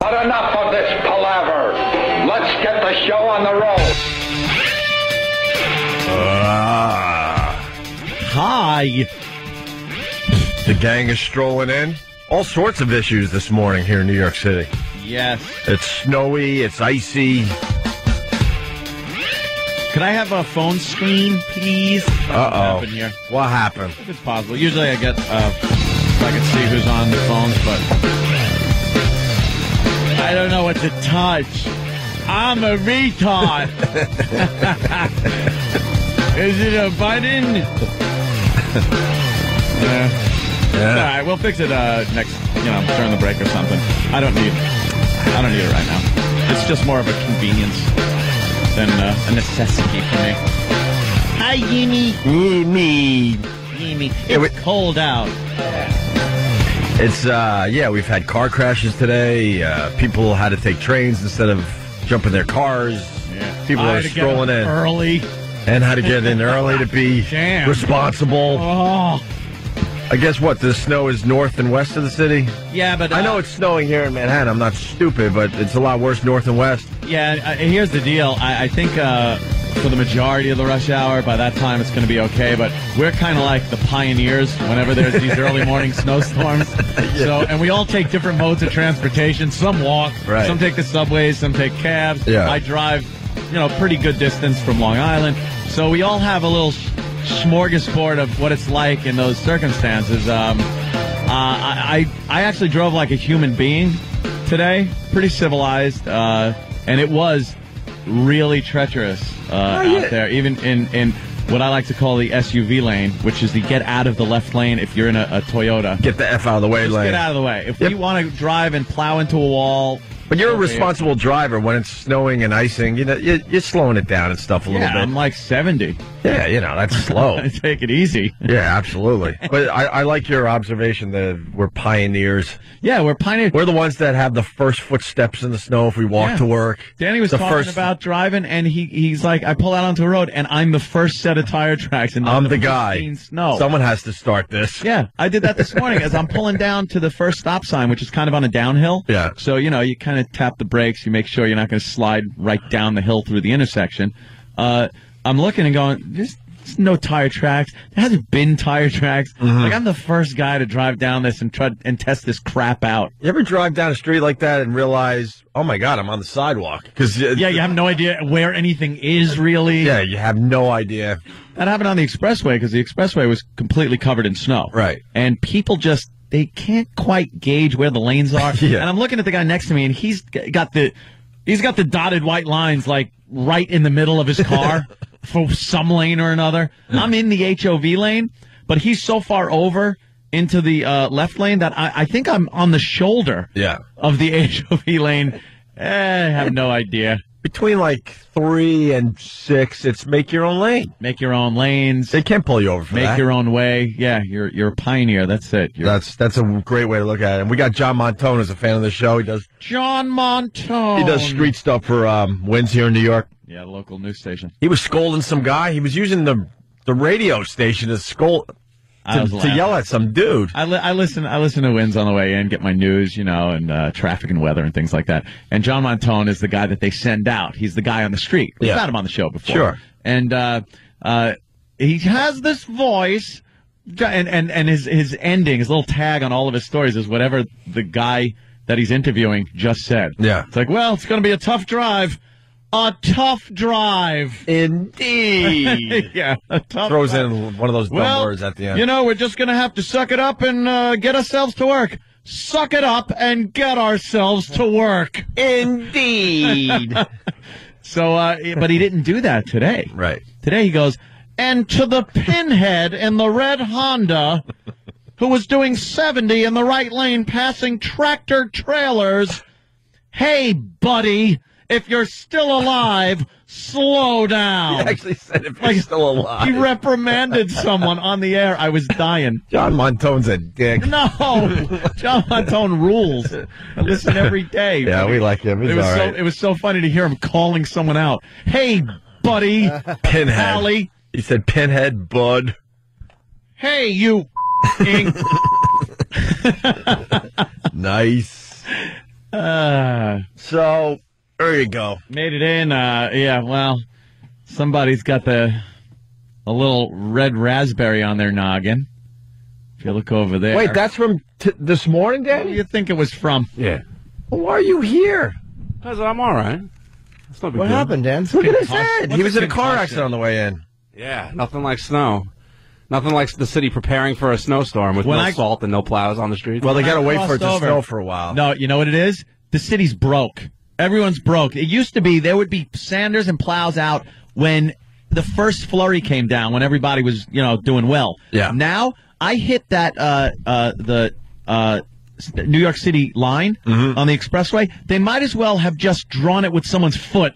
But enough of this palaver. Let's get the show on the road. Hi. The gang is strolling in. All sorts of issues this morning here in New York City. Yes. It's snowy. It's icy. Could I have a phone screen, please? Uh-oh. Here? What happened? If it's possible. Usually I get, I can see who's on the phones, but I don't know what to touch. I'm a retard. Is it a button? Yeah. All right, we'll fix it next, during the break or something. I don't need it right now. It's just more of a convenience than a necessity for me. Hi, Yimmy. Yimmy. It's cold out. It's, we've had car crashes today. People had to take trains instead of jumping their cars. Yeah. People are strolling in early. And had to get in early to be responsible. Oh. I guess what? The snow is north and west of the city? Yeah, but... I know it's snowing here in Manhattan. I'm not stupid, but it's a lot worse north and west. Yeah, here's the deal. I think for the majority of the rush hour, by that time it's going to be okay, but we're kind of like the pioneers whenever there's these early morning snowstorms. Yeah. And we all take different modes of transportation. Some walk, right. Some take the subways, some take cabs. Yeah. I drive, pretty good distance from Long Island. So we all have a little smorgasbord of what it's like in those circumstances. I actually drove like a human being today, pretty civilized, and it was really treacherous out there, even in what I like to call the SUV lane, which is the get out of the left lane if you're in a Toyota. Get the F out of the way lane. Get out of the way. If you want to drive and plow into a wall... But you're a responsible driver when it's snowing and icing. You're slowing it down and stuff a little bit. I'm like 70. Yeah, that's slow. I take it easy. Yeah, absolutely. But I like your observation that we're pioneers. Yeah, we're pioneers. We're the ones that have the first footsteps in the snow if we walk to work. Danny was talking about driving, and he's like, I pull out onto a road, and I'm the first set of tire tracks. And I'm the guy. Snow. Someone has to start this. Yeah, I did that this morning as I'm pulling down to the first stop sign, which is kind of on a downhill. Yeah. So, you kind of tap the brakes. You make sure you're not going to slide right down the hill through the intersection. I'm looking and going, there's no tire tracks. There hasn't been tire tracks. Mm-hmm. Like, I'm the first guy to drive down this and try and test this crap out. You ever drive down a street like that and realize, oh my God, I'm on the sidewalk? Yeah, you have no idea where anything is really. Yeah, you have no idea. That happened on the expressway because the expressway was completely covered in snow. Right. And people they can't quite gauge where the lanes are. Yeah. And I'm looking at the guy next to me, and he's got the dotted white lines like right in the middle of his car for some lane or another. I'm in the HOV lane, but he's so far over into the left lane that I think I'm on the shoulder of the HOV lane. I have no idea. Between like 3 and 6, it's make your own lane. Make your own lanes. They can't pull you over for that. Make your own way. Yeah, you're a pioneer. That's it. That's a great way to look at it. And we got John Montone as a fan of the show. He does street stuff for Wins here in New York. Yeah, the local news station. He was scolding some guy. He was using the radio station to scold. To yell at some dude. I listen to Wins on the way in, get my news, and traffic and weather and things like that. And John Montone is the guy that they send out. He's the guy on the street. We've had him on the show before. Sure. And he has this voice, and his ending, his little tag on all of his stories is whatever the guy that he's interviewing just said. Yeah. It's like, well, it's going to be a tough drive. A tough drive. Indeed. Yeah, a tough Throws drive. in one of those dumb words at the end. We're just going to have to suck it up and get ourselves to work. Suck it up and get ourselves to work. Indeed. So, but he didn't do that today. Right. Today he goes, and to the pinhead in the red Honda who was doing 70 in the right lane passing tractor trailers, hey, buddy, if you're still alive, slow down. He actually said if you're still alive. He reprimanded someone on the air. I was dying. John Montone's a dick. No, John Montone rules. I listen every day. Yeah, we like him. He's all right. It was so funny to hear him calling someone out. Hey, buddy. Pinhead. Pally. He said, pinhead, bud. Hey, you. Nice. So there you go. Made it in. Yeah, well, somebody's got a little red raspberry on their noggin. If you look over there. Wait, that's from this morning, Where Danny? do you think it was from? Yeah. Well, why are you here? Because I'm all right. That's not big What deal. happened, Dan? Look at his head. What's He was a in a car concussion? accident on the way in. Yeah, nothing like snow. Nothing like the city preparing for a snowstorm with no salt and no plows on the streets. Well, they got to I wait for it to crossed over. snow for a while. No, you know what it is? The city's broke. Everyone's broke. It used to be there would be sanders and plows out when the first flurry came down, when everybody was, doing well. Yeah. Now, I hit that the New York City line on the expressway. They might as well have just drawn it with someone's foot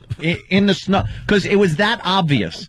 in the snow, because it was that obvious.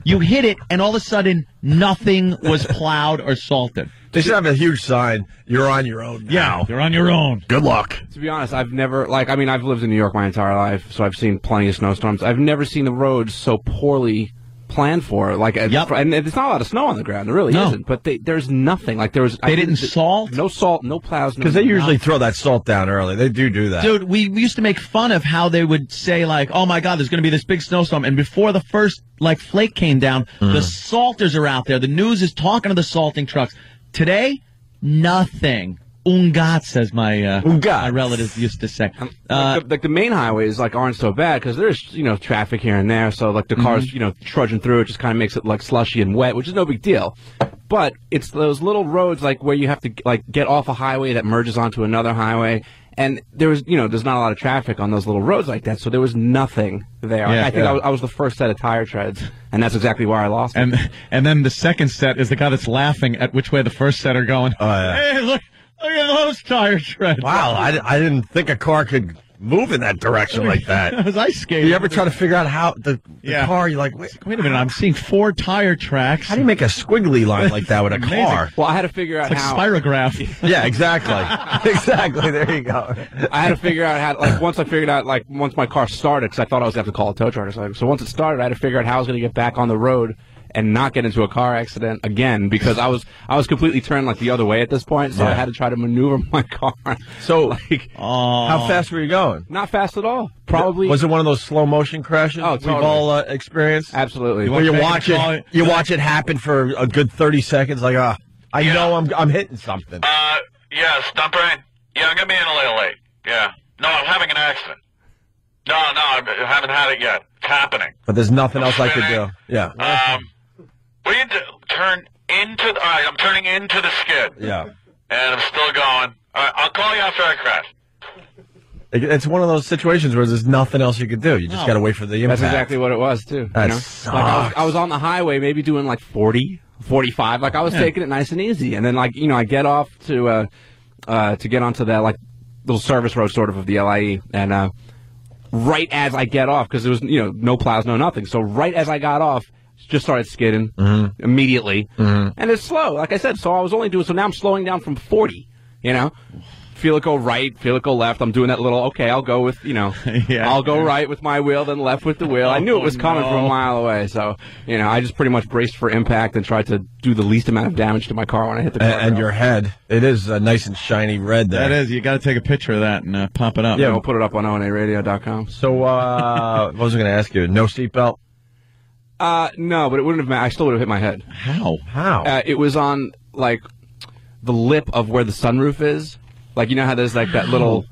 You hit it, and all of a sudden, nothing was plowed or salted. They should have a huge sign. You're on your own now. You're on your own. Good luck. To be honest, I've never, I've lived in New York my entire life, so I've seen plenty of snowstorms. I've never seen the roads so poorly planned for. And there's not a lot of snow on the ground. There really isn't. But there's nothing. They didn't salt? No salt, no plows. Because they usually throw that salt down early. They do that. Dude, we used to make fun of how they would say, oh, my God, there's going to be this big snowstorm. And before the first, flake came down, the salters are out there. The news is talking to the salting trucks. Today, nothing. Ungats, as my relatives used to say. The main highways aren't so bad because there's traffic here and there, so the cars trudging through it just kind of makes it slushy and wet, which is no big deal. But it's those little roads where you have to get off a highway that merges onto another highway, and there's not a lot of traffic on those little roads like that, so there was nothing there. Yeah, I think I was the first set of tire treads, and that's exactly why I lost it. And then the second set is the guy that's laughing at which way the first set are going. Oh, yeah. Hey, look at those tire treads. Wow, I didn't think a car could move in that direction like that. That was ice skating. You ever try to figure out how the car, you're like, wait a minute, I'm seeing 4 tire tracks. how do you make a squiggly line like that with a Amazing. car? Well, I had to figure out It's how. spirograph. Yeah, exactly. Exactly. There you go. I had to figure out how, once my car started, because I thought I was going to have to call a tow truck. So once it started, I had to figure out how I was going to get back on the road and not get into a car accident again, because I was completely turned the other way at this point, so I had to try to maneuver my car. So, how fast were you going? Not fast at all. Probably. Was it one of those slow motion crashes Oh, we've totally. all experienced? Absolutely. Where you watch it happen for a good 30 seconds, I know I'm hitting something. Yes, Dumper. Yeah, I'm going to be in a little late. Yeah. No, I'm having an accident. No, I haven't had it yet. It's happening. But there's nothing else I could do. Yeah. What do you do? Turn into all right, I'm turning into the skid. Yeah. And I'm still going. All right, I'll call you after I crash. It's one of those situations where there's nothing else you could do. You just got to wait for the impact. That's exactly what it was, too. That sucks. I was on the highway, maybe doing 40, 45. I was taking it nice and easy. And then, I get off to get onto that, little service road sort of the LIE. And right as I get off, because there was, no plows, no nothing. So right as I got off, just started skidding immediately. And it's slow, like I said. So I was only doing, so now I'm slowing down from 40, Feel it go right, feel it go left. I'm doing that little, okay, I'll go with, I'll go right with my wheel, then left with the wheel. I knew it was coming from a mile away. So, I just pretty much braced for impact and tried to do the least amount of damage to my car when I hit the car. And your head, it is nice and shiny red there. That is. You got to take a picture of that and pop it up. Yeah, we'll put it up on onaradio.com. So, what was I going to ask you? No seatbelt? No, but it wouldn't have. I still would have hit my head. How? It was on the lip of where the sunroof is. You know how there's that little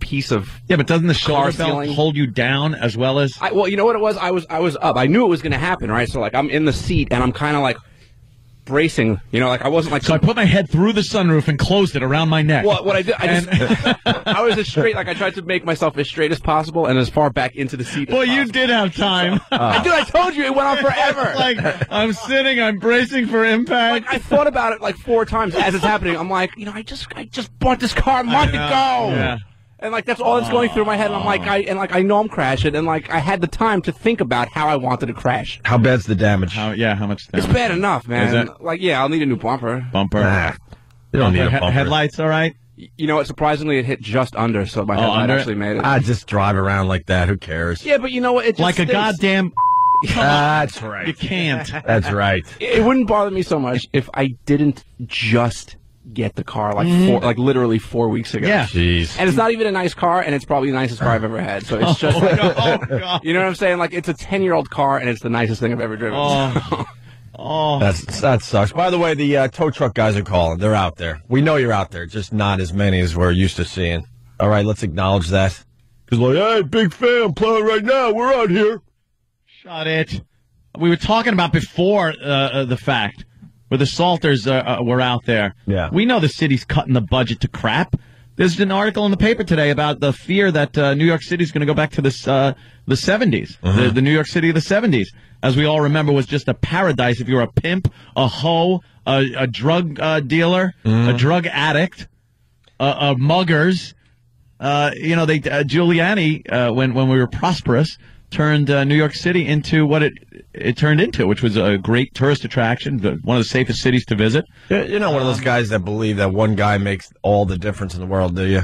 piece of but doesn't the shoulder belt ceiling hold you down as well as? Well, you know what it was. I was up. I knew it was going to happen, right? So I'm in the seat and I'm kind of bracing. I wasn't So I put my head through the sunroof and closed it around my neck. Well, what I did, I was as straight. I tried to make myself as straight as possible and as far back into the seat. Well, as you possible. did have time. I told you it went on forever. I'm sitting, I'm bracing for impact. I thought about it 4 times as it's happening. I'm I just bought this car a month ago. Yeah. And that's all that's going through my head. And I know I'm crashing. And I had the time to think about how I wanted to crash. How bad's the damage? How much damage? It's bad enough, man. Is it? I'll need a new bumper. You don't need a bumper. Headlights, all right? You know what? Surprisingly, it hit just under, so my headlight actually made it. I just drive around like that. Who cares? Yeah, but you know what? It just Like a stinks. goddamn... That's right. You can't. That's right. It wouldn't bother me so much if I didn't just get the car like literally 4 weeks ago. Yeah. Jeez. And it's not even a nice car, and it's probably the nicest car I've ever had. So it's just God. you know what I'm saying? Like, it's a 10-year-old car, and it's the nicest thing I've ever driven. That sucks. By the way, the tow truck guys are calling. They're out there. We know you're out there, just not as many as we're used to seeing. All right, let's acknowledge that. Because like, hey, big fan, I'm plowing right now. We're out here. Shut it. We were talking about before the fact where the Salters were out there. Yeah. We know the city's cutting the budget to crap. There's an article in the paper today about the fear that New York City's going to go back to the 70s. The New York City of the 70s, as we all remember, was just a paradise if you were a pimp, a hoe, a drug dealer, a drug addict, muggers. Giuliani, when we were prosperous, turned New York City into what it turned into, which was a great tourist attraction, one of the safest cities to visit. You're not one of those guys that believe that one guy makes all the difference in the world, do you?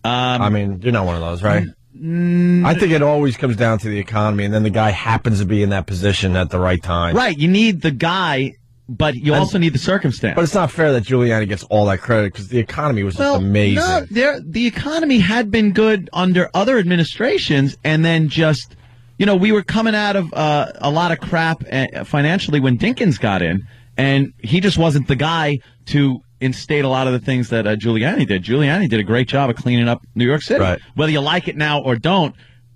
I mean, you're not one of those, right? I think it always comes down to the economy, and then the guy happens to be in that position at the right time. Right. You need the guy, but you also need the circumstance. But it's not fair that Giuliani gets all that credit because the economy was just amazing. No, the economy had been good under other administrations, and then just, we were coming out of a lot of crap financially when Dinkins got in, and he just wasn't the guy to instate a lot of the things that Giuliani did. Giuliani did a great job of cleaning up New York City. Right. Whether you like it now or don't,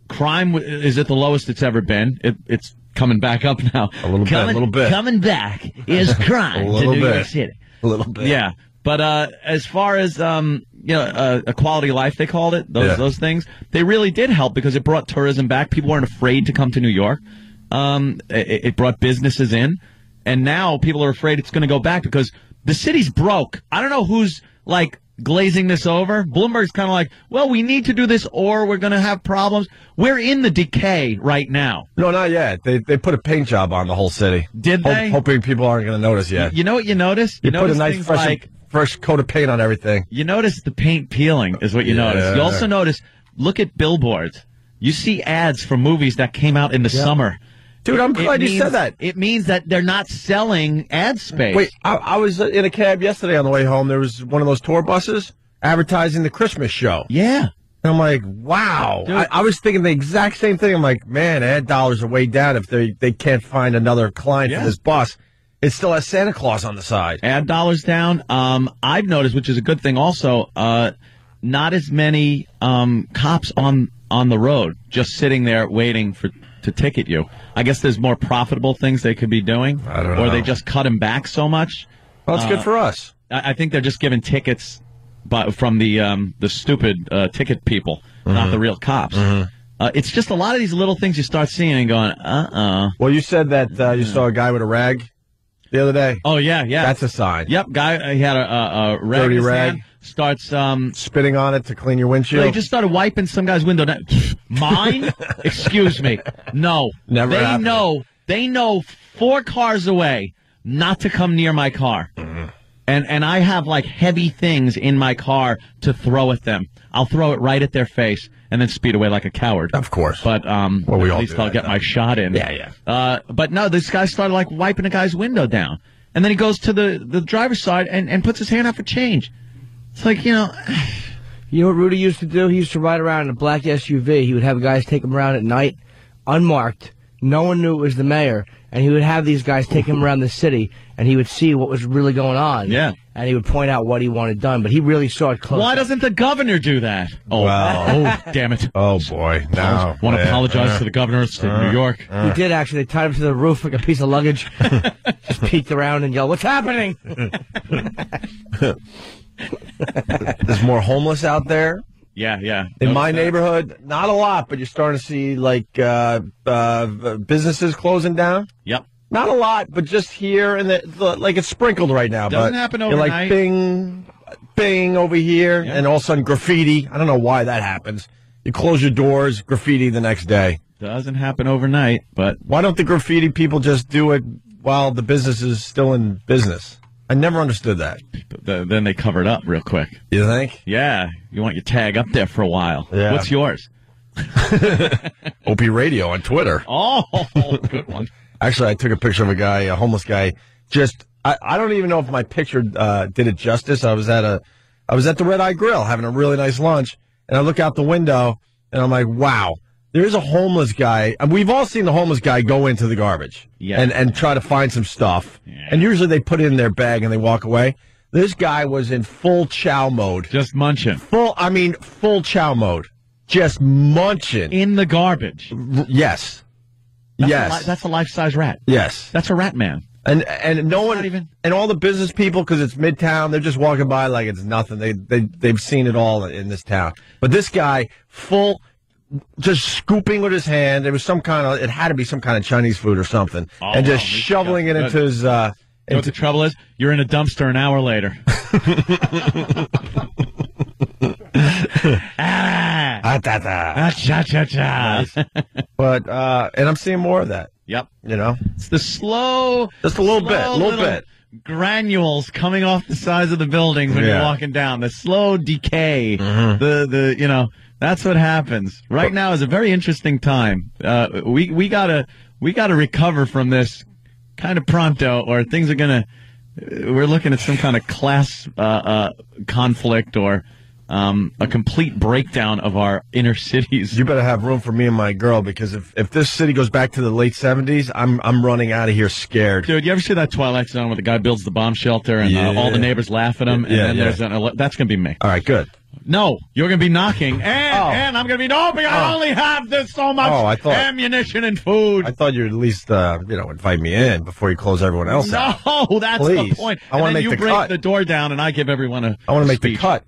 crime is at the lowest it's ever been. It's coming back up now. A little bit. Coming back is crime to New York City. A little bit. Yeah. But as far as a quality of life, they called it, those things, they really did help because it brought tourism back. People weren't afraid to come to New York. It brought businesses in, and now people are afraid it's going to go back because the city's broke. I don't know who's glazing this over. Bloomberg's kind of like, well, we need to do this or we're going to have problems. We're in the decay right now. No, not yet. They put a paint job on the whole city. Did they? Hoping people aren't going to notice yet. You know what you notice? You put a nice fresh coat of paint on everything. You notice the paint peeling is what you notice. You also notice, look at billboards. You see ads for movies that came out in the summer. Dude, I'm glad you said that. It means that they're not selling ad space. Wait, I was in a cab yesterday on the way home. There was one of those tour buses advertising the Christmas show. Yeah. And I'm like, wow. I was thinking the exact same thing. I'm like, man, ad dollars are way down if they can't find another client for this bus. It still has Santa Claus on the side. Ad dollars down. I've noticed, which is a good thing also, not as many cops on the road, just sitting there waiting to ticket you. I guess there's more profitable things they could be doing. I don't know. Or they just cut them back so much. Well, it's good for us. I think they're just giving tickets from the stupid ticket people, not the real cops. It's just a lot of these little things you start seeing and going, Well, you said that you saw a guy with a rag the other day. Oh, yeah. That's a sign. Yep, guy, he had a rag. Dirty in his rag. hand, starts spitting on it to clean your windshield. He just started wiping some guy's window. Mine? Excuse me. No. Never happened. They know 4 cars away not to come near my car. And I have heavy things in my car to throw at them. I'll throw it right at their face and then speed away like a coward. Of course. But we at all least do I'll that, get my shot in. Yeah. But no, this guy started wiping a guy's window down. And then he goes to the driver's side and puts his hand out for change. It's You know what Rudy used to do? He used to ride around in a black SUV. He would have guys take him around at night, unmarked. No one knew it was the mayor. And he would have these guys take him around the city, and he would see what was really going on. Yeah. And he would point out what he wanted done, but he really saw it close. Why doesn't the governor do that? Oh, damn it. Oh, boy. No. I want to apologize to the governor of the state of New York. He did, actually. They tied him to the roof like a piece of luggage. Just peeked around and yelled, "What's happening?" There's more homeless out there. Yeah. In my neighborhood, not a lot, but you're starting to see businesses closing down. Yep. Not a lot, but just here and it's sprinkled right now. Doesn't happen overnight. You're bing over here, and all of a sudden graffiti. I don't know why that happens. You close your doors, graffiti the next day. Doesn't happen overnight, but why don't the graffiti people just do it while the business is still in business? I never understood that. Then they cover it up real quick. You think? Yeah. You want your tag up there for a while. Yeah. What's yours? OP Radio on Twitter. Oh, good one. Actually, I took a picture of a homeless guy, just I don't even know if my picture did it justice. I was at the Red Eye Grill having a really nice lunch, and I look out the window, and I'm like, wow, there's a homeless guy. And we've all seen the homeless guy go into the garbage and try to find some stuff. Yeah. And usually they put it in their bag and they walk away. This guy was in full chow mode. Just munching. Full chow mode. Just munching. In the garbage. Yes. That's a life-size rat. Yes. That's a rat man. And no one, and all the business people, because it's Midtown, they're just walking by like it's nothing. They've seen it all in this town. But this guy, just scooping with his hand. It had to be some kind of Chinese food or something, and just shoveling it into his. You know what the trouble is? You're in a dumpster an hour later. Nice. But and I'm seeing more of that. Yep. You know, it's the slow, just a little bit granules coming off the sides of the buildings when you're walking down. The slow decay. Mm-hmm. That's what happens. Right now is a very interesting time. We gotta recover from this kind of pronto, or things are we're looking at some kind of class conflict or a complete breakdown of our inner cities. You better have room for me and my girl, because if this city goes back to the late 70s, I'm running out of here scared. Dude, you ever see that Twilight Zone where the guy builds the bomb shelter and all the neighbors laugh at him? That's going to be me. All right, good. No, you're going to be knocking, and I'm going to be, I only have so much ammunition and food. I thought you'd at least, invite me in before you close everyone else out. No, that's the point. I want to make the cut. You break the door down, and I give everyone I want to make the cut.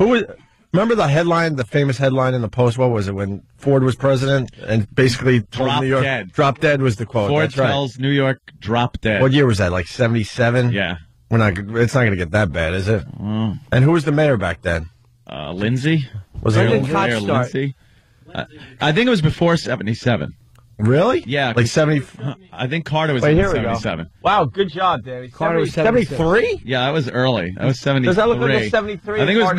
Remember the headline, the famous headline in the Post? What was it, when Ford was president and basically told New York, dead. Drop dead was the quote. Ford tells New York, drop dead. What year was that, like 77? Yeah. It's not going to get that bad, is it? And who was the mayor back then? Lindsay. Was it Lindsay? I think it was before 77. Really? Yeah. Like 70. I think Carter was in 77. Wow, good job, Danny. Carter was 73? Yeah, that was early. That was 73. Does that look like a 73? I think it was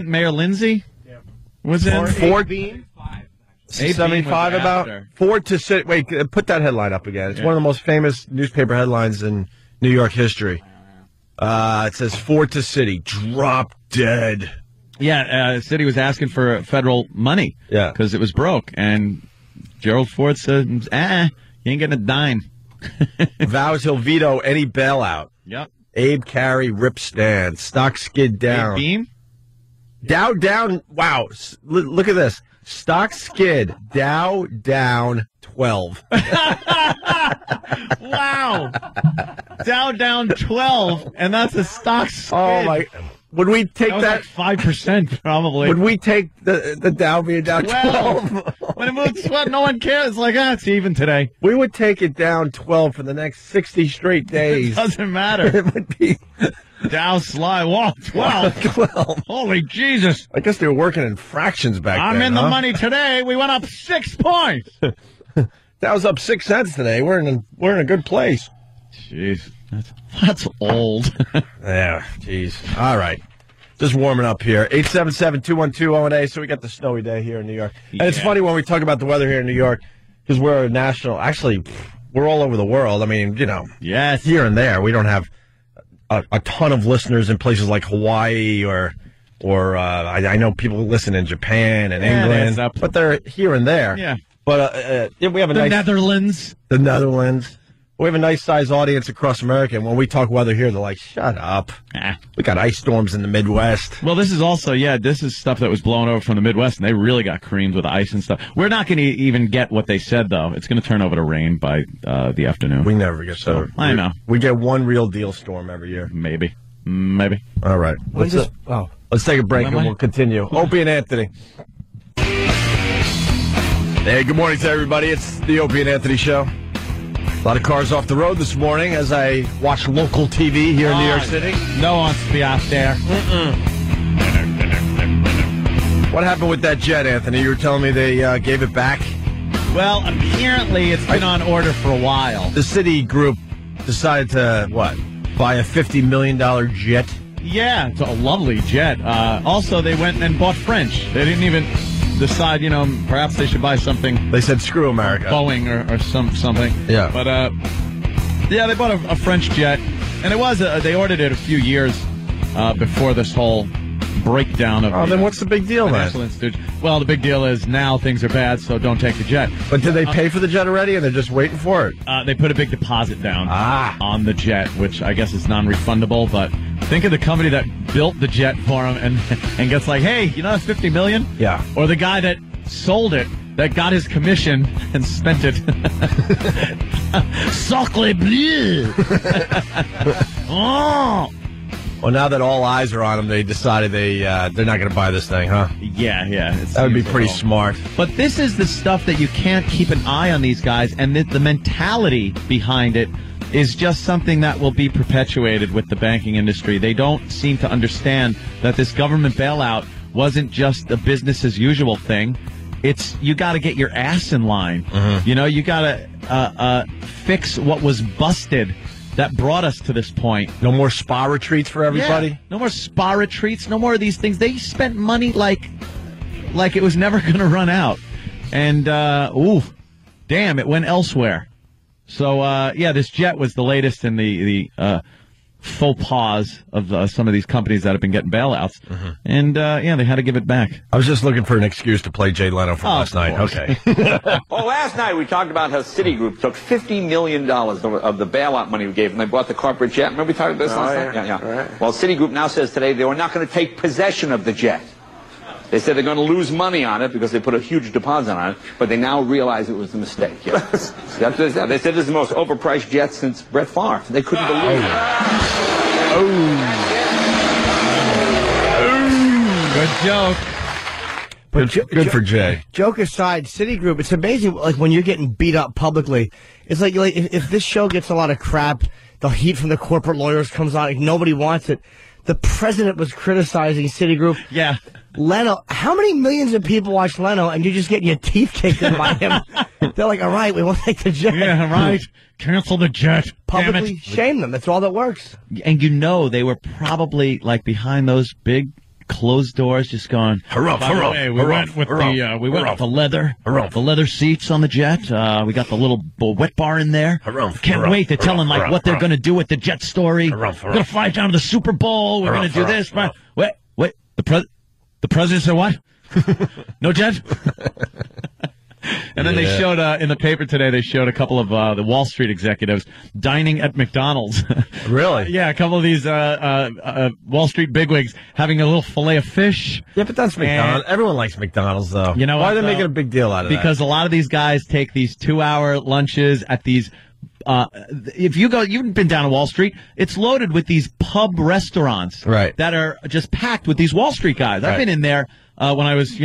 Mayor Lindsay. Yeah. Was in Ford? 75 about? Ford to City. Wait, put that headline up again. It's one of the most famous newspaper headlines in New York history. It says Ford to City, drop dead. Yeah, the city was asking for federal money. Yeah. Because it was broke. And Gerald Ford said, you ain't getting a dime. Vows he'll veto any bailout. Yep. Abe Carey, rip stand. Stock skid down. Abe Beam? Dow down. Wow. Look at this. Stock skid. Dow down 12. Wow. Dow down 12. And that's a stock skid. Oh, my. Would we take that? Like 5% probably. Would we take the Dow being down 12? When it moves, no one cares. It's like, it's even today. We would take it down 12 for the next 60 straight days. It doesn't matter. It would be Dow Sly Walk 12. 12. Holy Jesus. I guess they were working in fractions back then. I'm in the money today. We went up 6 points. Dow's up 6 cents today. We're in a good place. Jeez. That's old. Yeah, jeez. All right. Just warming up here. 877-212-018. So we got the snowy day here in New York. And it's funny when we talk about the weather here in New York, because we're a national. Actually, we're all over the world. I mean, yes, here and there. We don't have a ton of listeners in places like Hawaii or I know people who listen in Japan and England, but they're here and there. Yeah. But we have the Netherlands. The Netherlands. We have a nice-sized audience across America, and when we talk weather here, they're like, shut up. We got ice storms in the Midwest. Well, this is also, this is stuff that was blown over from the Midwest, and they really got creamed with ice and stuff. We're not going to even get what they said, though. It's going to turn over to rain by the afternoon. We never get so. I know. We get one real deal storm every year. Maybe. All right. Let's take a break, and we'll continue. Opie and Anthony. Hey, good morning to everybody. It's the Opie and Anthony Show. A lot of cars off the road this morning as I watch local TV here in New York City. No one wants to be out there. What happened with that jet, Anthony? You were telling me they gave it back? Well, apparently it's been on order for a while. The city group decided to, buy a $50 million jet? Yeah, it's a lovely jet. Also, they went and bought French. They didn't even decide, perhaps they should buy something. They said, screw America. Boeing or something. Yeah. But, they bought a French jet. And it was, they ordered it a few years before this whole breakdown of then what's the big deal National then? Institute. Well, the big deal is now things are bad, so don't take the jet. But did they pay for the jet already, and they're just waiting for it? They put a big deposit down on the jet, which I guess is non-refundable, but think of the company that built the jet for them and gets like, hey, you know that's $50 million? Yeah. Or the guy that sold it, that got his commission and spent it. Sacre bleu! Oh! Well, now that all eyes are on them, they decided they're not going to buy this thing, huh? Yeah. That would be pretty smart. But this is the stuff that you can't keep an eye on these guys, and the mentality behind it is just something that will be perpetuated with the banking industry. They don't seem to understand that this government bailout wasn't just a business as usual thing. It's you got to get your ass in line. Mm-hmm. You know, you got to fix what was busted that brought us to this point. No more spa retreats for everybody? Yeah, no more spa retreats, no more of these things. They spent money like it was never going to run out. And, damn, it went elsewhere. So, this jet was the latest in the faux pas of some of these companies that have been getting bailouts. Mm-hmm. And, they had to give it back. I was just looking for an excuse to play Jay Leno from last night. Okay. Well, last night we talked about how Citigroup took $50 million of the bailout money we gave them. They bought the corporate jet. Remember we talked about this last night? Yeah. Right. Well, Citigroup now says today they were not going to take possession of the jet. They said they're going to lose money on it because they put a huge deposit on it, but they now realize it was a mistake. Yeah. That's what they said. They said this is the most overpriced jet since Brett Favre. They couldn't believe it. Good joke. But good for Jay. Joke aside, Citigroup, it's amazing, like, when you're getting beat up publicly, it's like if this show gets a lot of crap, the heat from the corporate lawyers comes on, like, nobody wants it. The president was criticizing Citigroup. Yeah. Leno, how many millions of people watch Leno and you're just getting your teeth kicked in by him? They're like, all right, we won't take the jet. Yeah, right. Cancel the jet. Publicly shame them. That's all that works. And they were probably like behind those big closed doors just going, we went with the leather seats on the jet. We got the little wet bar in there. Can't wait. They're telling like what they're going to do with the jet story. We're going to fly down to the Super Bowl. We're going to do this. Wait, the president said what? No jet? And then they showed, in the paper today, they showed a couple of the Wall Street executives dining at McDonald's. Really? Yeah, a couple of these Wall Street bigwigs having a little fillet of fish. Yeah, but that's McDonald's. Everyone likes McDonald's, though. You know why are they making a big deal out of that? Because a lot of these guys take these 2-hour lunches at these if you've been down to Wall Street, it's loaded with these pub restaurants that are just packed with these Wall Street guys. I've been in there when I was,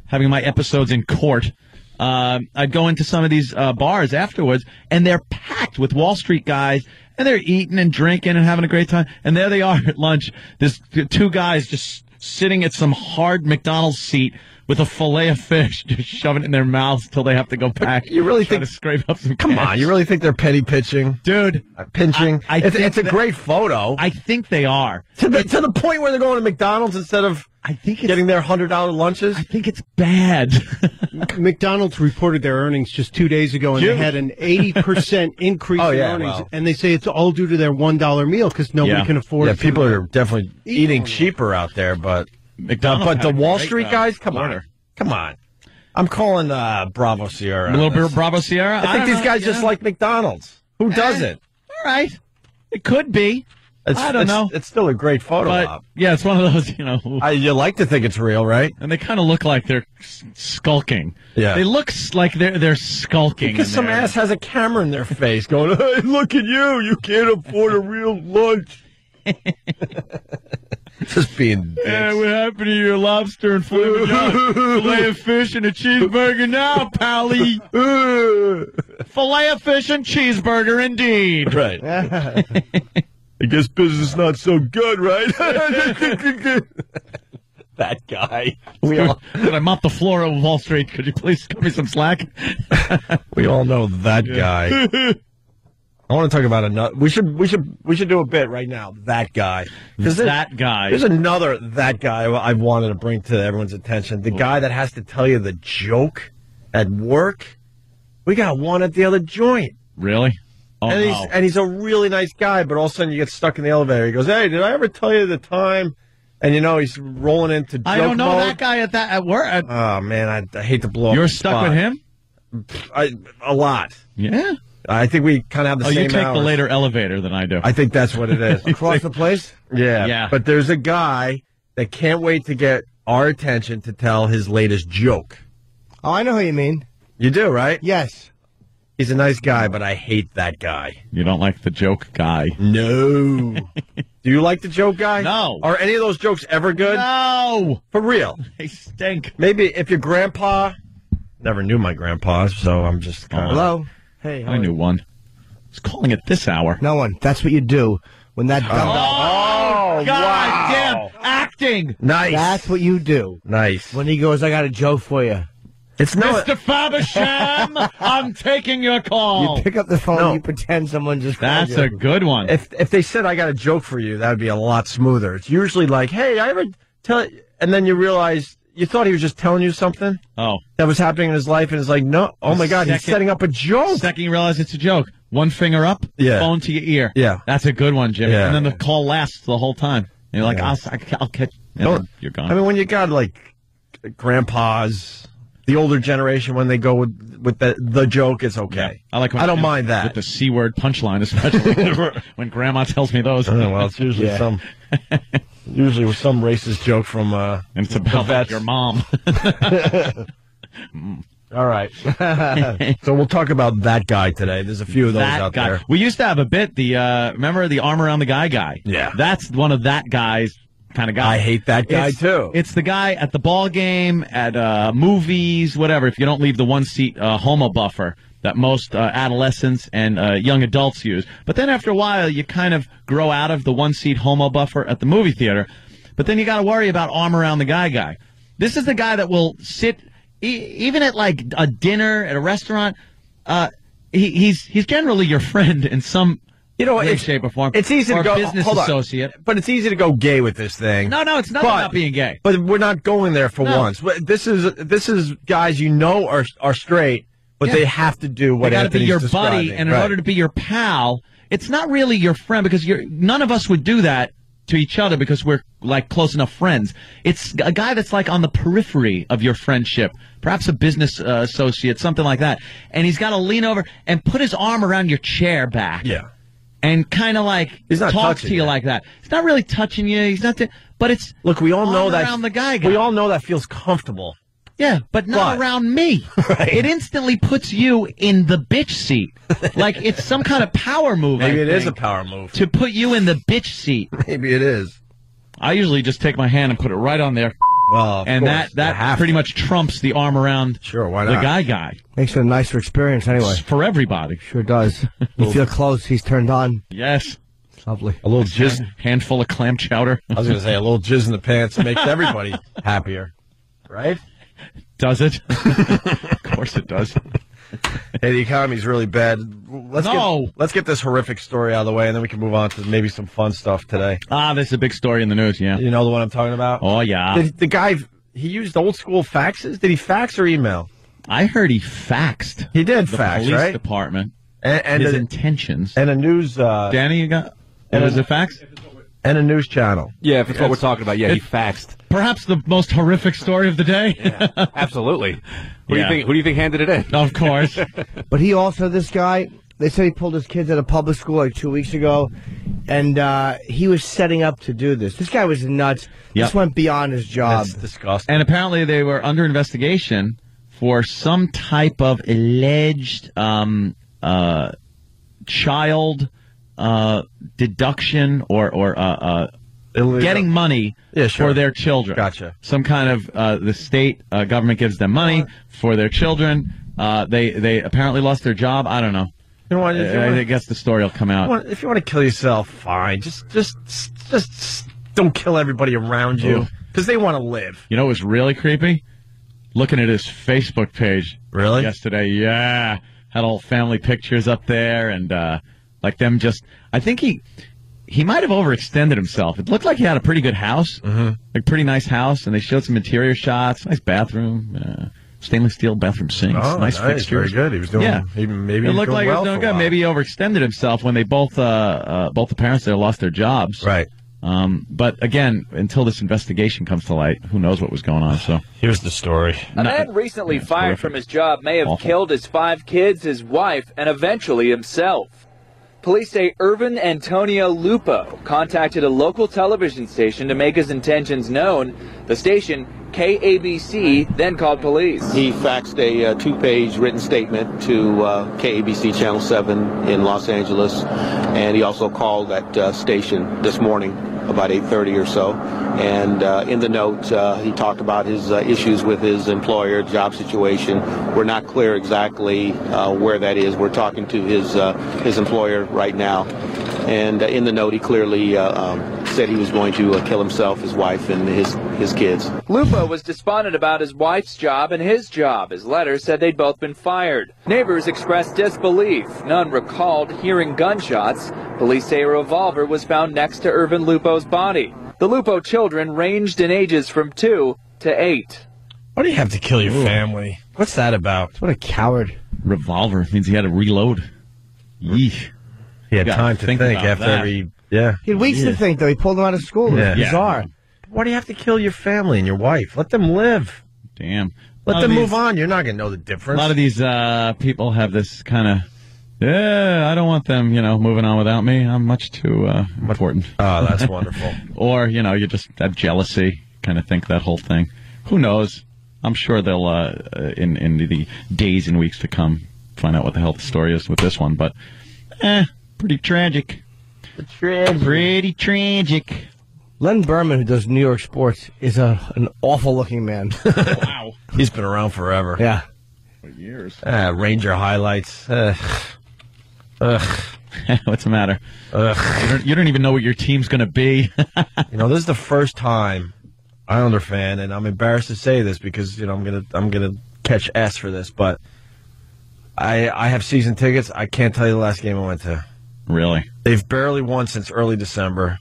having my episodes in court. I'd go into some of these bars afterwards, and they're packed with Wall Street guys, and they're eating and drinking and having a great time. And there they are at lunch, this 2 guys just sitting at some hard McDonald's seat with a fillet of fish, just shoving it in their mouths till they have to go back. You really think to scrape up some Come cash. on, you really think they're petty pitching? Dude. Pinching? It's a great photo. I think they are. To the point where they're going to McDonald's instead of getting their $100 lunches? I think it's bad. McDonald's reported their earnings just 2 days ago, and they had an 80% increase in earnings. Well. And they say it's all due to their $1 meal because nobody can afford it. Yeah, people are definitely eating cheaper out there, but the Wall Street guys, come on. I'm calling Bravo Sierra. A little bit of Bravo Sierra? I think these guys just like McDonald's. Who doesn't? All right. It could be. I don't know. It's still a great photo op. Yeah, it's one of those, you like to think it's real, right? And they kind of look like they're skulking. Yeah. They look like they're skulking. Because some ass has a camera in their face going, hey, look at you. You can't afford a real lunch. Just being bitch. Yeah, what happened to your lobster and filet of fish and a cheeseburger now, pally? Filet of fish and cheeseburger, indeed. Right. I guess business is not so good, right? That guy. Did I mop the floor of Wall Street? Could you please cut me some slack? We all know that guy. I want to talk about another. We should do a bit right now. That guy. That guy. There's another that guy I wanted to bring to everyone's attention. The guy that has to tell you the joke at work. We got one at the other joint. Really? Oh, and he's a really nice guy, but all of a sudden you get stuck in the elevator. He goes, "Hey, did I ever tell you the time?" And he's rolling into joke I don't know mode. that guy at work. Oh man, I hate to blow up. You're the stuck spot. with him? A lot. Yeah. I think we kind of have the same you take hours. the later elevator than I do. I think that's what it is. Across the place? Yeah. But there's a guy that can't wait to get our attention to tell his latest joke. Oh, I know who you mean. You do, right? Yes. He's a nice guy, but I hate that guy. You don't like the joke guy? No. Do you like the joke guy? No. Are any of those jokes ever good? No. For real? They stink. Maybe if your grandpa... Never knew my grandpa, so I'm just kind of... Hello? Hey, I knew one. I was calling at this hour. No one. That's what you do when that... Oh, God wow. damn acting. Nice. That's what you do. Nice. When he goes, I got a joke for you. It's not... Mr. Fabersham, I'm taking your call. You pick up the phone, you pretend someone just called That's you. a good one. If they said, I got a joke for you, that would be a lot smoother. It's usually like, hey, I ever tell... And then you realize... You thought he was just telling you something that was happening in his life, and it's like, no, oh my God, he's setting up a joke. Second you realize it's a joke. One finger up, phone to your ear. Yeah. That's a good one, Jimmy. Yeah. And then the call lasts the whole time. And you're like, I'll catch... And you're gone. I mean, when you got, like, grandpas, the older generation, when they go with the joke, it's okay. Yeah. I like. When I don't mind that. With the C word punchline, especially when Grandma tells me those. Oh, well, it's usually usually with some racist joke from and it's about your mom. All right. So we'll talk about that guy today. There's a few of those out there. We used to have a bit. Remember the arm around the guy? Yeah. That's one of that guy's kind of guys. I hate that guy too. It's the guy at the ball game, at movies, whatever. If you don't leave the one seat homo buffer that most adolescents and young adults use. But then after a while, you kind of grow out of the one-seat homo buffer at the movie theater. But then you got to worry about arm around the guy. This is the guy that will sit, even at like a dinner at a restaurant. He's generally your friend in some way, shape, or form. It's easy to go business associate, but it's easy to go gay with this thing. No, it's not about being gay. But we're not going there for once. This is guys are straight. But they have to do what Anthony's Anthony's got to be your buddy, and in order to be your pal, it's not really your friend because none of us would do that to each other because we're like close enough friends. It's a guy that's like on the periphery of your friendship, perhaps a business associate, something like that. And he's got to lean over and put his arm around your chair back. Yeah. And kind of like talks to you like that. He's not really touching you. He's not. But it's look. We all know that around the guy. We all know that feels comfortable. Yeah, but not around me. Right. It instantly puts you in the bitch seat. Like it's some kind of power move. Maybe it is a power move. To put you in the bitch seat. Maybe it is. I usually just take my hand and put it right on there. Well, and that pretty much trumps the arm around why not? the guy. Makes it a nicer experience anyway. For everybody. Sure does. You feel close, he's turned on. Yes. It's lovely. A little jizz. Handful of clam chowder. I was going to say a little jizz in the pants makes everybody happier. Right? Does it? Of course it does. Hey, the economy's really bad. Let's get this horrific story out of the way, and then we can move on to maybe some fun stuff today. This is a big story in the news, yeah. You know the one I'm talking about? Oh, yeah. The guy, he used old school faxes? Did he fax or email? I heard he faxed. He did fax, the police right? department. And his intentions. And a news... Danny, you got... And was it fax? And a news channel. Yeah, if it's what we're talking about. Yeah, he faxed. Perhaps the most horrific story of the day. Yeah, absolutely. Who do you think handed it in? Of course. But he also, this guy, they said he pulled his kids out of public school like 2 weeks ago, and he was setting up to do this. This guy was nuts. This went beyond his job. That's disgusting. And apparently they were under investigation for some type of alleged child deduction or getting money for their children. Gotcha. Some kind of the state government gives them money for their children. They apparently lost their job. I don't know. You know what, I guess the story will come out. If you want to kill yourself, fine. Just don't kill everybody around you because they want to live. You know what was really creepy? Looking at his Facebook page. Really? Yesterday, yeah. Had all family pictures up there and like them just... I think he might have overextended himself. It looked like he had a pretty good house, like pretty nice house, and they showed some interior shots, nice bathroom. Stainless steel bathroom sinks. Oh, nice fixtures. Very good. He was doing. Yeah. Maybe it looked like he was doing good. Maybe he overextended himself when they both the parents there lost their jobs. Right. But again, until this investigation comes to light, who knows what was going on? So here's the story. A man recently fired from his job may have killed his 5 kids, his wife, and eventually himself. Police say Irvin Antonio Lupo contacted a local television station to make his intentions known. The station, KABC, then called police. He faxed a 2-page written statement to KABC Channel 7 in Los Angeles, and he also called that station this morning about 8:30 or so. And in the note, he talked about his issues with his employer, job situation. We're not clear exactly where that is. We're talking to his employer right now. And in the note, he clearly said he was going to kill himself, his wife, and his kids. Lupo was despondent about his wife's job and his job. His letter said they'd both been fired. Neighbors expressed disbelief. None recalled hearing gunshots. Police say a revolver was found next to Irvin Lupo's body. The Lupo children ranged in ages from 2 to 8. Why do you have to kill your family? What's that about? What a coward. Revolver means he had to reload. Yeesh. He had time to think after every... Yeah. He had weeks to think, though. He pulled him out of school. Yeah. It was bizarre. Why do you have to kill your family and your wife? Let them live. Damn. Let them move on. You're not going to know the difference. A lot of these people have this kind of, I don't want them, moving on without me. I'm much too important. Oh, that's wonderful. Or, you just have jealousy, kind of think that whole thing. Who knows? I'm sure they'll, in the days and weeks to come, find out what the hell the story is with this one. But, pretty tragic. Pretty tragic. Len Berman, who does New York sports, is an awful-looking man. Wow. He's been around forever. Yeah. For years. Ranger highlights. What's the matter? You don't even know what your team's going to be. This is the first time, Islander fan, and I'm embarrassed to say this because I'm gonna catch S for this, but I have season tickets. I can't tell you the last game I went to. Really? They've barely won since early December.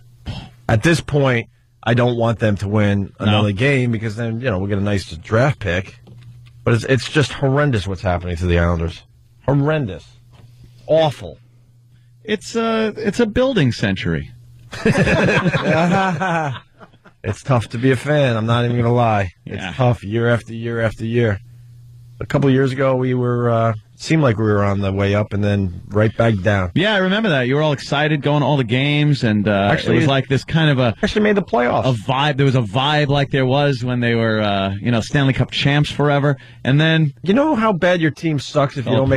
At this point, I don't want them to win another game because then we'll get a nice draft pick. But it's just horrendous what's happening to the Islanders. Horrendous. Awful. It's a building century. It's tough to be a fan. I'm not even going to lie. Yeah. It's tough year after year after year. A couple of years ago, we were seemed like we were on the way up and then right back down. Yeah, I remember that. You were all excited going to all the games, and actually, it was like this kind of actually made the playoffs. A vibe. There was a vibe like there was when they were, Stanley Cup champs forever. And then you know how bad your team sucks if you don't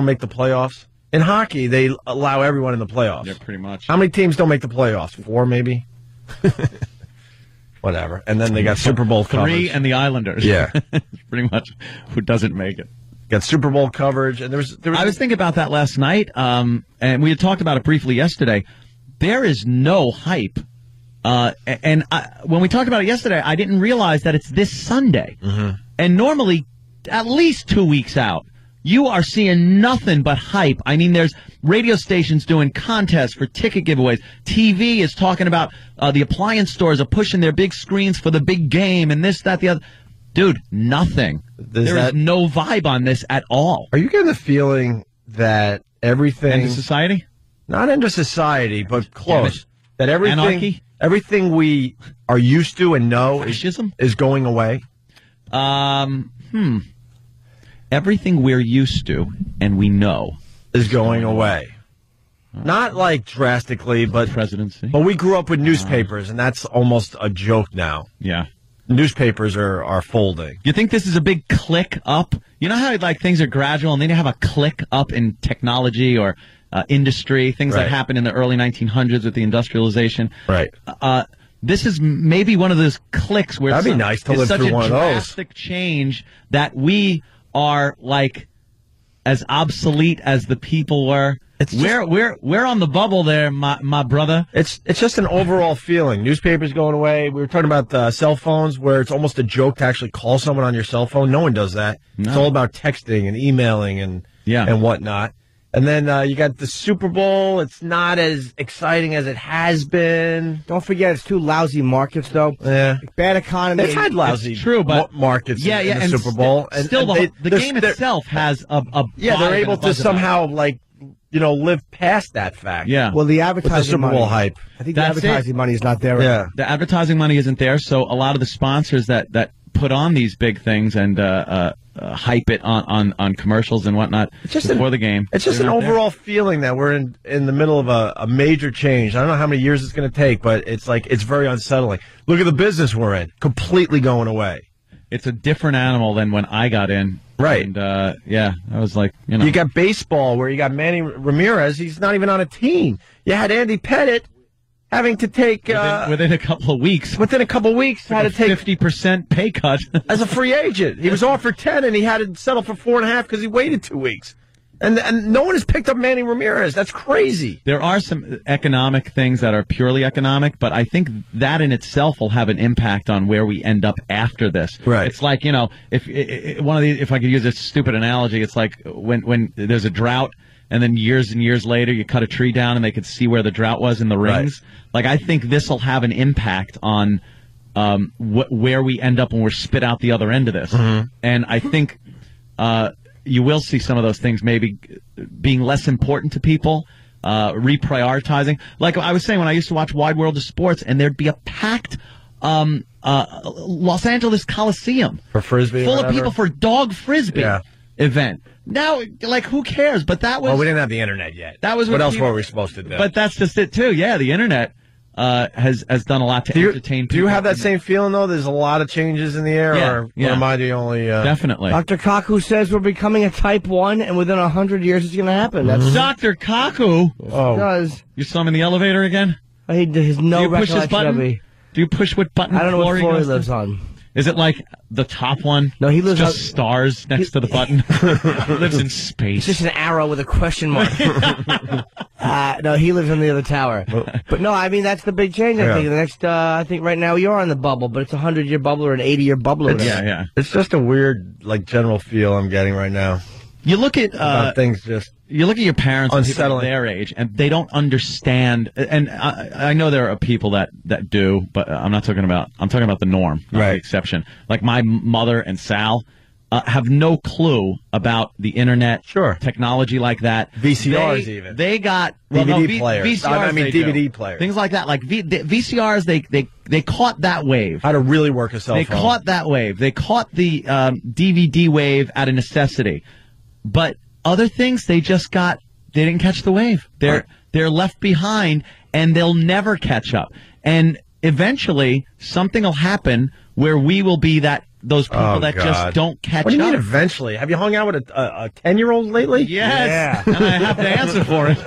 make the playoffs. In hockey, they allow everyone in the playoffs. Yeah, pretty much. How many teams don't make the playoffs? 4, maybe. Whatever. And then they got Super Bowl coverage. 3 and the Islanders. Yeah. Pretty much who doesn't make it. Got Super Bowl coverage. And there was I was thinking about that last night, and we had talked about it briefly yesterday. There is no hype. When we talked about it yesterday, I didn't realize that it's this Sunday. Mm-hmm. And normally, at least 2 weeks out, you are seeing nothing but hype. I mean, there's radio stations doing contests for ticket giveaways. TV is talking about the appliance stores are pushing their big screens for the big game and this, that, the other. Dude, nothing. There is no vibe on this at all. Are you getting the feeling that everything... End of society? Not end of society, but close. That everything... Anarchy? Everything we are used to and know Fascism? is going away? Everything we're used to and we know is going away. Not like drastically, but presidency. But we grew up with newspapers, and that's almost a joke now. Yeah. Newspapers are folding. You think this is a big click up? You know how things are gradual and then you have a click up in technology or industry, things that happened in the early 1900s with the industrialization. Right. This is maybe one of those clicks where that'd be nice to live through one of those. It's such a drastic change that we are like as obsolete as the people were. We're on the bubble there, my brother. It's just an overall feeling. Newspapers going away. We were talking about cell phones, where it's almost a joke to actually call someone on your cell phone. No one does that. No. It's all about texting and emailing and whatnot. And then you got the Super Bowl. It's not as exciting as it has been. Don't forget, it's two lousy markets, though. Yeah. Bad economy. They've had lousy markets in the Super Bowl. And still, the game itself has a yeah, they're able to somehow, like, live past that fact. Yeah. Well, the advertising with the Super Bowl hype. I think the advertising money is not there. Right? Yeah. The advertising money isn't there, so a lot of the sponsors that put on these big things and hype it on commercials and whatnot before the game. It's just an overall feeling that we're in the middle of a major change. I don't know how many years it's going to take, but it's very unsettling. Look at the business we're in, completely going away. It's a different animal than when I got in. Right. And, I was like, You got baseball where you got Manny Ramirez. He's not even on a team. You had Andy Pettitte having to take within a couple of weeks. Within a couple of weeks, had to take 50% pay cut as a free agent. He was offered 10, and he had to settle for 4.5 because he waited 2 weeks. And no one has picked up Manny Ramirez. That's crazy. There are some economic things that are purely economic, but I think that in itself will have an impact on where we end up after this. Right. It's like, if I could use a stupid analogy, it's like when there's a drought. And then years and years later, you cut a tree down and they could see where the drought was in the rings. Right. Like, I think this will have an impact on where we end up when we're spit out the other end of this. Mm-hmm. And I think you will see some of those things maybe being less important to people, reprioritizing. Like I was saying, when I used to watch Wide World of Sports, and there'd be a packed Los Angeles Coliseum for Frisbee, full of people for dog Frisbee event. Now, like, who cares? But that was... Well, we didn't have the internet yet. That was what else were we supposed to do? But that's just it, too. Yeah, the internet has done a lot to entertain people. Do you have that same feeling, though? There's a lot of changes in the air? Yeah, or am I the only... Definitely. Dr. Kaku says we're becoming a type 1, and within 100 years it's going to happen. That's Dr. Kaku? Oh. Does. You saw him in the elevator again? He has no Do you push his button? of me. Do you push what button? I don't know what floor he lives on. Is it like the top one? No, he lives just stars next to the button. He lives in space. It's just an arrow with a question mark. No, he lives on the other tower. But no, I mean, that's the big change. I think the next. I think right now you're on the bubble, but it's a 100-year bubble or an 80-year bubble. Yeah. It's just a weird, general feel I'm getting right now. You look at things just. You look at your parents and people unsettling. their age, and they don't understand. And I know there are people that do, but I'm talking about the norm, not the exception. Like my mother and Sal have no clue about the internet, technology like that. VCRs even. They got DVD players. VCRs, DVD players. Things like that. Like the VCRs, they caught that wave. How to really work a cell phone. They caught that wave. They caught the DVD wave out of necessity, but. Other things, they didn't catch the wave. They're left behind, and they'll never catch up. And eventually, something will happen where we will be those people that just don't catch up. What do you mean eventually? Have you hung out with a 10-year-old lately? Yes. Yeah. And I have to answer for it.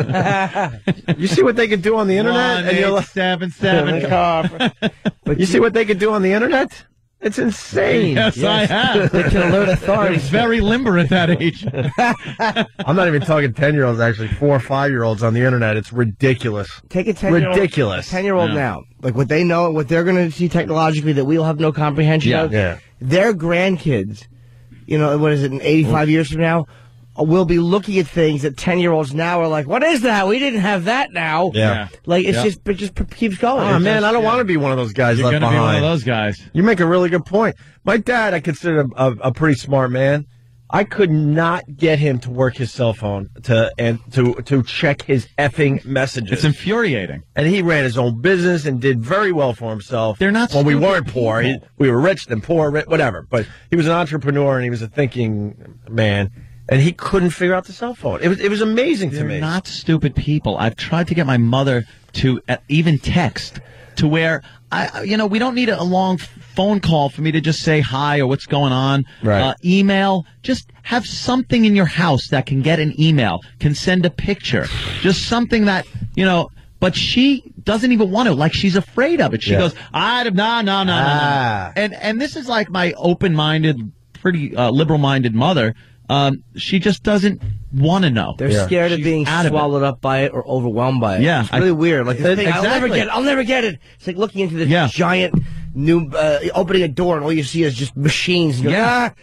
You see what they can do on the internet? 1-877. But you see what they can do on the internet? It's insane. Yes, I have. They can alert authorities. They're very limber at that age. I'm not even talking 10-year-olds, actually. 4 or 5-year-olds on the internet. It's ridiculous. Take a 10-year-old. Ridiculous. 10-year-old now. Like what they know, what they're going to see technologically that we'll have no comprehension of. Yeah. Their grandkids, what is it, in 85 years from now, will be looking at things that 10-year-olds now are like, what is that? We didn't have that now. Yeah. Like, it just keeps going. Oh, man, I don't want to be one of those guys left behind. You're going to be one of those guys. You make a really good point. My dad, I consider a pretty smart man. I could not get him to work his cell phone to check his effing messages. It's infuriating. And he ran his own business and did very well for himself. They're not. When we weren't poor, we were rich then poor, whatever. But he was an entrepreneur and he was a thinking man. And he couldn't figure out the cell phone. It was amazing to me. They're not stupid people. I've tried to get my mother to even text to where we don't need a long phone call for me to just say hi or what's going on. Right. Email. Just have something in your house that can get an email, can send a picture, just something that But she doesn't even want to. Like, she's afraid of it. She goes, no. And this is like my open-minded, pretty liberal-minded mother. She just doesn't want to know. They're scared of being swallowed up by it or overwhelmed by it. Yeah. It's really weird. Like, exactly. I'll never get it. It's like looking into this giant new, opening a door and all you see is just machines.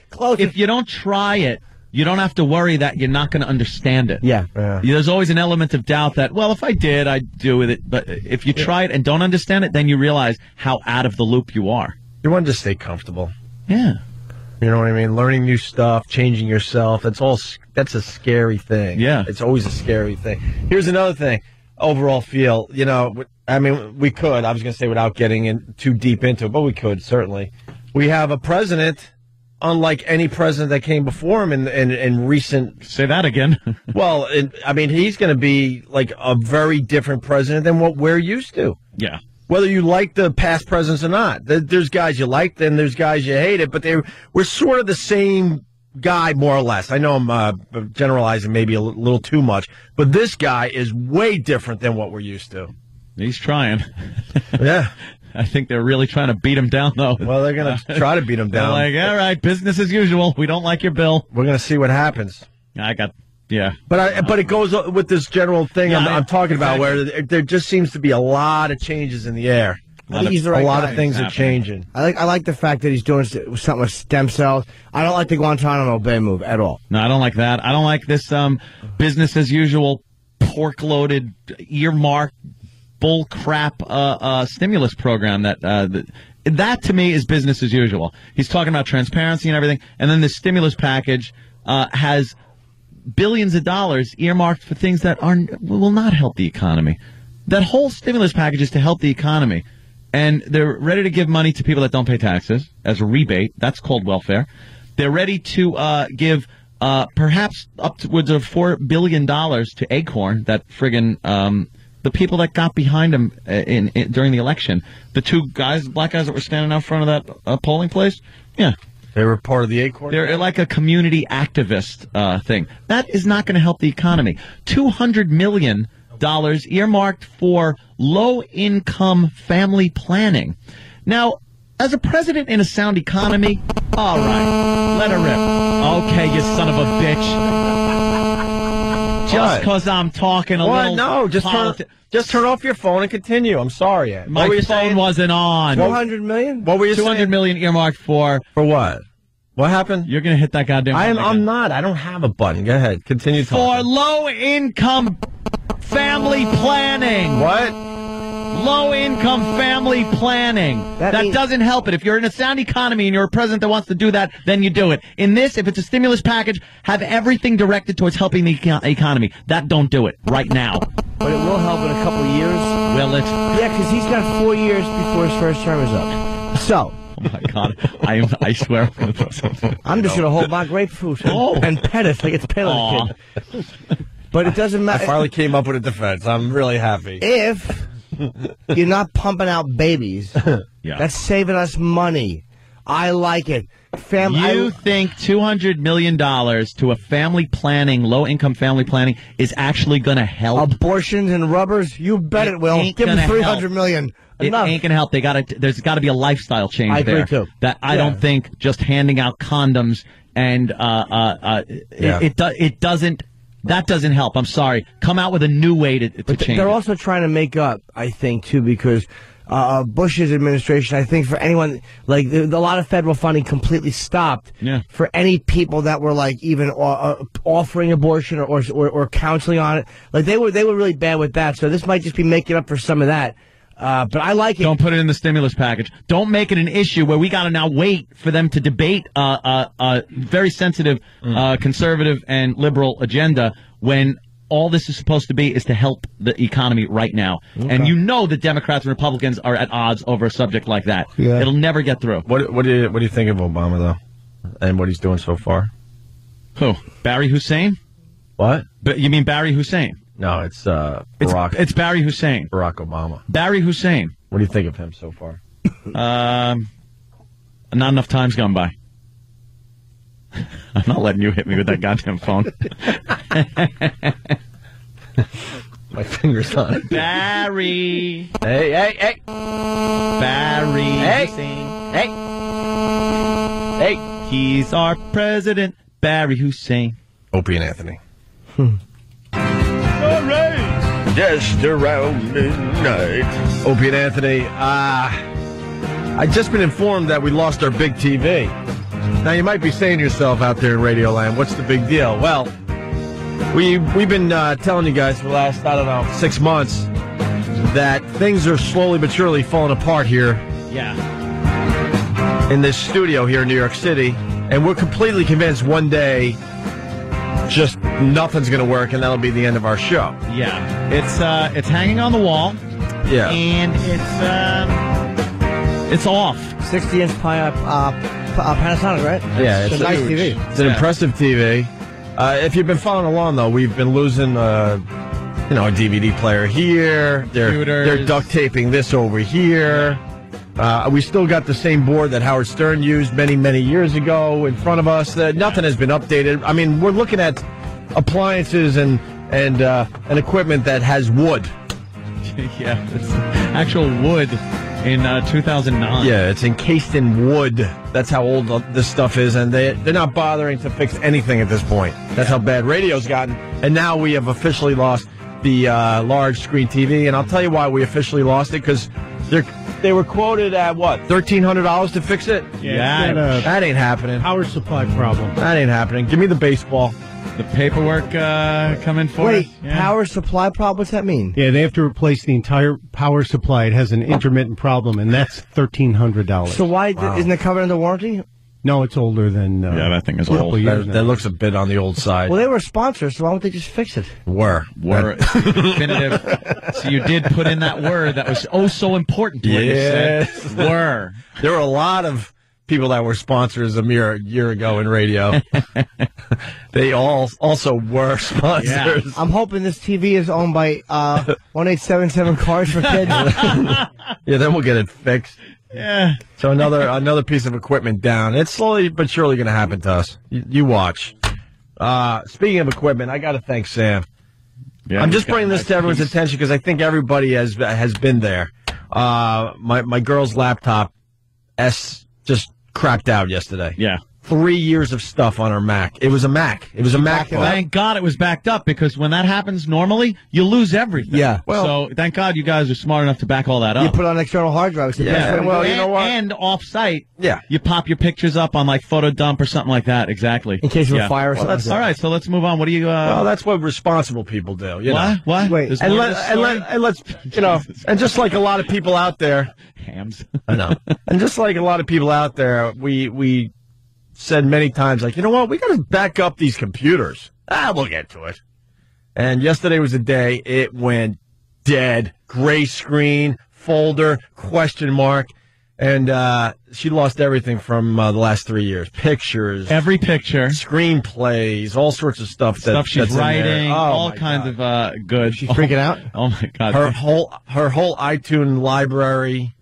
Close it. If you don't try it, you don't have to worry that you're not going to understand it. Yeah. There's always an element of doubt that, well, if I did, I'd do with it. But if you try it and don't understand it, then you realize how out of the loop you are. You want to stay comfortable. Yeah. You know what I mean? Learning new stuff, changing yourself. That's a scary thing. Yeah. It's always a scary thing. Here's another thing. Overall feel, I mean, we could. I was going to say without getting too deep into it, but we could, certainly. We have a president, unlike any president that came before him in recent... Say that again. Well, he's going to be like a very different president than what we're used to. Yeah. Whether you like the past presidents or not. There's guys you like, then there's guys you hate it, but we're sort of the same guy, more or less. I know I'm generalizing maybe a little too much, but this guy is way different than what we're used to. He's trying. Yeah. I think they're really trying to beat him down, though. Well, they're going to try to beat him down. Like, all right, business as usual. We don't like your bill. We're going to see what happens. Yeah. But it goes with this general thing I'm talking about, where there just seems to be a lot of changes in the air. I think he's the right a lot guy. of things are changing. I like the fact that he's doing something with stem cells. I don't like the Guantanamo Bay move at all. No, I don't like that. I don't like this business as usual, pork-loaded, earmarked, bull crap stimulus program that to me is business as usual. He's talking about transparency and everything, and then the stimulus package has billions of dollars earmarked for things that will not help the economy. That whole stimulus package is to help the economy, and they're ready to give money to people that don't pay taxes as a rebate. That's called welfare. They're ready to give perhaps upwards of $4 billion to Acorn, that friggin' the people that got behind him during the election. The two black guys that were standing out front of that polling place. Yeah. They were part of the Acorn? They're like a community activist thing. That is not going to help the economy. $200 million earmarked for low-income family planning. Now, as a president in a sound economy, all right, let her rip. Okay, you son of a bitch. Just because I'm talking a little... No, just turn off your phone and continue. I'm sorry, Ed. My phone wasn't on. 200 million? What were you saying? 200 million earmarked for... For what? What happened? You're going to hit that goddamn button. I'm not. I don't have a button. Go ahead. Continue talking. For low-income family planning. What? Low-income family planning. That doesn't help it. If you're in a sound economy and you're a president that wants to do that, then you do it. In this, if it's a stimulus package, have everything directed towards helping the economy. That don't do it right now. But it will help in a couple of years. Will it? Yeah, because he's got 4 years before his first term is up. So... Oh, my God. I swear. I'm just going to hold my grapefruit and pet it like it's Pele Kid. But it doesn't matter. I finally came up with a defense. I'm really happy. If you're not pumping out babies, that's saving us money. I like it. You think $200 million to a family planning, low-income family planning, is actually going to help? Abortions and rubbers? You bet it will. Give them $300 million. Enough. It ain't gonna help. There's got to be a lifestyle change there. I agree too. That I don't think just handing out condoms and it doesn't. That doesn't help. I'm sorry. Come out with a new way to change. They're also trying to make up, I think, too, because Bush's administration, I think, for anyone, like, a lot of federal funding completely stopped for any people that were, like, even offering abortion or counseling on it. Like, they were really bad with that, so this might just be making up for some of that. But I like it. Don't put it in the stimulus package. Don't make it an issue where we got to now wait for them to debate a very sensitive conservative and liberal agenda when all this is supposed to be is to help the economy right now. Okay. And you know that Democrats and Republicans are at odds over a subject like that. Yeah. It'll never get through. What do you think of Obama, though, and what he's doing so far? Who? Barry Hussein? What? You mean Barry Hussein? No, it's Barack. It's Barry Hussein. Barack Obama. Barry Hussein. What do you think of him so far? Not enough time's gone by. I'm not letting you hit me with that goddamn phone. My finger's on it. Barry. Hey. Barry Hussein. Hey. He's our president, Barry Hussein. Opie and Anthony. All right. Just around midnight. Opie and Anthony. I just been informed that we lost our big TV. Now, you might be saying to yourself out there in Radio Land, what's the big deal? Well, we've been telling you guys for the last, 6 months that things are slowly but surely falling apart here. Yeah. In this studio here in New York City. And we're completely convinced one day just nothing's going to work and that'll be the end of our show. Yeah. It's hanging on the wall. Yeah. And it's off. 60-inch Panasonic, right? Yeah, it's a nice TV. It's an impressive TV. If you've been following along, though, we've been losing, a DVD player here. They're duct taping this over here. We still got the same board that Howard Stern used many, many years ago in front of us. Nothing has been updated. I mean, we're looking at appliances and equipment that has wood. Yeah, it's actual wood in 2009. Yeah, it's encased in wood. That's how old this stuff is, and they're not bothering to fix anything at this point. That's how bad radio's gotten. And now we have officially lost the large screen TV, and I'll tell you why we officially lost it, because they were quoted at, what, $1,300 to fix it? Yeah. That ain't happening. Power supply problem. That ain't happening. Give me the baseball. The paperwork coming for Wait, us. Yeah. power supply problem? What's that mean? Yeah, they have to replace the entire power supply. It has an intermittent problem, and that's $1,300. So why isn't it covered under warranty? No, it's older than. Yeah, that thing is a couple old. years now. That looks a bit on the old side. Well, they were sponsors, so why don't they just fix it? Were definitive. So you did put in that word that was so important to what you said. Were. There were a lot of people that were sponsors a year ago in radio. They all also were sponsors. Yeah. I'm hoping this TV is owned by 1877 Cars for Kids. Yeah, then we'll get it fixed. Yeah. So another piece of equipment down. It's slowly but surely going to happen to us. You watch. Speaking of equipment, I got to thank Sam. Yeah, I'm just bringing this to everyone's attention because I think everybody has been there. My girl's laptop just crapped out yesterday. Yeah. 3 years of stuff on her Mac. It was a Mac. It was a Mac. Thank God it was backed up, because when that happens normally, you lose everything. Yeah. Well, so thank God you guys are smart enough to back all that up. You put on external hard drives. Yeah. Well, you know what? And off-site, Yeah. you pop your pictures up on like photo dump or something like that. Exactly. In case of a fire or Well, something. all right, so let's move on. What do you? Well, that's what responsible people do. You know? What? Wait, There's And, more to the let's, and just like a lot of people out there, hams. I know. And just like a lot of people out there, we said many times, like, you know what, we got to back up these computers. We'll get to it. And yesterday was the day it went dead. Gray screen, folder, question mark. And she lost everything from the last 3 years. Pictures. Every picture. Screenplays, all sorts of stuff. Stuff she's that's writing, all my kinds God. of good. She's freaking out? Oh, my God. Her whole iTunes library.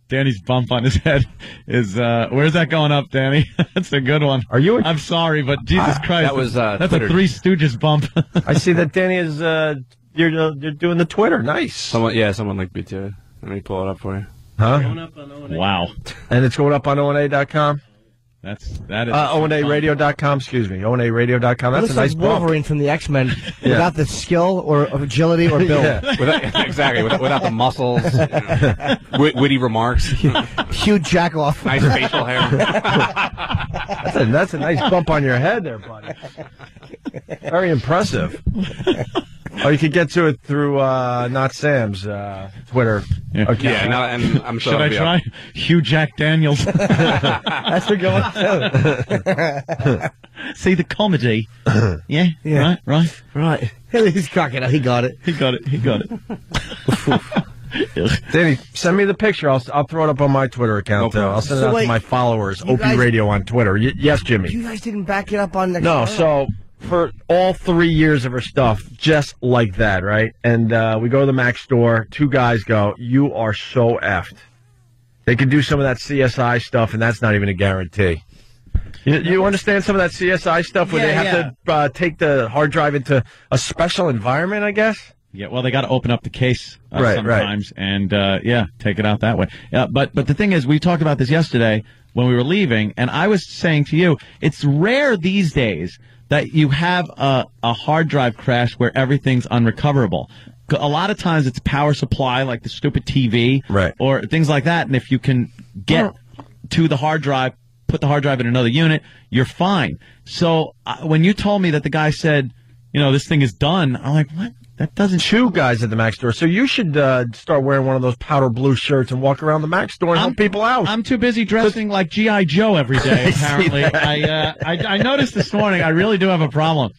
Danny's bump on his head is, where's that going up, Danny? That's a good one. Are you? I'm sorry, but Jesus Christ. That was, that's Twitter. a Three Stooges bump. I see that Danny is, you're doing the Twitter. Nice. Someone linked me to it. Let me pull it up for you. Huh? Wow. And it's going up on ONA.com? That is. ONARadio.com, excuse me. ONARadio.com. That's a nice bump. Wolverine from the X-Men without the skill or agility or build. Yeah. Exactly, without the muscles, witty remarks, Huge jack-off. nice facial hair. That's a nice bump on your head there, buddy. Very impressive. Oh, you could get to it through Not Sam's Twitter account. Yeah, no, and I'm sure Should I try? Hugh Jack Daniels. That's a good one, too. See the comedy. Yeah. Right. He's cracking up. He got it. He got it. Danny, send me the picture. I'll throw it up on my Twitter account, too. I'll send it out to my followers, OP Radio on Twitter. Yes, Jimmy. You guys didn't back it up on the No, so for all 3 years of her stuff, just like that, right? And we go to the Mac store. Two guys go, you are so effed. They could do some of that CSI stuff, and that's not even a guarantee. You understand some of that CSI stuff where they have to take the hard drive into a special environment, I guess? Yeah, well, they got to open up the case Right. sometimes and, take it out that way. But the thing is, we talked about this yesterday when we were leaving, and I was saying to you, it's rare these days that you have a hard drive crash where everything's unrecoverable. A lot of times it's power supply, like the stupid TV, right, or things like that. And if you can get to the hard drive, put the hard drive in another unit, you're fine. So when you told me that the guy said, this thing is done, I'm like, what? That doesn't... Two guys at the Mac store. So you should start wearing one of those powder blue shirts and walk around the Mac store and help people out. I'm too busy dressing like G.I. Joe every day, apparently. I noticed this morning I really do have a problem.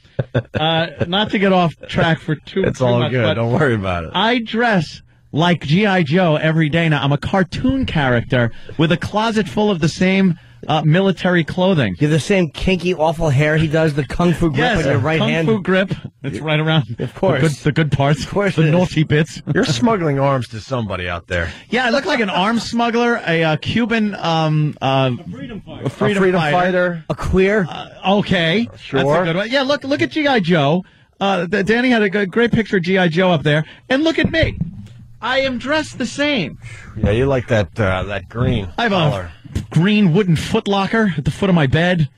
Not to get off track for too much. It's all good. Don't worry about it. I dress like G.I. Joe every day now. I'm a cartoon character with a closet full of the same military clothing. You have the same kinky, awful hair he does, the kung fu grip on your right hand. Kung fu grip. It's right around of course. The good parts. Of course. The naughty bits. You're smuggling arms to somebody out there. Yeah, I look like an arms smuggler, a Cuban a freedom fighter. A queer. Okay. Sure. That's a good one. Yeah, look at G.I. Joe. Danny had a great picture of G.I. Joe up there. And look at me. I am dressed the same. Yeah, you like that green I have color. A green wooden footlocker at the foot of my bed.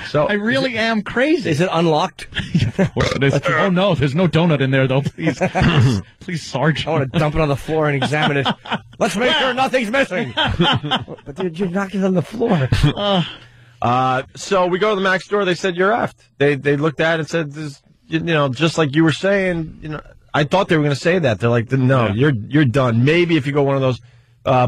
So I really am crazy. Is it unlocked? Oh no, there's no donut in there though. Please, please, Sarge. I want to dump it on the floor and examine it. Let's make sure nothing's missing. But dude, you knocked it on the floor. So we go to the Mac store. They said you're effed. They looked at it and said, this, just like you were saying. I thought they were going to say that. They're like, no, yeah. You're done. Maybe if you go one of those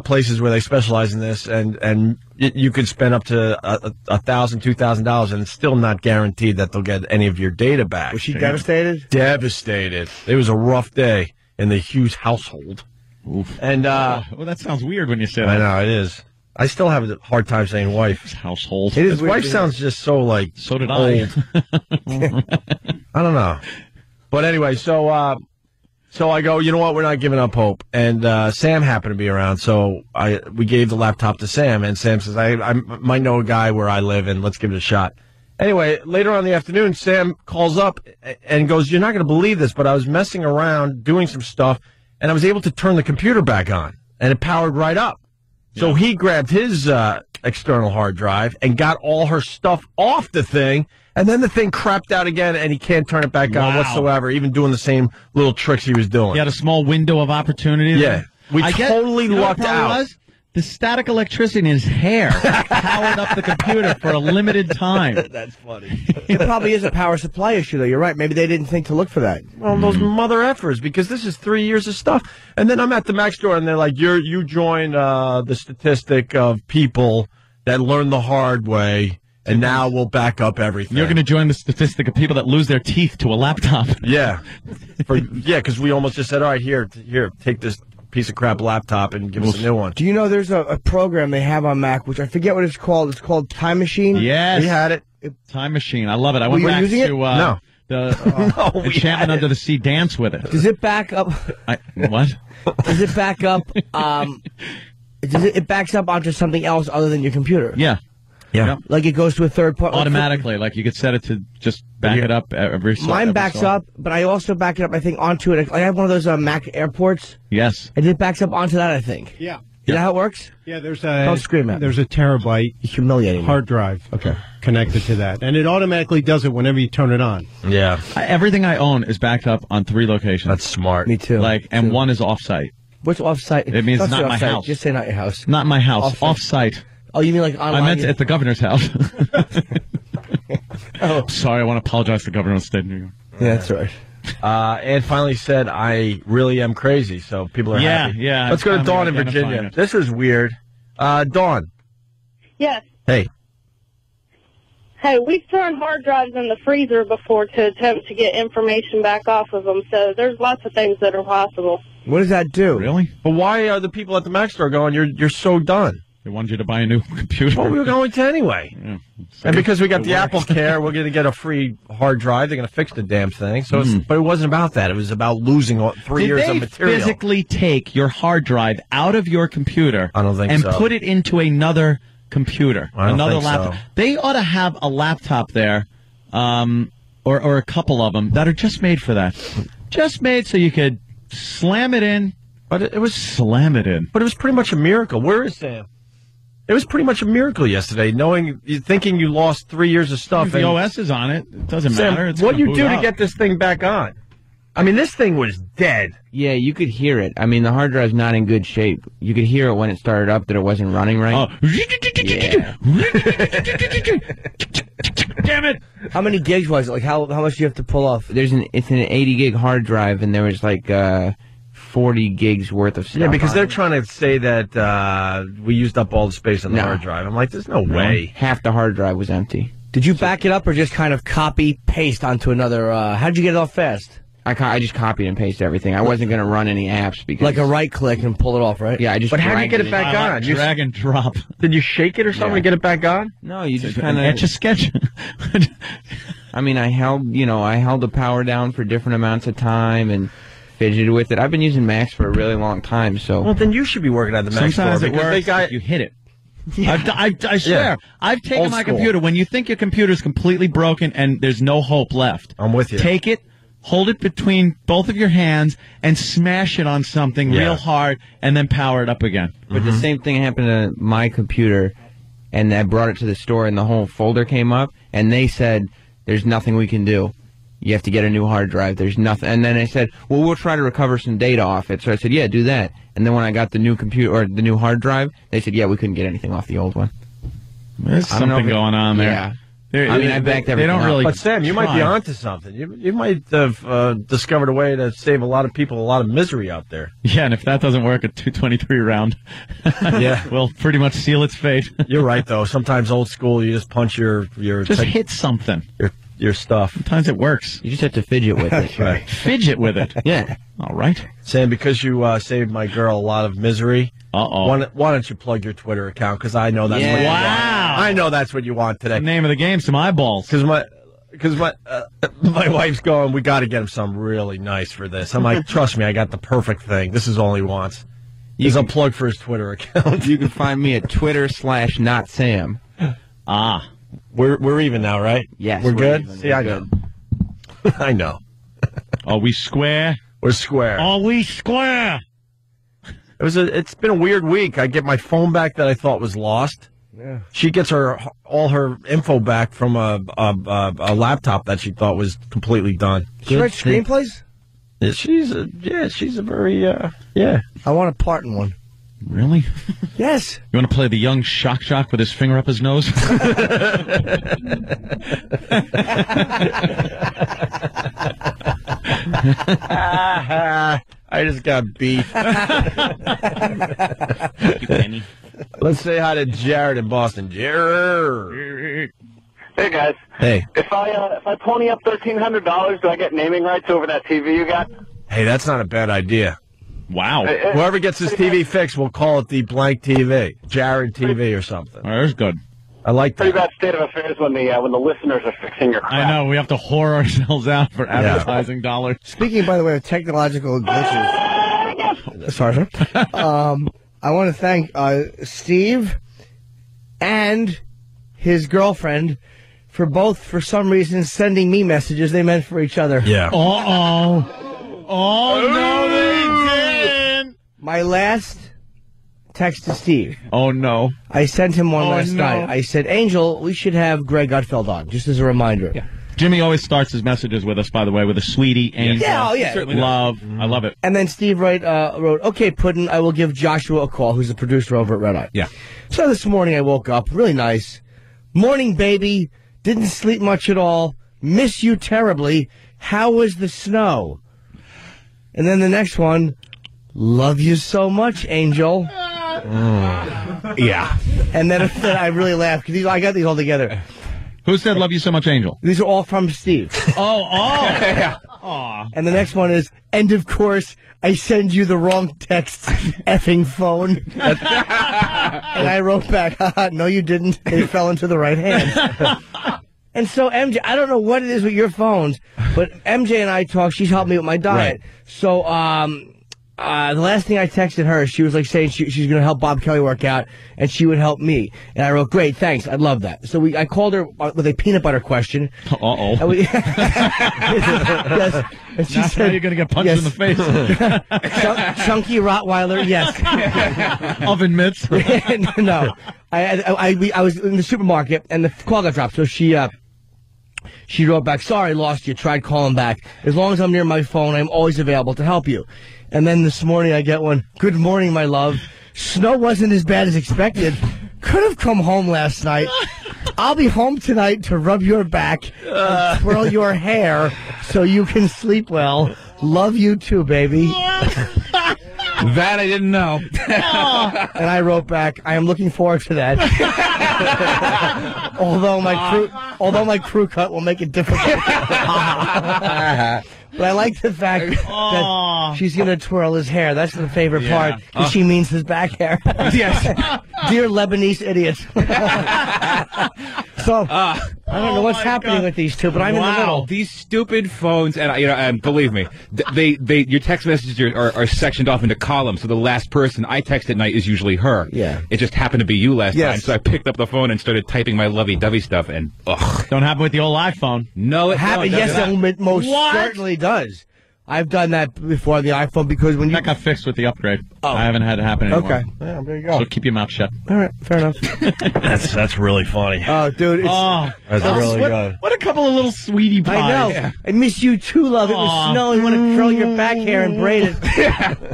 places where they specialize in this, and you could spend up to $1,000, $2,000, and it's still not guaranteed that they'll get any of your data back. Was she devastated? Devastated. It was a rough day in the Hughes household. Oof. And well, that sounds weird when you say that. I know it is. I still have a hard time saying wife. Household. His wife sounds just so like. So did old. I don't know. But anyway, so I go, you know what, we're not giving up hope. And Sam happened to be around, so we gave the laptop to Sam, and Sam says, I might know a guy where I live, and let's give it a shot. Anyway, later on in the afternoon, Sam calls up and goes, you're not going to believe this, but I was messing around doing some stuff, and I was able to turn the computer back on, and it powered right up. So he grabbed his external hard drive and got all her stuff off the thing, and then the thing crapped out again, and he can't turn it back on whatsoever, even doing the same little tricks he was doing. He had a small window of opportunity. Yeah. We totally lucked out. The static electricity in his hair powered up the computer for a limited time. That's funny. It probably is a power supply issue, though. You're right. Maybe they didn't think to look for that. Well, those mother effers, because this is 3 years of stuff. And then I'm at the Mac store, and they're like, you join the statistic of people that learn the hard way, and now we'll back up everything. You're going to join the statistic of people that lose their teeth to a laptop. Yeah. Because we almost just said, all right, here, take this piece of crap laptop and give us a new one. Do you know there's a program they have on Mac, which I forget what it's called. It's called Time Machine. Yes. We had it. Time Machine. I love it. I went back to no. the Enchantment Under the Sea dance with it. Does it back up? What? Does it back up? It backs up onto something else other than your computer. Yeah. Yeah. Like it goes to a third party. Automatically. Like you could set it to just back it up every Mine backs up, but I also back it up, I think, onto it. I have one of those Mac airports. Yes. And it backs up onto that, I think. Yeah. You know how it works? Yeah, there's Don't scream at me. There's a terabyte humiliating hard drive connected to that. And it automatically does it whenever you turn it on. Yeah. Everything I own is backed up on 3 locations. That's smart. Me too. And one is off-site. What's off-site? It means not my house. Just say not your house. Not my house. Off-site. Oh, you mean like online? I meant at the governor's house. Sorry, I want to apologize to the governor of the state of New York. Yeah, that's right. Ed finally said, I really am crazy, so people are happy. Yeah. Let's go to Dawn in Virginia. This is weird. Dawn. Yes. Hey. Hey, we've thrown hard drives in the freezer before to attempt to get information back off of them, so there's lots of things that are possible. What does that do? Really? But why are the people at the Mac store going, you're so done? They wanted you to buy a new computer. Well, we were going to anyway. Yeah. And because we got the Apple Care, we're going to get a free hard drive. They're going to fix the damn thing. So, but it wasn't about that. It was about losing 3 years of material. Did they physically take your hard drive out of your computer? I don't think and so. Put it into another computer, I don't another think laptop? so. They ought to have a laptop there, or a couple of them that are just made for that. Just made so you could slam it in. But it was slam it in. But it was pretty much a miracle. Where is Sam? It was pretty much a miracle yesterday, thinking you lost 3 years of stuff. If the OS is on it. It doesn't Sam, matter. It's what do you boot do up to get this thing back on? I mean, this thing was dead. Yeah, you could hear it. I mean, the hard drive's not in good shape. You could hear it when it started up that it wasn't running right. Oh. Yeah. Damn it! How many gigs was it? Like, how much do you have to pull off? It's an 80 gig hard drive, and there was like 40 gigs worth of stuff. Yeah, because they're trying to say that we used up all the space on the hard drive. I'm like, there's no way. Half the hard drive was empty. Did you back it up or just kind of copy paste onto another? How'd you get it off fast? I just copied and pasted everything. I wasn't going to run any apps because like a right click and pull it off, right? Yeah, I just. But how do you get it back on? You drag and drop. Did you shake it or something to get it back on? No, you just kind of etch a sketch. I mean, I held the power down for different amounts of time and fidgeted with it. I've been using Macs for a really long time, so. Well, then you should be working at the Mac Sometimes store it works. You hit it. I swear, I've taken my computer. When you think your computer's completely broken and there's no hope left, I'm with you. Take it, hold it between both of your hands, and smash it on something real hard, and then power it up again. But the same thing happened to my computer, and I brought it to the store, and the whole folder came up, and they said, there's nothing we can do. You have to get a new hard drive. There's nothing. And then I said, well, we'll try to recover some data off it. So I said, yeah, do that. And then when I got the new computer or the new hard drive, they said, yeah, we couldn't get anything off the old one. There's something going on there. Yeah. I mean, I backed everything up. Really. But Sam, you might be onto something. You might have discovered a way to save a lot of people a lot of misery out there. Yeah, and if that doesn't work, a 223 round, will pretty much seal its fate. You're right, though. Sometimes old school, you just punch your just hit something. Your stuff. Sometimes it works. You just have to fidget with it. Right. Fidget with it. Yeah. All right. Sam, because you saved my girl a lot of misery. Uh-oh. Why don't you plug your Twitter account? Because I know that's what you want. I know that's what you want today. The name of the game, some eyeballs. Because my wife's going, we got to get him something really nice for this. I'm like, trust me, I got the perfect thing. This is all he wants. He's a plug for his Twitter account. You can find me at Twitter/NotSam. Ah. We're even now, right? Yes. We're good? Even. See, I know. I know. Are we square? We're square. Are we square? It's been a weird week. I get my phone back that I thought was lost. Yeah. She gets all her info back from a laptop that she thought was completely done. She writes screenplays? She's a very I want a part in one. Really? Yes. You want to play the young shock with his finger up his nose? I just got beat. Let's say hi to Jared in Boston. Jared. Hey guys. Hey. If I pony up $1,300, do I get naming rights over that TV you got? Hey, that's not a bad idea. Wow. Whoever gets this TV fixed, we'll call it the blank TV, Jared TV or something. Oh, that's good. I like that. Pretty bad state of affairs when the listeners are fixing your crap. I know. We have to whore ourselves out for advertising dollars. Speaking, by the way, of technological glitches. Sorry, sir. I want to thank Steve and his girlfriend for both, for some reason, sending me messages they meant for each other. Yeah. Uh-oh. Oh, no, they didn't. My last text to Steve. Oh, no. I sent him one last night. I said, Angel, we should have Greg Gutfeld on, just as a reminder. Yeah. Jimmy always starts his messages with us, by the way, with a sweetie, Angel. Yeah, Love. I love it. And then Steve wrote, okay, Puddin', I will give Joshua a call, who's the producer over at Red Eye. Yeah. So this morning I woke up, really nice. Morning, baby. Didn't sleep much at all. Miss you terribly. How was the snow? And then the next one, love you so much, Angel. Yeah. And then I really laughed, because I got these all together. Who said love you so much, Angel? These are all from Steve. Yeah. Aw. And the next one is, and of course, I send you the wrong text, effing phone. And I wrote back, no you didn't. It fell into the right hands. And so MJ, I don't know what it is with your phones, but MJ and I talk. She's helped me with my diet. Right. So the last thing I texted her, she was like saying she's going to help Bob Kelly work out, and she would help me. And I wrote, great, thanks, I'd love that. So I called her with a peanut butter question. Uh-oh. Yes. And she said, you're going to get punched in the face. Chunky Rottweiler, yes. Oven mitts. No. I was in the supermarket, and the call got dropped. So she She wrote back, sorry, lost you, tried calling back. As long as I'm near my phone, I'm always available to help you. And then this morning I get one, good morning, my love. Snow wasn't as bad as expected. Could have come home last night. I'll be home tonight to rub your back and twirl your hair so you can sleep well. Love you too, baby. That I didn't know. And I wrote back, I am looking forward to that. although my crew cut will make it difficult. But I like the fact that she's going to twirl his hair. That's the favorite part, because she means his back hair. Yes. Dear Lebanese idiots. So, I don't know what's happening with these two, but I'm in the middle. These stupid phones, and believe me, your text messages are sectioned off into columns, so the last person I text at night is usually her. Yeah. It just happened to be you last time, so I picked up the phone and started typing my lovey-dovey stuff, and Don't happen with the old iPhone. No, it happen. Yes, it most certainly does. I've done that before on the iPhone because when you... That got fixed with the upgrade. I haven't had it happen anymore. Okay. Yeah, there you go. So keep your mouth shut. All right, fair enough. That's really funny. Oh, dude. That's really good. What a couple of little sweetie pies. I know. Yeah. I miss you too, love. It was snowing. I want to curl your back hair and braid it.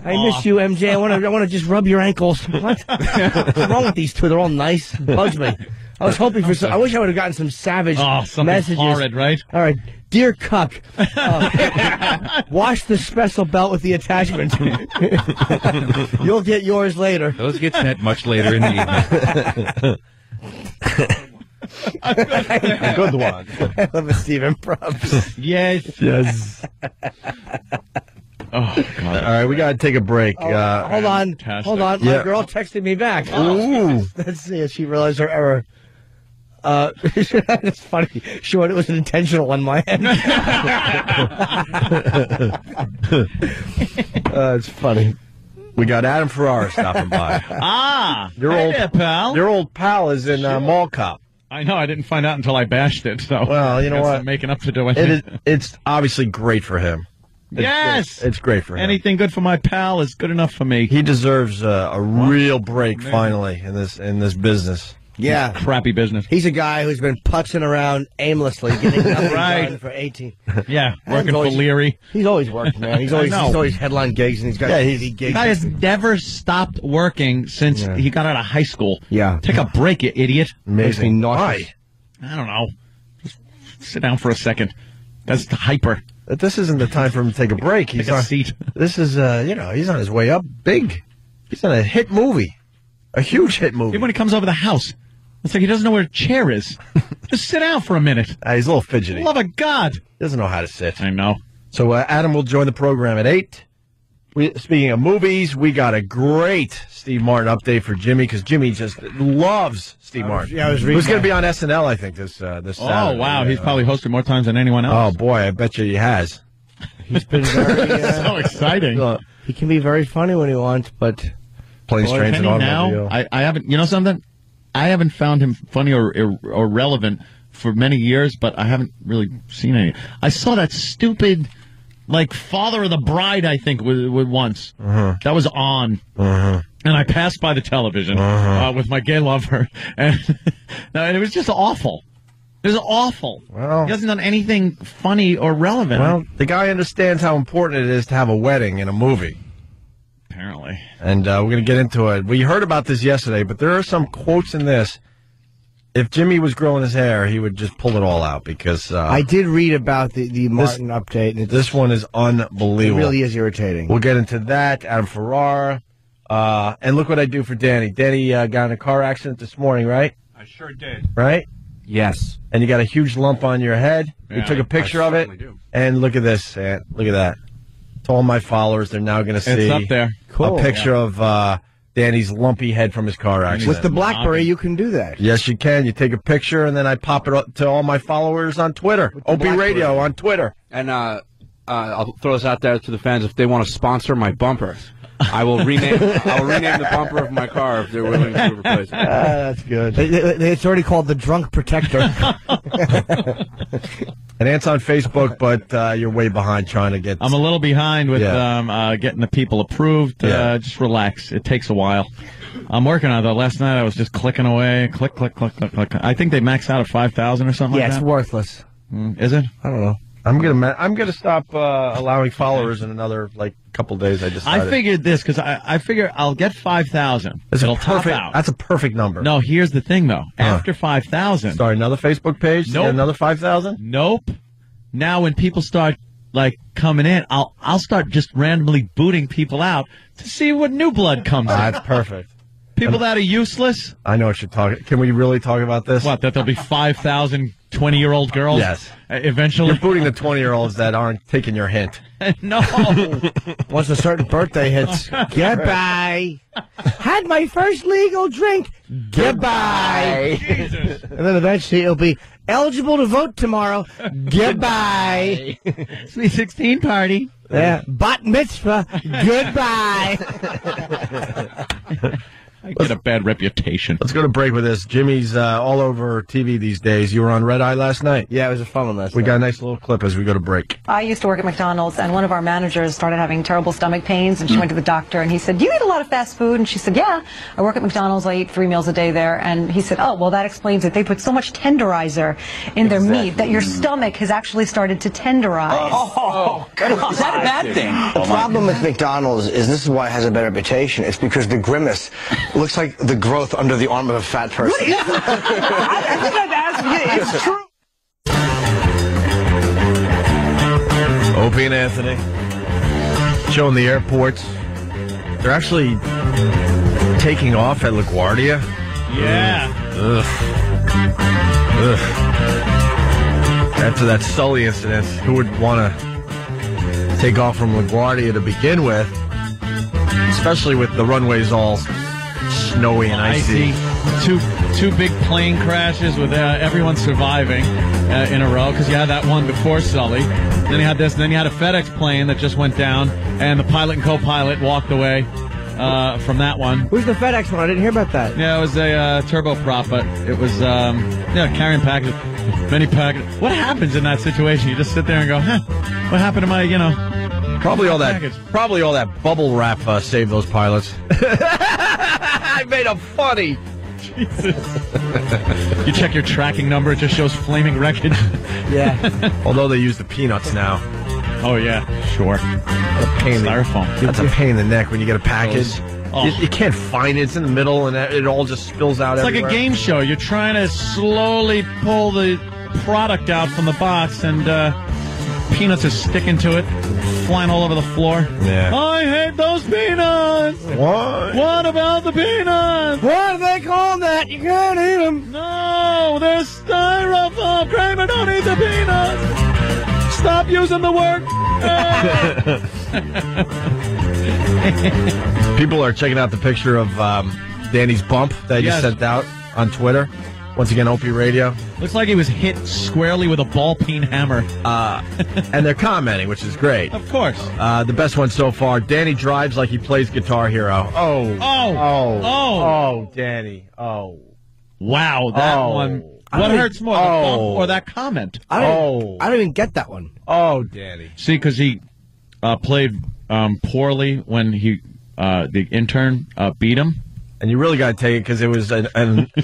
I miss you, MJ. I want to just rub your ankles. What's wrong with these two? They're all nice. It bugs me. I was hoping for some... I wish I would have gotten some savage messages. Horrid, right? All right. Dear Cuck, wash the special belt with the attachment. You'll get yours later. Those get sent much later in the evening. A good one. I love a Steve improv. Yes. Oh, God. All right, we got to take a break. Hold on. My girl texted me back. Ooh. Let's see if she realized her error. It's funny. Sure, it was an intentional on my end. It's funny. We got Adam Ferrara stopping by. Your old pal is in Mall Cop. I know. I didn't find out until I bashed it. So, well, you know what? Making up to do it. It's obviously great for him. It's great for him. Anything good for my pal is good enough for me. He deserves a real break finally in this business. Yeah. Crappy business. He's a guy who's been putzing around aimlessly, getting nothing done for 18. Yeah, working for Leary. He's always working, man. He's always headline gigs, and he's got TV gigs. The guy has never stopped working since he got out of high school. Yeah. Take a break, you idiot. Makes me nauseous. Why? I don't know. Just sit down for a second. That's hyper. This isn't the time for him to take a break. Take a seat. This is, he's on his way up big. He's on a hit movie. A huge hit movie. Even when he comes over the house, it's like he doesn't know where a chair is. Just sit down for a minute. He's a little fidgety. Love of God. He doesn't know how to sit. I know. So Adam will join the program at 8. Speaking of movies, we got a great Steve Martin update for Jimmy, because Jimmy just loves Steve Martin. I was reading. Who's going to be on SNL, I think, this Saturday. Oh, wow. He's probably hosted more times than anyone else. Oh, boy. I bet you he has. He's been very... so exciting. He can be very funny when he wants, but... Planes, trains, and automobile. Now, I haven't... You know something? I haven't found him funny or relevant for many years, but I haven't really seen any. I saw that stupid, Father of the Bride, I think, with once. That was on. And I passed by the television with my gay lover, and it was just awful. It was awful. Well, he hasn't done anything funny or relevant. Well, the guy understands how important it is to have a wedding in a movie. Apparently. And we're going to get into it. We heard about this yesterday, but there are some quotes in this. If Jimmy was growing his hair, he would just pull it all out, because... I did read about the Martin update. And this one is unbelievable. It really is irritating. We'll get into that. Adam Ferrara. And look what I do for Danny. Danny got in a car accident this morning, right? I sure did. Right? Yes. And you got a huge lump on your head. Yeah, you took a picture of it. Do. And look at this, Ant. Look at that. To all my followers, they're now going to see it's up there. Cool. a picture of Danny's lumpy head from his car accident. With the BlackBerry, you can do that. Yes, you can. You take a picture, and then I pop it up to all my followers on Twitter. OP Radio on Twitter. And I'll throw this out there to the fans. If they want to sponsor my bumper, I will rename the bumper of my car if they're willing to replace it. That's good. It's already called the Drunk Protector. And Ant's on Facebook, but you're way behind trying to get... I'm a little behind with getting the people approved. Just relax. It takes a while. I'm working on it, though. Last night I was just clicking away. Click, click, click, click, click. I think they max out at 5,000 or something like that. Yeah, it's worthless. Is it? I don't know. I'm gonna stop allowing followers in another couple days. I decided. I figured this because I figure I'll get 5,000. It'll top out. That's a perfect number. No, here's the thing though. After 5,000, start another Facebook page. Nope. Another 5,000. Nope. Now when people start coming in, I'll start just randomly booting people out to see what new blood comes in. That's perfect. People that are useless. I know what you're talking. Can we really talk about this? What? That there'll be 5,000 20-year-old girls? Yes. Eventually? You're booting the 20-year-olds that aren't taking your hint. No. Once a certain birthday hits, goodbye. Had my first legal drink. Goodbye. Jesus. And then eventually it'll be eligible to vote tomorrow. Goodbye. Sweet 16 party. Yeah. Bat mitzvah. Goodbye. I get a bad reputation. Let's go to break with this. Jimmy's all over TV these days. You were on Red Eye last night? Yeah, it was a fun one last night. We got a nice little clip as we go to break. I used to work at McDonald's, and one of our managers started having terrible stomach pains, and she went to the doctor, and he said, "Do you eat a lot of fast food?" And she said, "Yeah, I work at McDonald's. I eat 3 meals a day there." And he said, "Oh, well, that explains it. They put so much tenderizer in their meat that your stomach has actually started to tenderize." Oh, God. Is that a bad thing? The problem with McDonald's is this is why it has a bad reputation. It's because the grimace looks like the growth under the arm of a fat person. I think I've asked you. It's true. Opie and Anthony showing the airports. They're actually taking off at LaGuardia. Yeah. Ugh. After that Sully incident, who would want to take off from LaGuardia to begin with? Especially with the runways all snowy and icy. Two big plane crashes with everyone surviving in a row, because you had that one before Sully. Then you had this, and then you had a FedEx plane that just went down, and the pilot and co-pilot walked away from that one. Who's the FedEx one? I didn't hear about that. Yeah, it was a turboprop, but it was carrying packages, many packages. What happens in that situation? You just sit there and go, what happened to my, Probably all package? Probably all that bubble wrap saved those pilots. I made them funny. Jesus. You check your tracking number, it just shows flaming wreckage. Yeah. Although they use the peanuts now. Oh, yeah, sure. Styrofoam. That's a pain in the neck when you get a package. Oh. You can't find it. It's in the middle, and it all just spills out everywhere. It's like a game show. You're trying to slowly pull the product out from the box, and peanuts are sticking to it, flying all over the floor. Yeah. I hate those peanuts. What? What about the peanuts? What do they call that? You can't eat them. No, they're styrofoam. Kramer, don't eat the peanuts. Stop using the word. People are checking out the picture of Danny's bump that you sent out on Twitter. Once again, Opie Radio. Looks like he was hit squarely with a ball peen hammer. And they're commenting, which is great. Of course. The best one so far. Danny drives like he plays Guitar Hero. Oh, Danny. Oh. Wow, that one. What hurts more, the bump or that comment? I don't even get that one. Oh, Danny. See, because he played poorly when the intern beat him. And you really got to take it because it was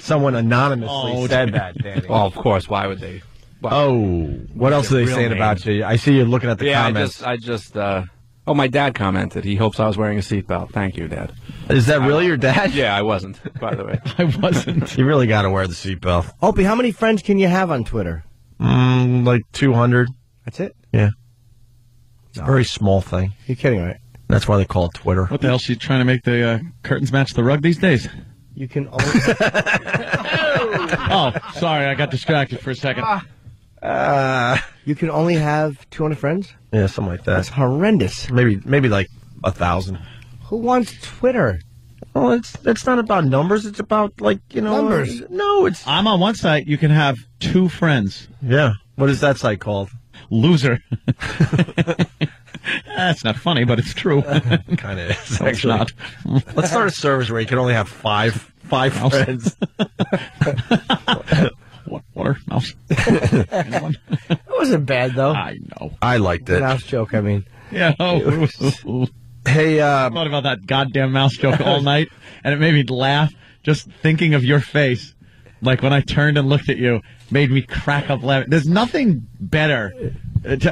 someone anonymously said that, Danny. Well, of course. Why would they? What else are they saying about you? I see you looking at the comments. I just. My dad commented. He hopes I was wearing a seatbelt. Thank you, Dad. Is that really your dad? Yeah, I wasn't, by the way. I wasn't. You really got to wear the seatbelt. Opie, how many friends can you have on Twitter? Like 200. That's it? Yeah. It's a very small thing. You're kidding, right? That's why they call it Twitter. What the hell? She's trying to make the curtains match the rug these days. You can only... Oh, sorry. I got distracted for a second. You can only have 200 friends? Yeah, something like that. That's horrendous. Maybe like 1,000. Who wants Twitter? Well, it's not about numbers. It's about, numbers. No, it's... I'm on one site. You can have 2 friends. Yeah. What is that site called? Loser. That's not funny, but it's true. Kind of is, actually. It's not. Let's start a service where you can only have five friends. Water, mouse. That wasn't bad, though. I know. I liked it. Mouse joke, I mean. Yeah. Hey, I thought about that goddamn mouse joke all night, and it made me laugh just thinking of your face. like when I turned and looked at you, made me crack up laughing. There's nothing better.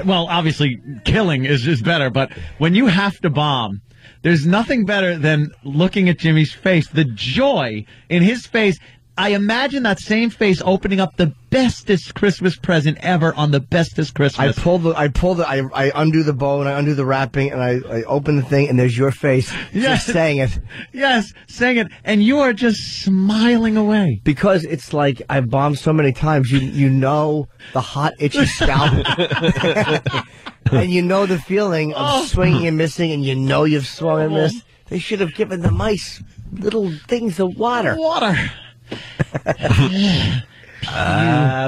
Well, obviously, killing is just better, but when you have to bomb, there's nothing better than looking at Jimmy's face. The joy in his face. I imagine that same face opening up the bestest Christmas present ever on the bestest Christmas. I undo the bow and I undo the wrapping and I open the thing and there's your face just saying it. Yes, saying it. And you are just smiling away. Because it's like I've bombed so many times. You know the hot, itchy scalp. And you know the feeling of swinging and missing, and you know you've swung and missed. They should have given the mice little things of water.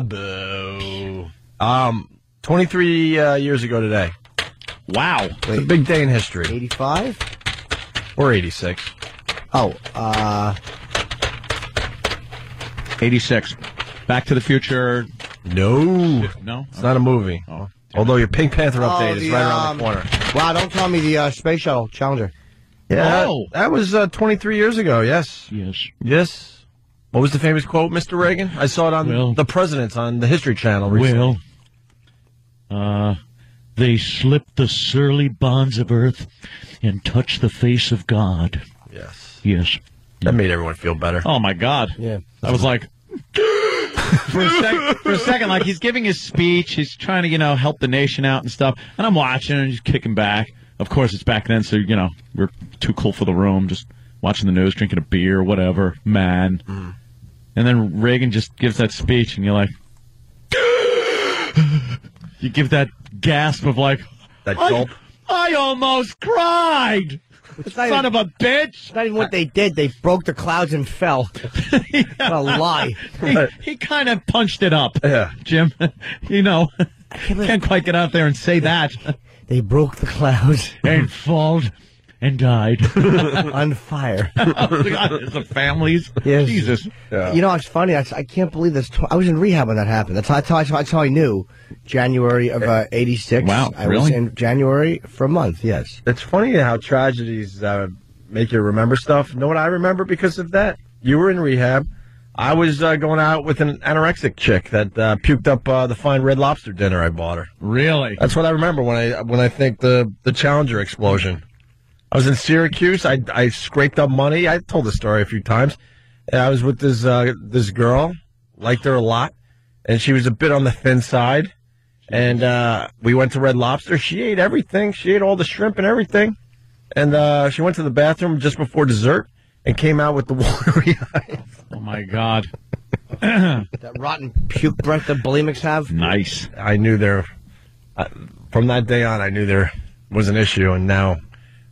Boo. 23 years ago today. Wow. It's a big day in history. 85? Or 86. 86. Back to the Future. No. It's not a movie. Oh. Although your Pink Panther update is right around the corner. Wow, don't tell me the Space Shuttle Challenger. Yeah, that was 23 years ago, yes. Yes. What was the famous quote, Mr. Reagan? I saw it on the presidents on the History Channel recently. They slipped the surly bonds of earth and touched the face of God. Yes. That made everyone feel better. Oh, my God. Yeah. I was like... for a second, like he's giving his speech, he's trying to, help the nation out and stuff, and I'm watching and just kicking back. Of course, it's back then, so, we're too cool for the room, just watching the news, drinking a beer, whatever, man. And then Reagan just gives that speech, and you're like, you give that gasp of like, that gulp. I almost cried. Son of a bitch! Not even what they did. They broke the clouds and fell. What a lie. He kind of punched it up. Yeah. Jim, can't quite get out there and say that. They broke the clouds. And falled and died. On fire. Oh, God, the families. Yes. Jesus. Yeah. It's funny. I can't believe this. I was in rehab when that happened. That's how I knew. January of 86. Wow, I was in January for a month, yes. It's funny how tragedies make you remember stuff. You know what I remember because of that? You were in rehab. I was going out with an anorexic chick that puked up the fine Red Lobster dinner I bought her. Really? That's what I remember when I think the Challenger explosion. I was in Syracuse. I scraped up money. I told the story a few times. And I was with this girl, liked her a lot, and she was a bit on the thin side. And we went to Red Lobster. She ate everything. She ate all the shrimp and everything. And she went to the bathroom just before dessert and came out with the watery eyes. Oh, my God. That rotten puke breath that bulimics have. Nice. I knew from that day on, I knew there was an issue, and now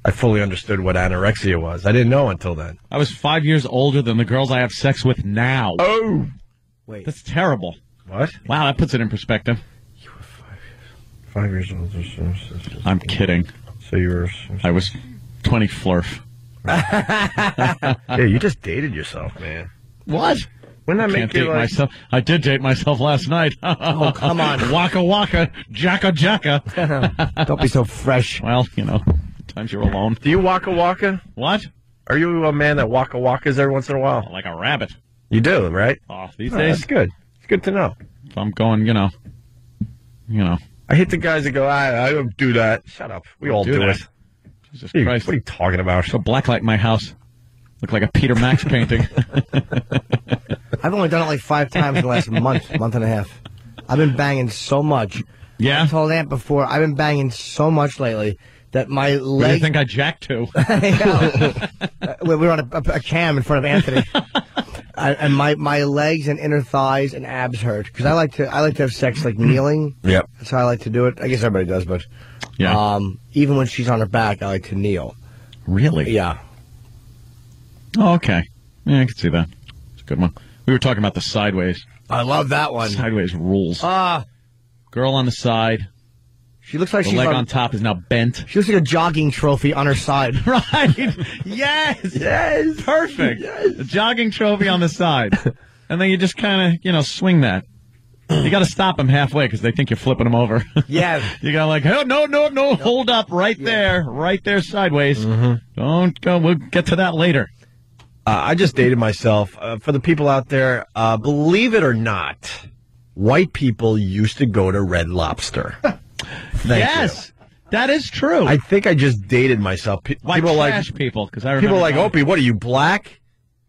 I fully understood what anorexia was. I didn't know until then. I was 5 years older than the girls I have sex with now. Oh! Wait. That's terrible. What? Wow, that puts it in perspective. You were 5 years old. I'm kidding. So you were... I was 20 flurf. Yeah, you just dated yourself, man. What? Wouldn't that make you like... myself? I did date myself last night. Oh, come on. Waka waka, jacka jacka. Don't be so fresh. Well, times you're alone. Do you waka waka? What? Are you a man that waka wakas every once in a while? Like a rabbit. You do, right? Oh, these days? That's good. It's good to know. If I'm going, I hate the guys that go, I don't do that. Shut up. We all do it. Jesus Christ. What are you talking about? So blacklight in my house. Look like a Peter Max painting. I've only done it like 5 times in the last month and a half. I've been banging so much. Yeah? I told Aunt before, I've been banging so much lately that my legs... What do you think I jacked to? We were on a cam in front of Anthony. And my legs and inner thighs and abs hurt. Because I like to have sex like kneeling. Yep. That's how I like to do it. I guess everybody does, but... Yeah. Even when she's on her back, I like to kneel. Really? Yeah. Oh, okay. Yeah, I can see that. It's a good one. We were talking about the sideways. I love that one. Sideways rules. Girl on the side. She looks like the she's leg on top is now bent. She looks like a jogging trophy on her side. Right. Yes. Yes. Perfect. Yes. The jogging trophy on the side. And then you just kind of, swing that. You got to stop them halfway because they think you're flipping them over. Yeah. You got to like, oh, no, hold up right there sideways. Mm-hmm. Don't go. We'll get to that later. I just dated myself. For the people out there, believe it or not, white people used to go to Red Lobster. Yes, that is true. I think I just dated myself. White People trash people, because I remember people like Opie. What are you, black?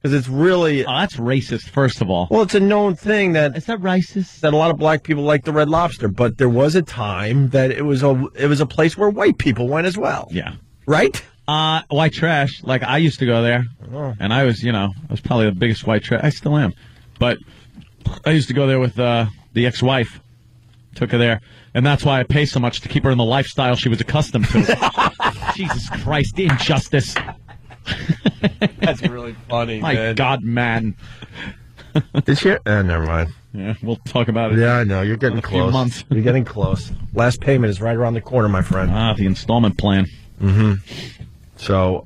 Because it's really that's racist. First of all, well, it's a known thing that is that racist that a lot of black people like the Red Lobster, but there was a time that it was a place where white people went as well. Yeah, right. White trash. Like I used to go there, and I was probably the biggest white trash. I still am, but I used to go there with the ex-wife. Took her there, and that's why I pay so much to keep her in the lifestyle she was accustomed to. Jesus Christ, the injustice. That's really funny. My God, man. Did you? Never mind. Yeah, we'll talk about it. Yeah, I know. You're getting close. A few months. You're getting close. Last payment is right around the corner, my friend. The installment plan. Mm-hmm. So,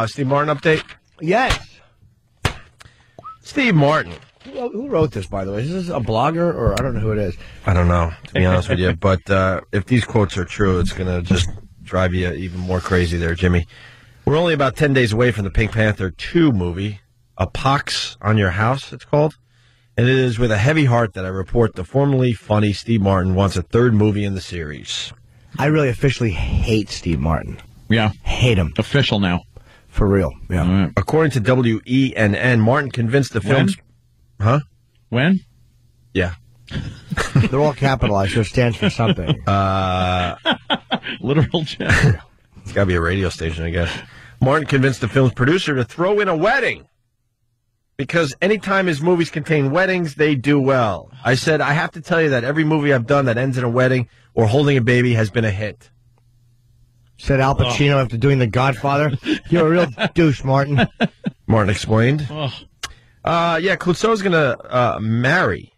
Steve Martin update? Yes. Steve Martin. Who wrote this, by the way? Is this a blogger, or I don't know who it is? I don't know, to be honest with you. But if these quotes are true, it's going to just drive you even more crazy there, Jimmy. We're only about 10 days away from the Pink Panther 2 movie, A Pox on Your House, it's called. And it is with a heavy heart that I report the formerly funny Steve Martin wants a 3rd movie in the series. I really officially hate Steve Martin. Yeah. Hate him. Official now. For real. Yeah. According to WENN, Martin convinced the film's... Huh? When? Yeah. They're all capitalized, so it stands for something. Literal check. It's got to be a radio station, I guess. Martin convinced the film's producer to throw in a wedding. Because anytime his movies contain weddings, they do well. I said, I have to tell you that every movie I've done that ends in a wedding or holding a baby has been a hit. Said Al Pacino after doing The Godfather. You're a real douche, Martin. Martin explained. Yeah, Clouseau's going to marry.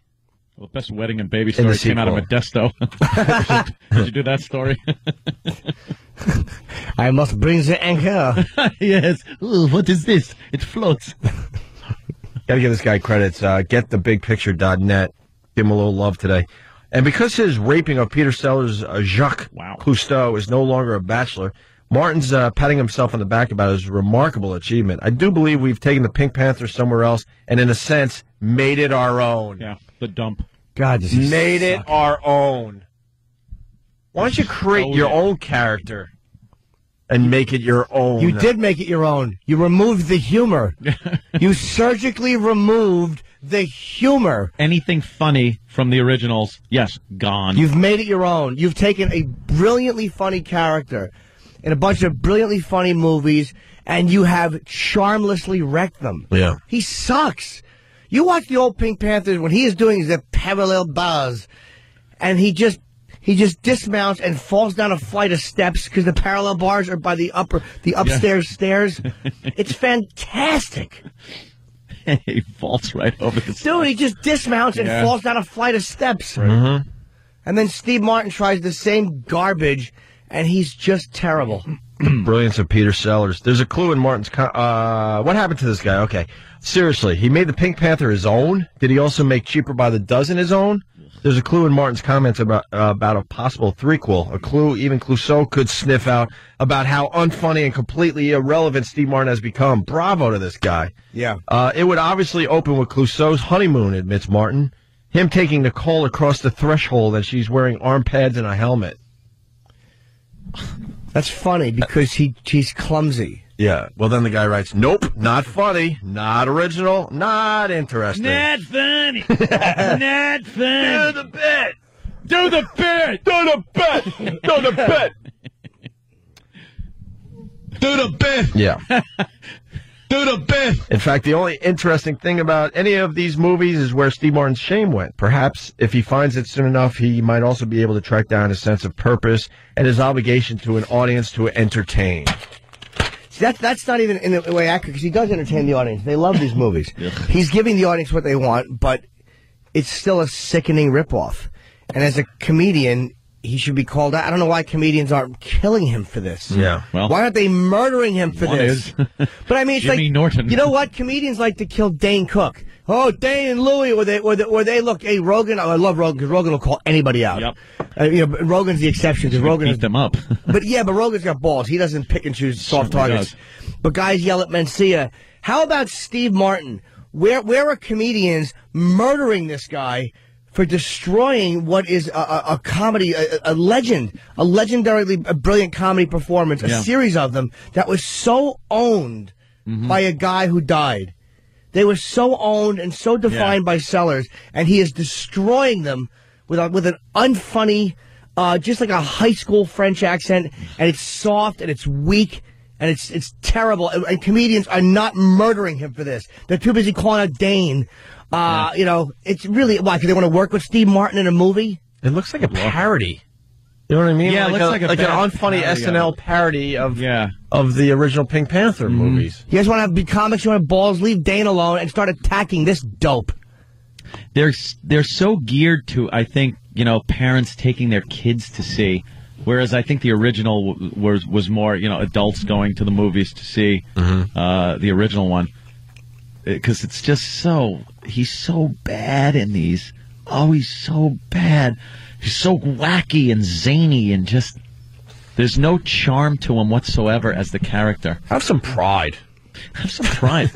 Well, the best wedding and baby story came out of Modesto. Did you do that story? I must bring the anchor. Yes. Ooh, what is this? It floats. Gotta give this guy credits. Getthebigpicture.net. Give him a little love today. And because his raping of Peter Sellers' Jacques Cousteau is no longer a bachelor, Martin's patting himself on the back about his remarkable achievement. I do believe we've taken the Pink Panther somewhere else and, in a sense, made it our own. Yeah, the dump. God, this is made it our own. Why don't you create your own character and make it your own? You did make it your own. You removed the humor. You surgically removed the humor. Anything funny from the originals, yes, gone. You've made it your own. You've taken a brilliantly funny character in a bunch of brilliantly funny movies, and you have charmlessly wrecked them. Yeah. He sucks. You watch the old Pink Panthers when he is doing the parallel bars, and he just dismounts and falls down a flight of steps because the parallel bars are by the upstairs stairs. It's fantastic. He falls right over the Dude, he just dismounts and falls down a flight of steps. Right. Mm-hmm. And then Steve Martin tries the same garbage, and he's just terrible. Brilliance of Peter Sellers. There's a clue in Martin's... what happened to this guy? Okay. Seriously, he made the Pink Panther his own? Did he also make Cheaper by the Dozen his own? There's a clue in Martin's comments about a possible threequel. A clue even Clouseau could sniff out about how unfunny and completely irrelevant Steve Martin has become. Bravo to this guy. Yeah. It would obviously open with Clouseau's honeymoon, admits Martin. Him taking Nicole across the threshold and she's wearing arm pads and a helmet. That's funny because he's clumsy. Yeah. Well, then the guy writes, nope, not funny, not original, not interesting. Not funny. Not funny. Do the bit. Do the bit. Do the bit. Do the bit. Do the bit. Yeah. Do the bit. In fact, the only interesting thing about any of these movies is where Steve Martin's shame went. Perhaps if he finds it soon enough, he might also be able to track down his sense of purpose and his obligation to an audience to entertain. See, that's not even in a way accurate, because he does entertain the audience. They love these movies. He's giving the audience what they want, but it's still a sickening ripoff. And as a comedian, he should be called out. I don't know why comedians aren't killing him for this. Yeah. Well, why aren't they murdering him for this? But I mean, it's Jimmy like Norton. You know what? Comedians like to kill Dane Cook. Oh, Dane and Louie, or they look. Hey, Rogan. Oh, I love Rogan because Rogan will call anybody out. Yep. Rogan's the exception because Rogan beat them up. But Rogan's got balls. He doesn't pick and choose soft targets. But guys yell at Mencia. How about Steve Martin? Where are comedians murdering this guy for destroying what is a comedy, a legend, a legendarily brilliant comedy performance, a series of them that was so owned by a guy who died. They were so owned and so defined by sellers, and he is destroying them with an unfunny, just like a high school French accent, and it's soft and it's weak. And it's terrible. And comedians are not murdering him for this. They're too busy calling out Dane. You know, it's really, why, because they want to work with Steve Martin in a movie? It looks like a parody. You know what I mean? Yeah, it looks like an unfunny SNL parody of the original Pink Panther movies. You guys want to be comics, you want to balls, leave Dane alone and start attacking this dope. They're so geared to, I think, you know, parents taking their kids to see. Whereas I think the original was more, you know, adults going to the movies to see the original one. Because it's just he's so bad in these. Oh, he's so bad. He's so wacky and zany and just, there's no charm to him whatsoever as the character. Have some pride. Have some pride.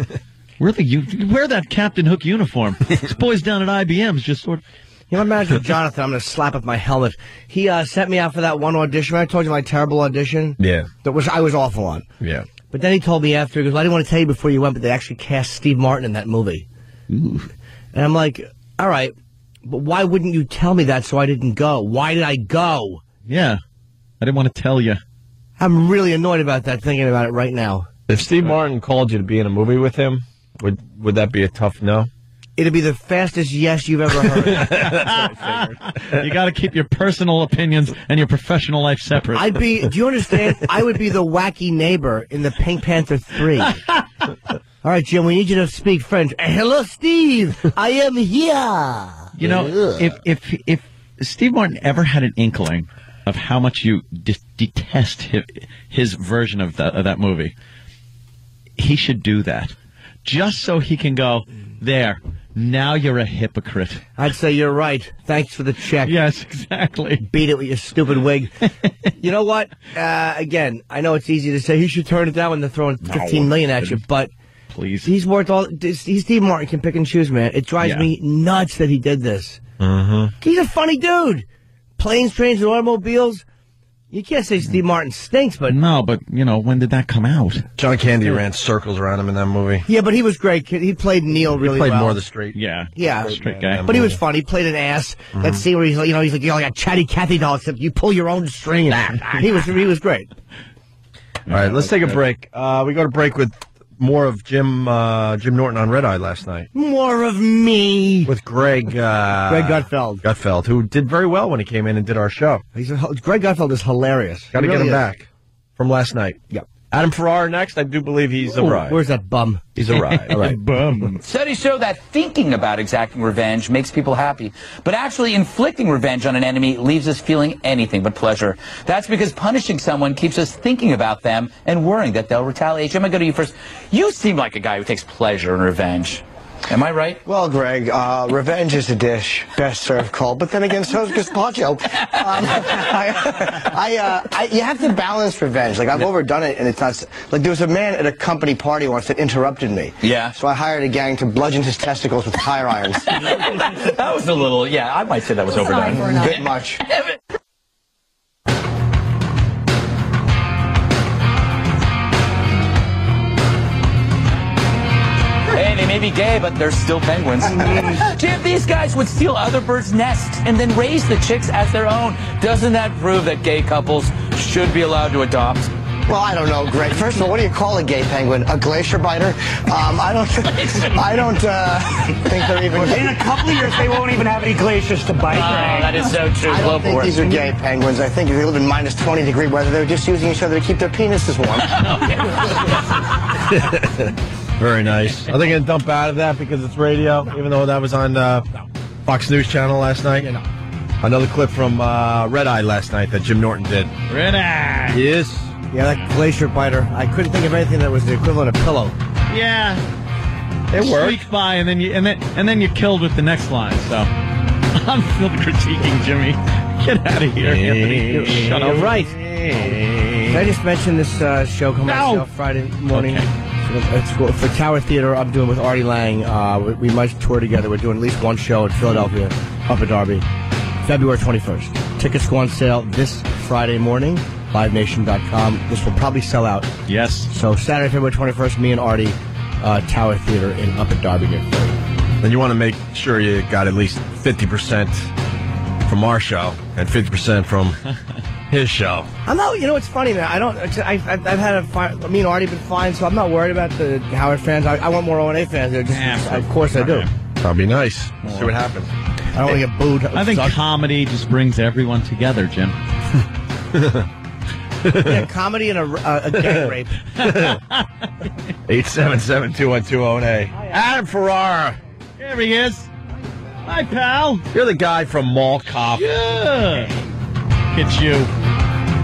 Really, you wear that Captain Hook uniform. This boys down at IBM's just sort of... You know, manager Jonathan, I'm going to slap with my helmet. He sent me out for that one audition. I told you my terrible audition. Yeah. I was awful on. Yeah. But then he told me after, he goes, well, I didn't want to tell you before you went, but they actually cast Steve Martin in that movie. Ooh. And I'm like, all right, but why wouldn't you tell me that so I didn't go? Why did I go? Yeah. I didn't want to tell you. I'm really annoyed about that, thinking about it right now. If Steve Martin called you to be in a movie with him, would that be a tough no? It'd be the fastest yes you've ever heard. You got to keep your personal opinions and your professional life separate. Do you understand? I would be the wacky neighbor in the Pink Panther 3. All right, Jim, we need you to speak French. Hello, Steve. I am here. You know, if Steve Martin ever had an inkling of how much you detest his version of that movie, he should do that. Just so he can go, there, now you're a hypocrite. I'd say you're right. Thanks for the check. Yes, exactly. Beat it with your stupid wig. You know what? Again, I know it's easy to say he should turn it down when they're throwing $15 million at you, but please, he's worth all. Steve Martin can pick and choose, man. It drives me nuts that he did this. He's a funny dude. Planes, trains, and automobiles. You can't say Steve Martin stinks, but... No, but, you know, when did that come out? John Candy ran circles around him in that movie. Yeah, but he was great. He played Neil really well. He played more of the straight. Yeah. Straight guy. But he was funny. He played an ass. That scene where he's like, you're like a chatty Cathy doll, except you pull your own string. He was great. All right, let's take a break. We go to break with more of Jim Norton on Red Eye last night. More of me. With Greg Gutfeld. Gutfeld, who did very well when he came in and did our show. Greg Gutfeld is hilarious. Got to get him back from last night. Yep. Adam Ferrara next. I do believe he's arrived. Where's that bum? He's arrived. All right. Bum. Studies show that thinking about exacting revenge makes people happy, but actually inflicting revenge on an enemy leaves us feeling anything but pleasure. That's because punishing someone keeps us thinking about them and worrying that they'll retaliate. I'm going to go to you first. You seem like a guy who takes pleasure in revenge. Am I right? Well, Greg, revenge is a dish best served cold, but then again, so is gazpacho. You have to balance revenge. Like, I've overdone it, and it's not... Like, there was a man at a company party once that interrupted me. Yeah. So I hired a gang to bludgeon his testicles with tire irons. That was a little... Yeah, I might say that was overdone. A bit much. They may be gay, but they're still penguins. Jim, these guys would steal other birds' nests and then raise the chicks as their own. Doesn't that prove that gay couples should be allowed to adopt? Well, I don't know, Greg. First of all, what do you call a gay penguin? A glacier biter? I don't think they're even... In a couple of years, they won't even have any glaciers to bite. Oh, that is so true. I don't think these are gay penguins. I think if they live in minus 20-degree weather, they're just using each other to keep their penises warm. Very nice. Are they going to dump out of that because it's radio, even though that was on Fox News Channel last night? Another clip from Red Eye last night that Jim Norton did. Red Eye. Yes. Yeah, that glacier biter. I couldn't think of anything that was the equivalent of pillow. Yeah. It worked. Squeaked by, and then you're killed with the next line. So I'm still critiquing Jimmy. Get out of here, Anthony. Shut up. You're right. Did I just mention this show coming out Friday morning? Okay. It's for Tower Theater. I'm doing with Artie Lang. We might tour together. We're doing at least one show in Philadelphia, up at Derby, February 21st. Tickets go on sale this Friday morning. LiveNation.com. This will probably sell out. Yes. So Saturday, February 21st, me and Artie, Tower Theater up at Derby near Philly. Then you want to make sure you got at least 50% from our show and 50% from his show. I'm not. You know, it's funny, man. I've had me and Artie been fine, so I'm not worried about the Howard fans. I want more O&A fans. Of course, I do. That'll be nice. See what happens. I don't want to get booed. I think comedy just brings everyone together, Jim. Yeah, comedy and a gang rape. 877-212-ONA. Adam Ferrara. There he is. Hi, pal. You're the guy from Mall Cop. Yeah. It's you.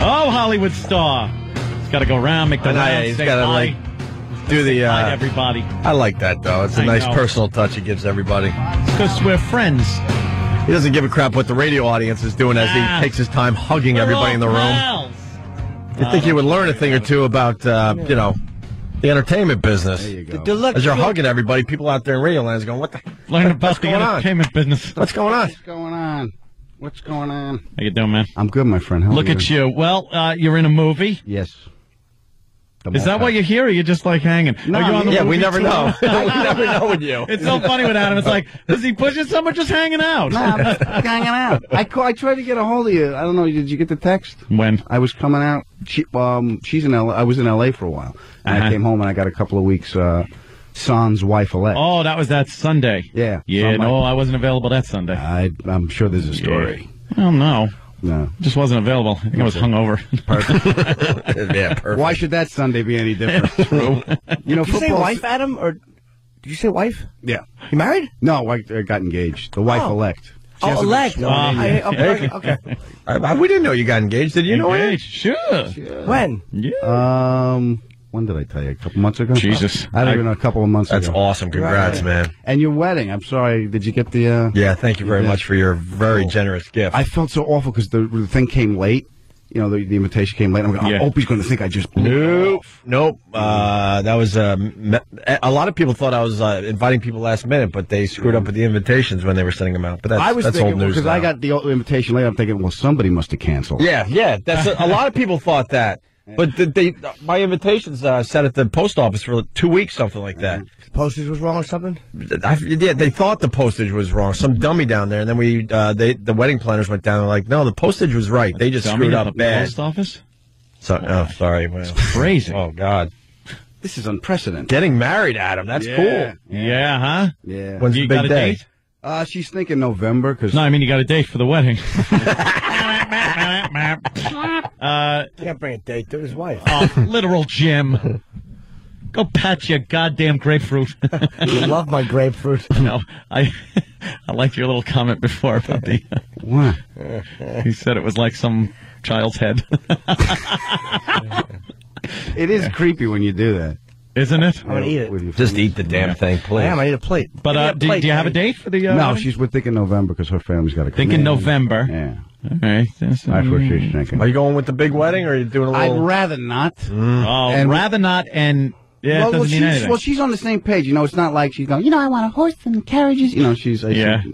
Oh, Hollywood star. He's got to go around, make the round, He's say got to hi. Do the Hi to everybody. I like that though. It's a nice personal touch he gives everybody. Because we're friends. He doesn't give a crap what the radio audience is doing as he takes his time hugging everybody in the room. You think you would learn a thing or two about, the entertainment business. There you go. As you're hugging everybody, people out there in radio land is going, what the? Learn about the entertainment business. What's going on? What's going on? What's going on? How you doing, man? I'm good, my friend. How Look are at you. Well, you're in a movie. Yes. Is that why you're here, or you're just like hanging? No, are you on the movie we never tour? know. We never know with you. It's so funny with Adam. It's like, is he pushing someone just hanging out? Nah, I'm just hanging out. I tried to get a hold of you. I don't know. Did you get the text? When? I was coming out. She's in L.A. I was in L.A. for a while. And I came home and I got a couple of weeks, Son's wife-elect. Oh, that was that Sunday. Yeah. Yeah, no, I wasn't available that Sunday. I'm sure there's a story. I don't know. No. Just wasn't available. I think I was hungover. Yeah, perfect. Why should that Sunday be any different? True. Did you say wife, Adam, or did you say wife? Yeah. You married? No, I got engaged. The wife-elect. Oh, elect. Okay. We didn't know you got engaged. Did you know it? Sure. When? Yeah. When did I tell you? A couple months ago? Jesus. I don't even know, a couple of months That's ago. awesome. Congrats, man. And your wedding. I'm sorry. Did you get the... Yeah, thank you very much for your very generous gift. I felt so awful because the thing came late. You know, the invitation came late. I'm going, I hope he's going to think I just blew. Nope. That was a lot of people thought I was inviting people last minute, but they screwed up with the invitations when they were sending them out. But that's, I was that's thinking, old news because I got the invitation late, I'm thinking, well, somebody must have canceled. Yeah. That's a lot of people thought that. But my invitations sat at the post office for 2 weeks, something like that. Postage was wrong or something? Yeah, they thought the postage was wrong. Some dummy down there, and then the wedding planners went down and were like, no, the postage was right. They just screwed up bad. Post office? Sorry. Well, it's crazy. Oh, God. This is unprecedented. Getting married, Adam. That's cool. Yeah, huh? Yeah. When's the big got a day? date? She's thinking November. No, I mean you got a date for the wedding. Can't bring a date to his wife. Oh, literal Jim. Go pat your goddamn grapefruit. You love my grapefruit. No, I liked your little comment before about the... What? He said it was like some child's head. It is creepy when you do that. Isn't it? I'm going to eat it. Just eat the damn thing, please. I need a plate. But do you have a date for the... No, we're thinking November because her family's got to come Thinking in. November. Yeah. All right. That's what she's thinking. Are you going with the big wedding, or are you doing a little... I'd rather not. Rather not, and... Yeah, it doesn't mean anything. Well, she's on the same page. You know, it's not like she's going, I want a horse and carriages. You know, she's...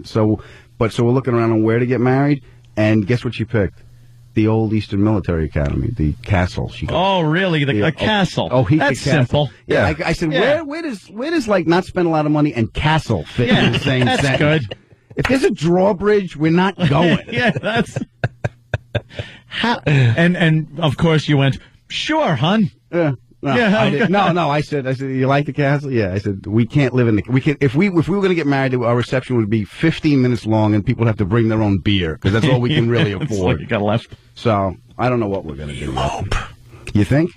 So we're looking around on where to get married, and guess what she picked? The old Eastern Military Academy, the castle. She goes, oh, really? A castle? Oh, that's simple. Yeah. I said, where does like not spend a lot of money and castle fit in the same that's sentence? Good. If there's a drawbridge, we're not going. Yeah, that's... And of course you went, sure, hun. Yeah. No, no. I said, you like the castle? Yeah. I said, we can't live in the. We can if we were going to get married, our reception would be 15 minutes long, and people would have to bring their own beer because that's all we can really afford. Like you got left. So I don't know what we're going to do. You think?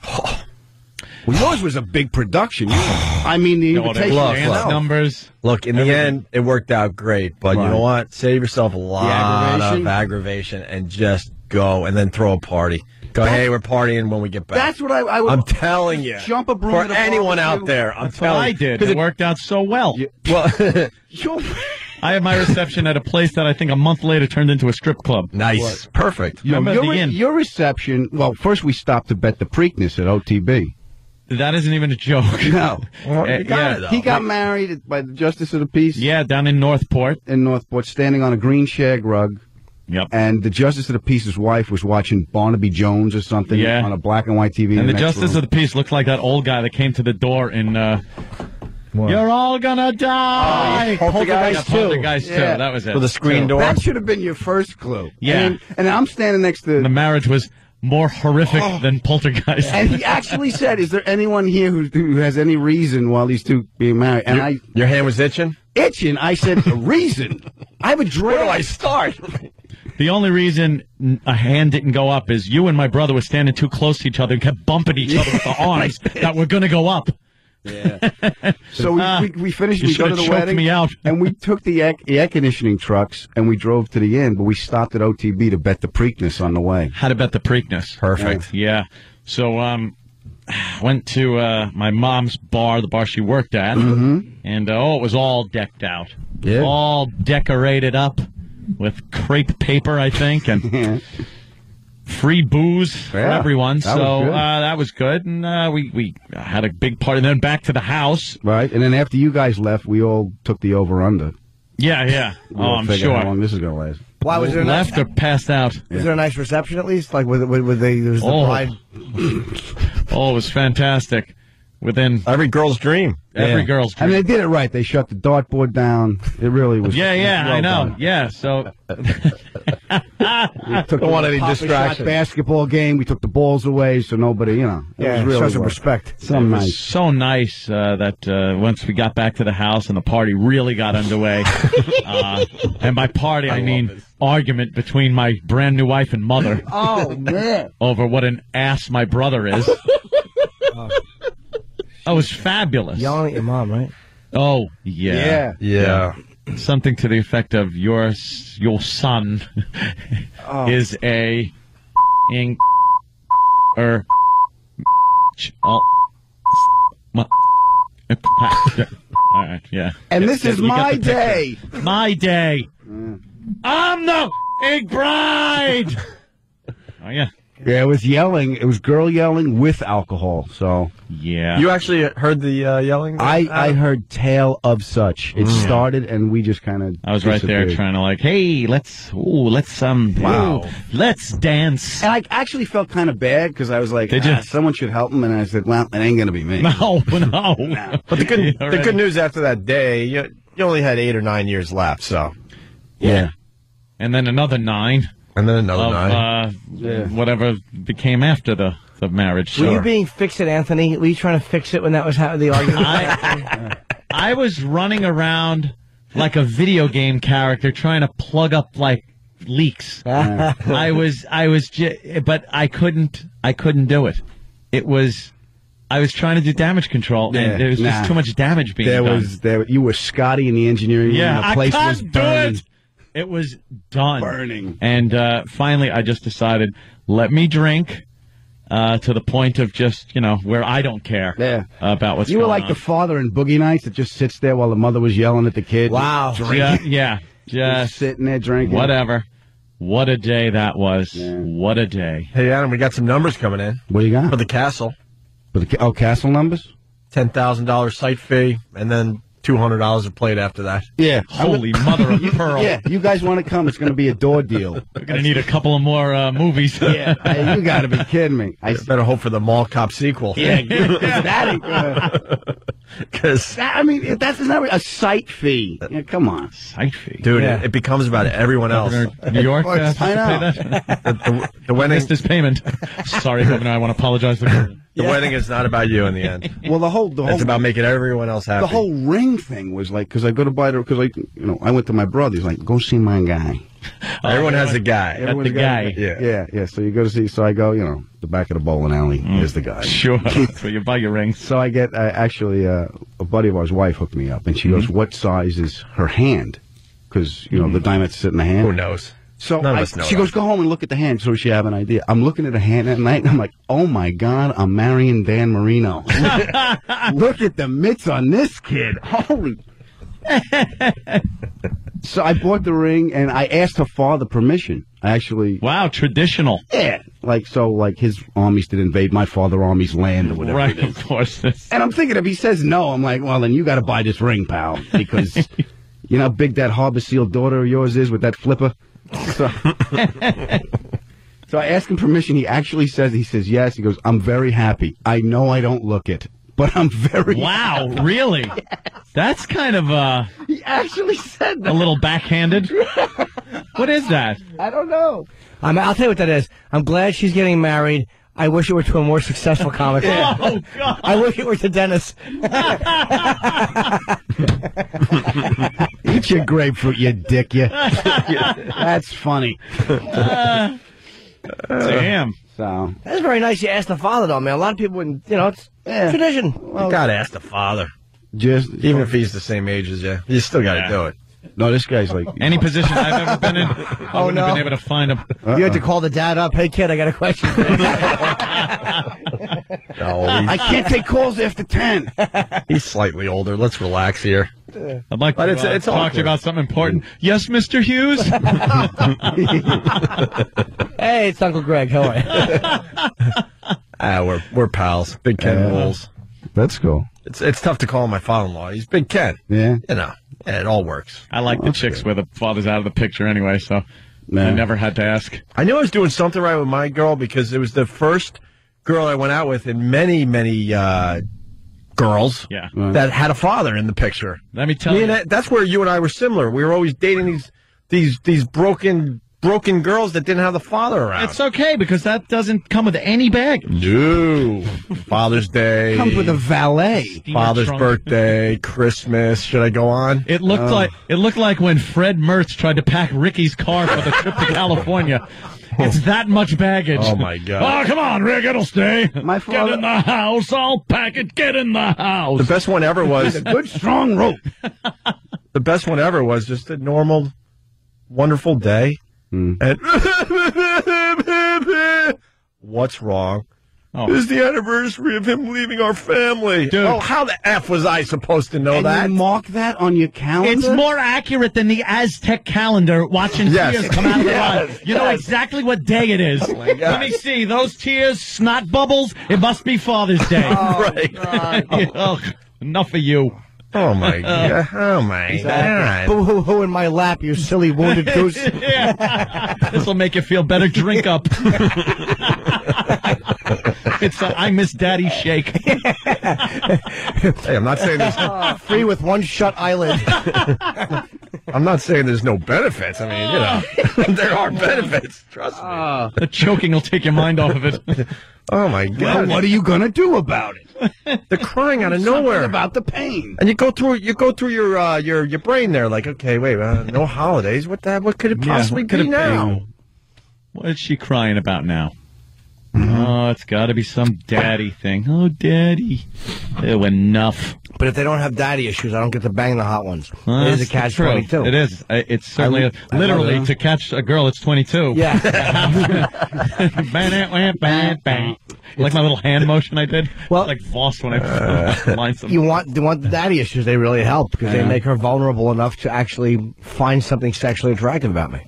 Well, yours was a big production. I mean, the invitation numbers. Look, in the end, it worked out great. But you know what? Save yourself a lot of aggravation and just go and then throw a party. Go, hey, we're partying when we get back. That's what I would. I'm telling you. Jump a broom for at a anyone barbecue. out there. That's what I did. It worked out so well. Well, I had my reception at a place that I think a month later turned into a strip club. Nice. Perfect. Remember the inn? Your reception, well, first we stopped to bet the Preakness at OTB. That isn't even a joke. No. Well, you got it, though. He got married by the Justice of the Peace. Yeah, down in Northport. Standing on a green shag rug. Yep. And the Justice of the Peace's wife was watching Barnaby Jones or something on a black and white TV. And the Justice of the Peace looked like that old guy that came to the door in, You're all gonna die! Poltergeist 2. Poltergeist 2, that was it. With a screen door. That should have been your first clue. Yeah. And I'm standing next to... The marriage was more horrific than Poltergeist. And he actually said, is there anyone here who has any reason while these two being married? And Your hand was itching? Itching? I said, a reason? I have a dream. Where do I start? The only reason a hand didn't go up is you and my brother were standing too close to each other and kept bumping each other with the arms that were going to go up. Yeah. So we finished. You We go to the choked wedding, me out. and we took the air conditioning trucks and we drove to the inn. But we stopped at OTB to bet the Preakness on the way. How to bet the Preakness? Perfect. Yeah. So went to my mom's bar, the bar she worked at, and it was all decked out. Yeah. All decorated up with crepe paper, I think, and free booze for everyone. That was good. And we had a big party. And then back to the house. Right. And then after you guys left, we all took the over-under. Yeah. I'm sure. How long this is going to last. Why was there left or passed out? Was there a nice reception at least? Like, there was the bride? Oh, it was fantastic. Within every girl's dream. Every girl's dream. And they did it right. They shut the dartboard down. It really was. Yeah, well I know. done. Yeah, so. We took Don't want any distraction. Basketball game. We took the balls away, so nobody, it was really show some respect. It was so nice that once we got back to the house and the party really got underway, and by party I mean argument between my brand new wife and mother. Oh man! Over what an ass my brother is. It was fabulous. Yelling at your mom, right? Oh yeah. Something to the effect of your son is a all right, yeah. And this is my day. My day. I'm the big bride. Oh yeah. Yeah, it was yelling. It was girl yelling with alcohol. So yeah. You actually heard the yelling? I heard tale of such. It started, and we just kind of. I was right there trying to hey, let's dance. And I actually felt kind of bad because I was like, someone should help him, and I said, well, it ain't gonna be me. No. But the good news after that day, you only had 8 or 9 years left, so yeah. And then another 9. And then another 9. Whatever became after the marriage. Were you being fix-it, Anthony? Were you trying to fix it when that was the argument? I was running around like a video game character trying to plug up like leaks. I was but I couldn't do it. I was trying to do damage control, and there was just too much damage being done. You were Scotty in the engineering room. Yeah, and the place was burning. It was done. Burning. And finally, I just decided, let me drink to the point of just, where I don't care about what's going on. You were like the father in Boogie Nights that just sits there while the mother was yelling at the kid. Wow. Yeah. Just sitting there drinking. Whatever. What a day that was. Yeah. What a day. Hey, Adam, we got some numbers coming in. What do you got? For the castle. Castle numbers? $10,000 site fee, and then $200 a plate after that. Yeah. Holy mother of pearl. Yeah, you guys want to come, it's going to be a door deal. We're going to need a couple of more movies. Yeah, you got to be kidding me. I better hope for the Mall Cop sequel. Yeah, that ain't good. Because that's not a site fee. Yeah, come on. Site fee. Dude, it becomes about everyone else. New York, I know. The wedding. Missed this payment. Sorry, Governor, I want to apologize to The wedding is not about you in the end. Well, the whole it's about making everyone else happy. The whole ring thing was like, because I go to buy the, because I went to my brother. He's like, go see my guy. Everyone has a guy. Everyone's the guy. Yeah. So you go to see. So I go, the back of the bowling alley is the guy. Sure. So you buy your ring. So I get actually a buddy of ours' wife hooked me up, and she goes, "What size is her hand?" Because the diamonds sit in the hand. Who knows? So None of us know she that. goes, go home and look at the hand so she have an idea. I'm looking at the hand at night, and I'm like, oh, my God, I'm marrying Dan Marino. Look at the mitts on this kid. Holy. So I bought the ring, and I asked her father permission. I actually... Wow, traditional. Yeah. Like his armies did invade my father's army's land or whatever Right, it is. of course. And I'm thinking, if he says no, I'm like, well, then you got to buy this ring, pal. Because you know how big that Harbor Seal daughter of yours is with that flipper? So, so I asked him permission. He actually says, yes. He goes, I'm very happy. I know I don't look it, but I'm very Wow, happy. really? Yes. That's kind of He actually said that. a little backhanded. What is that? I don't know. I'll tell you what that is. I'm glad she's getting married. I wish it were to a more successful comic. Oh, God. I wish it were to Dennis. Eat your grapefruit, you dick, you. That's funny. Damn. So That's very nice you asked the father, though, man. A lot of people wouldn't, it's tradition. You gotta ask the father. Just Even if he's the same age as you. You still gotta do it. No, this guy's like... Any position I've ever been in, I wouldn't have been able to find him. You had to call the dad up. Hey, kid, I got a question. I can't take calls after 10. He's slightly older. Let's relax here. I'd like to it's talk to you about something important. Yes, Mr. Hughes? Hey, it's Uncle Greg. How are you? We're pals. Big Ken rules. That's cool. It's tough to call him my father-in-law. He's Big Ken. Yeah. You know, it all works. I like the chicks where the father's out of the picture anyway, so I never had to ask. I knew I was doing something right with my girl because it was the first girl I went out with in many girls that had a father in the picture. Let me tell you. That's where you and I were similar. We were always dating these broken girls that didn't have the father around. It's okay, because that doesn't come with any baggage. No. Father's Day. Comes with a valet. Father's birthday, Christmas. Should I go on? It looked like when Fred Mertz tried to pack Ricky's car for the trip to California. It's that much baggage. Oh, my God. Oh, come on, Rick, it'll stay. Get in the house. I'll pack it. Get in the house. The best one ever was... a good, strong rope. The best one ever was just a normal, wonderful day. And what's wrong? This is the anniversary of him leaving our family. Dude. Oh, how the F was I supposed to know that? You mark that on your calendar? It's more accurate than the Aztec calendar watching tears come out of their eyes. You know exactly what day it is. Oh, my God. Let me see. Those tears, snot bubbles, it must be Father's Day. Right. Oh, enough of you. Oh, my God. Oh, my God. Boo-hoo-hoo in my lap, you silly wounded goose. This will make you feel better. Drink up. It's I miss Daddy shake. Hey, I'm not saying there's... Free with one shut eyelid. I'm not saying there's no benefits. I mean, there are benefits. Trust me. The choking will take your mind off of it. Oh, my God. Well, what are you going to do about it? They're crying out of nowhere. Something about the pain. And you go through your brain there, like, okay, wait, no holidays. What could it possibly be now? What is she crying about now? Oh, it's got to be some daddy thing. Oh, daddy. Ew, enough. But if they don't have daddy issues, I don't get to bang the hot ones. It is a catch-22. It is. It's certainly literally to catch a girl. It's 22. Yeah. Like my little hand motion I did. Well, like Voss when I line something. You want the daddy issues? They really help because they make her vulnerable enough to actually find something sexually attractive about me.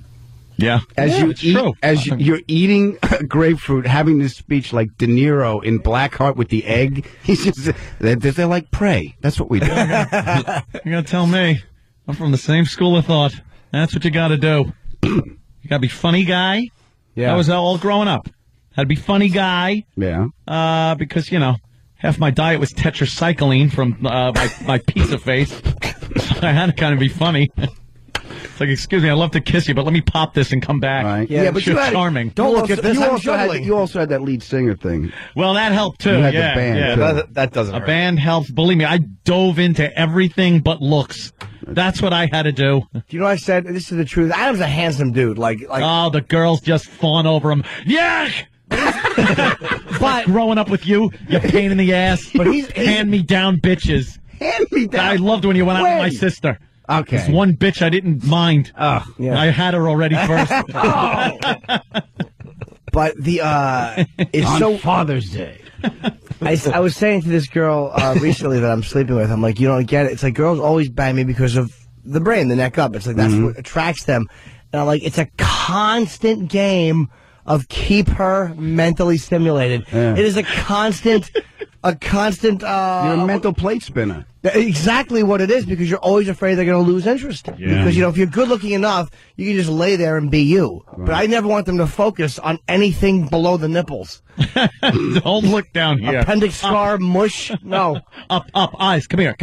Yeah. You're eating grapefruit, having this speech like De Niro in Blackheart with the egg. He's just they're like prey. That's what we do. You're gonna tell me? I'm from the same school of thought. That's what you got to do. You got to be funny guy. Yeah. That was all growing up. Had to be funny guy. Yeah. Because half my diet was tetracycline from my pizza face. So I had to kind of be funny. It's like, excuse me, I'd love to kiss you, but let me pop this and come back. Right. Yeah, but you're charming. Don't look at this. You also had that lead singer thing. Well, that helped too. You had yeah, the band, yeah. too. That doesn't A hurt. band helps. Believe me, I dove into everything but looks. That's what I had to do. Do you know what I said? This is the truth. Adam's a handsome dude. Like oh, the girls just fawn over him. Yeah. But growing up with you pain in the ass. But he's hand-me-down bitches. Hand-me-down. I loved when you went out with my sister. Okay. There's one bitch I didn't mind. Oh, yeah. I had her already first. But it's on Father's Day. I was saying to this girl recently that I'm sleeping with, I'm like, you don't get it. It's like girls always bang me because of the brain, the neck up. It's like that's what attracts them. And I'm like, it's a constant game of keep her mentally stimulated. Yeah. It is a constant. You're a mental plate spinner. Exactly what it is, because you're always afraid they're going to lose interest. Yeah. Because, if you're good looking enough, you can just lay there and be you. Right. But I never want them to focus on anything below the nipples. Don't look down here. Appendix scar, mush. No. Up, eyes. Come here.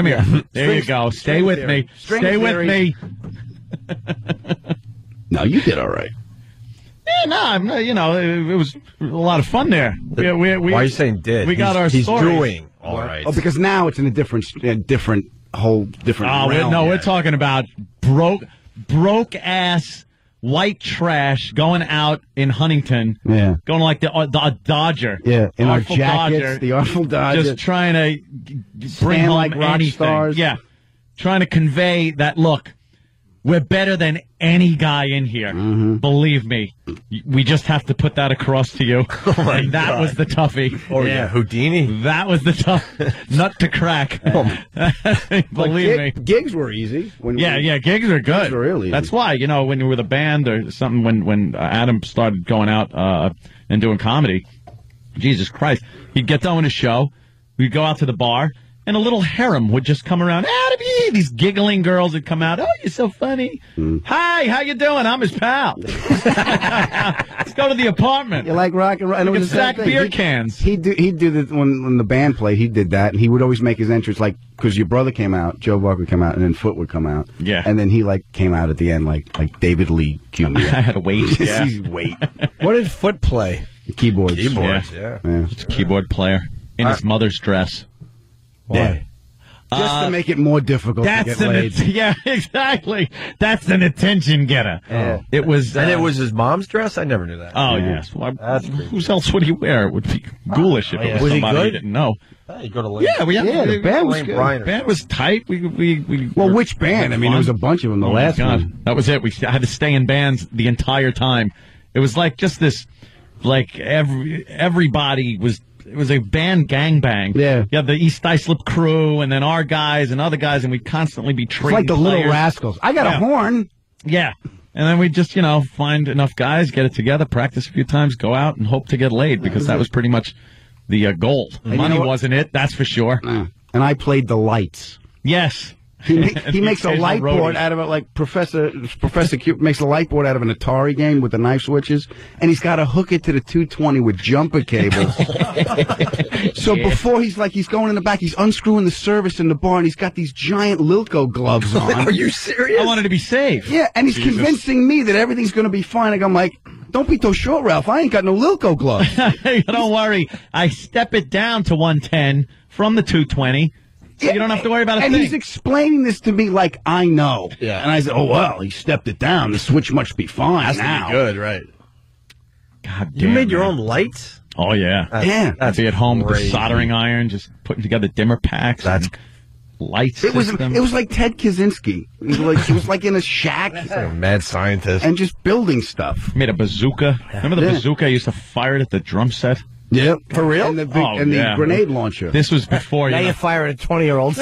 There you go. Stay with me. Stay with me. No, you did all right. Yeah, no, it was a lot of fun there. Why are you saying did? We got our He's stories. doing all right. Oh, because now it's in a different realm. We're talking about broke ass white trash going out in Huntington. Yeah. Going like the Dodger. Yeah, in our Artful jackets, Dodger, the Artful Dodger. Just trying to bring Stand home like rock anything. stars. Yeah. Trying to convey that, look, we're better than any guy in here. Believe me. We just have to put that across to you. And that was the toughie. Oh, yeah. Houdini? That was the tough nut to crack. Believe me. Gigs were easy. Gigs are good. Gigs were real easy. That's why, when you were with a band or something, when Adam started going out and doing comedy, Jesus Christ, he'd get done with his show, we'd go out to the bar, and a little harem would just come around. Adam, these giggling girls would come out. Oh, you're so funny. Hi, how you doing? I'm his pal. Let's go to the apartment. You like rock and roll? And it was the stack same thing. beer cans. He'd do that when the band played. He did that, and he would always make his entrance because your brother came out, Joe Buck would come out, and then Foot would come out. Yeah. And then he came out at the end like David Lee Jr. I had to wait. Yeah. Wait. What did Foot play? The keyboards. Yeah. Just a keyboard player in his mother's dress. Yeah. Just to make it more difficult to get laid. Yeah, exactly. That's an attention getter. Oh. It was, and it was his mom's dress? I never knew that. Oh, yes. Well, who else would he wear? It would be ghoulish if it was somebody he didn't know. You go to Lane. Yeah, the band was good. The band was tight. Well, which band? I mean, there was a bunch of them. The last one. That was it. We had to stay in bands the entire time. It was like just this, everybody was. It was a band gangbang. Yeah. You had the East Islip crew, and then our guys and other guys, and we'd constantly be trading. It's like the players. Little Rascals. I got a horn. Yeah. And then we'd just, find enough guys, get it together, practice a few times, go out, and hope to get laid, because that was pretty much the goal. Money wasn't it, that's for sure. And I played the lights. Yes. He makes a light board out of it, like Professor Q makes a light board out of an Atari game with the knife switches, and he's got to hook it to the 220 with jumper cables. So before he's going in the back, he's unscrewing the service in the bar, and he's got these giant Lilko gloves on. Are you serious? I wanted to be safe. Yeah, and he's convincing me that everything's going to be fine. I'm like, don't be so short, Ralph. I ain't got no Lilko gloves. Don't worry. I step it down to 110 from the 220. So you don't have to worry about a thing. And he's explaining this to me like I know. Yeah. And I said, oh, well, he stepped it down. The switch must be fine now. To be good, right. God damn, you made your own lights? Oh, yeah. That's be at home with the crazy. soldering iron, just putting together dimmer packs. That's lights. It was like Ted Kaczynski. He was like in a shack. a mad scientist. And just building stuff. Made a bazooka. Remember the bazooka I used to fire it at the drum set? Yep. For real? And the grenade launcher. This was before now you fire at 20-year-olds.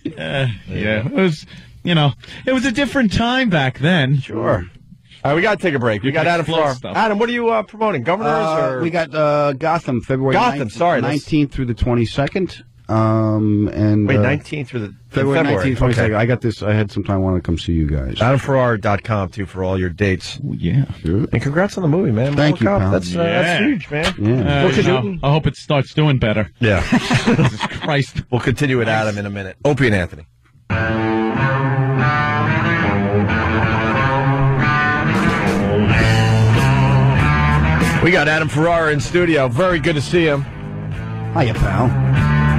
Yeah. It was, it was a different time back then. Sure. All right, we got to take a break. We got Adam Farrar. Adam, what are you promoting? Governors or? We got Gotham, February 19th through the 22nd. And wait, 19th through the February 19th, 22nd. Okay. I got this. I had some time. I want to come see you guys. AdamFarrar.com too for all your dates. Ooh, yeah. Sure. And congrats on the movie, man. Thank you, pal. That's huge, man. Yeah. I hope it starts doing better. Yeah. Jesus Christ. We'll continue with Adam in a minute. Opie and Anthony. We got Adam Farrar in studio. Very good to see him. Hiya, pal.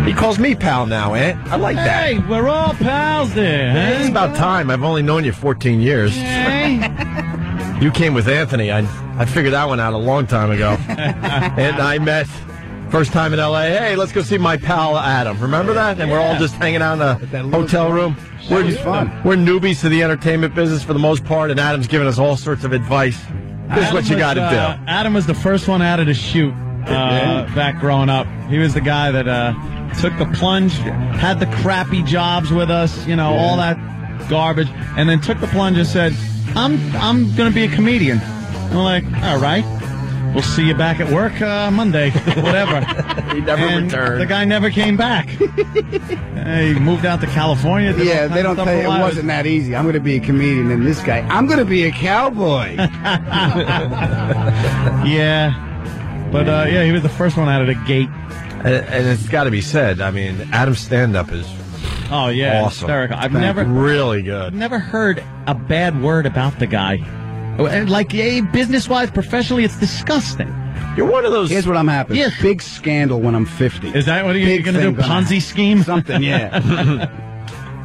He calls me pal now, I like that. Hey, we're all pals there, huh? It's about time. I've only known you 14 years. Hey. You came with Anthony. I figured that one out a long time ago. And I met first time in L.A. Hey, let's go see my pal Adam. Remember that? And we're all just hanging out in a hotel room. We're just fun. We're newbies to the entertainment business for the most part, and Adam's giving us all sorts of advice. This is what you got to do. Adam was the first one out of the chute back growing up. He was the guy that took the plunge, had the crappy jobs with us, all that garbage, and then took the plunge and said, I'm going to be a comedian. And we're like, all right, we'll see you back at work Monday, whatever. He never returned. The guy never came back. He moved out to California. Yeah, they don't tell you it wasn't that easy. I'm going to be a comedian, and this guy, I'm going to be a cowboy. Yeah. But, he was the first one out of the gate. And it's got to be said, I mean, Adam's stand-up is awesome. Hysterical. I've never really good. I've never heard a bad word about the guy. Like, business-wise, professionally, it's disgusting. You're one of those. Here's what I'm happy. Yeah. Big scandal when I'm 50. Is that what you're going to do? Ponzi scheme? Something, yeah.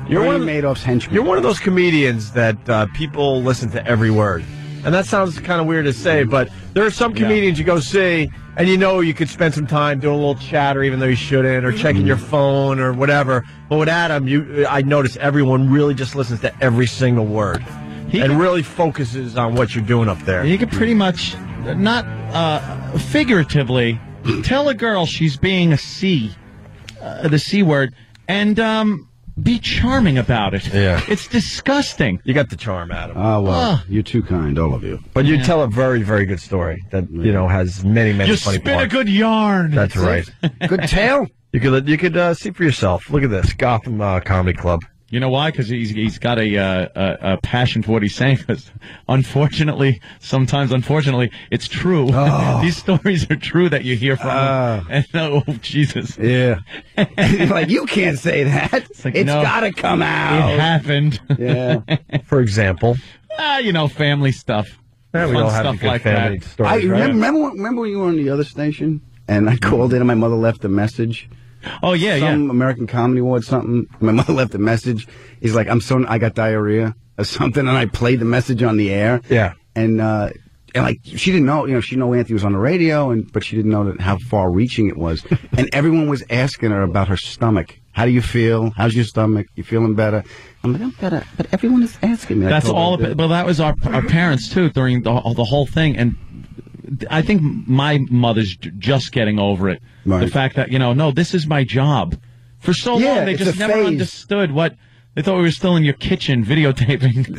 You're one of Madoff's henchmen. You're one of those comedians that people listen to every word. And that sounds kind of weird to say, but there are some comedians you go see, and you could spend some time doing a little chatter, even though you shouldn't, or checking your phone or whatever. But with Adam, I notice everyone really just listens to every single word. And really focuses on what you're doing up there. You could pretty much, not figuratively, tell a girl she's being the C word, and be charming about it. Yeah. It's disgusting. You got the charm, Adam. Oh, well, you're too kind, all of you. But you tell a very, very good story that, has many, many funny parts. You spin a good yarn. That's right. Good tale. You could see for yourself. Look at this, Gotham Comedy Club. You know why? Because he's got a passion for what he's saying. Because sometimes unfortunately, it's true. Oh. These stories are true that you hear from him. And oh, Jesus. Yeah. Like, you can't say that. It's got to come out. It happened. Yeah. For example? Family stuff. Yeah, we Fun all have stuff good like family that. stories, right? Remember when you were on the other station? And I called in and my mother left a message. Oh, yeah, Some American Comedy Award, something. My mother left a message. He's like, I got diarrhea or something, and I played the message on the air. Yeah. And like, she didn't know, she knew Anthony was on the radio, but she didn't know how far-reaching it was. And everyone was asking her about her stomach. How do you feel? How's your stomach? You feeling better? I'm like, I'm better. But everyone is asking me. That's all. Well, that was our parents, too, during the whole thing. And I think my mother's just getting over it. Right. The fact that, no, this is my job. For so long, they just never understood what... They thought we were still in your kitchen videotaping.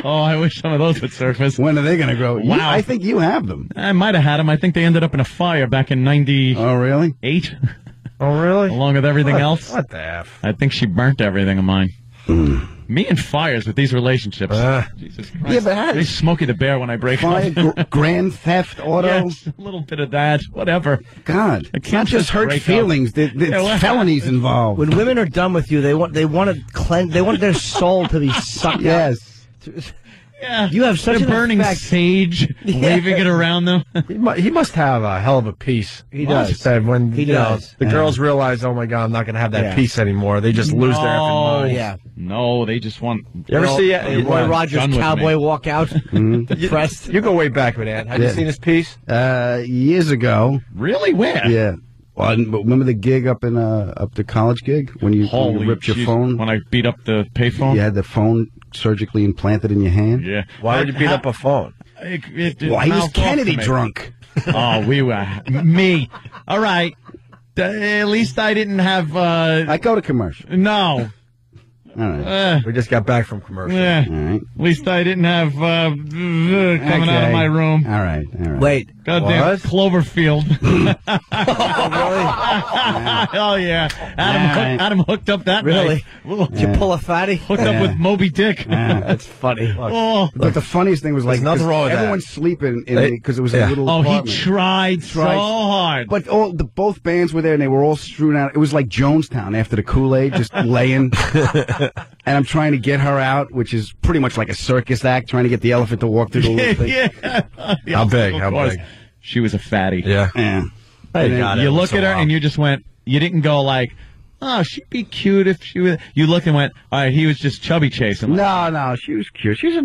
Oh, I wish some of those would surface. When are they going to grow? Wow. I think you have them. I might have had them. I think they ended up in a fire back in 98. Oh, really? Oh, really? Along with everything else. What the F? I think she burnt everything of mine. Me and fires with these relationships. Jesus Christ. Yeah, but They Smokey the Bear when I break up. Grand theft auto. Yes, a little bit of that. Whatever. God, I it's can't not just hurt break feelings. up. There's felonies involved. When women are done with you, they want to cleanse. They want their soul to be sucked out. Yes. Yeah. You have such They're an burning effect. sage, waving it around them. He must have a hell of a peace. He does. That when He does. the girls realize, oh my God, I'm not going to have that peace anymore. They just lose their effing mind. Yeah. No, they just want. You ever see Roy Rogers done with cowboy me. walk out depressed? You go way back with that. Have you seen his piece? Years ago. Really? Where? Yeah. Well, remember the gig up the college gig when you ripped your phone? When I beat up the payphone? You had the phone surgically implanted in your hand? Yeah. Why would you beat up a phone? Well, he was Kennedy drunk. Oh, we were. Me. All right. At least I didn't have. I go to commercial. No. All right. We just got back from commercial. Yeah. All right. At least I didn't have coming out of my room. All right. Wait. Goddamn Cloverfield. Oh, yeah. Adam hooked up that Really? night. Did you pull a fatty? Hooked up with Moby Dick. That's funny. Oh. But the funniest thing was like nothing wrong with that. everyone's sleeping because it was a little Oh, apartment. he tried so hard. But both bands were there, and they were all strewn out. It was like Jonestown after the Kool-Aid, just laying. And I'm trying to get her out, which is pretty much like a circus act, trying to get the elephant to walk through the little thing. Yeah. How big? How big? She was a fatty. Yeah. Yeah. You look at her and you just went, you didn't go like, oh, she'd be cute if she was. You looked and went, all right, he was just chubby chasing. No, she was cute. She's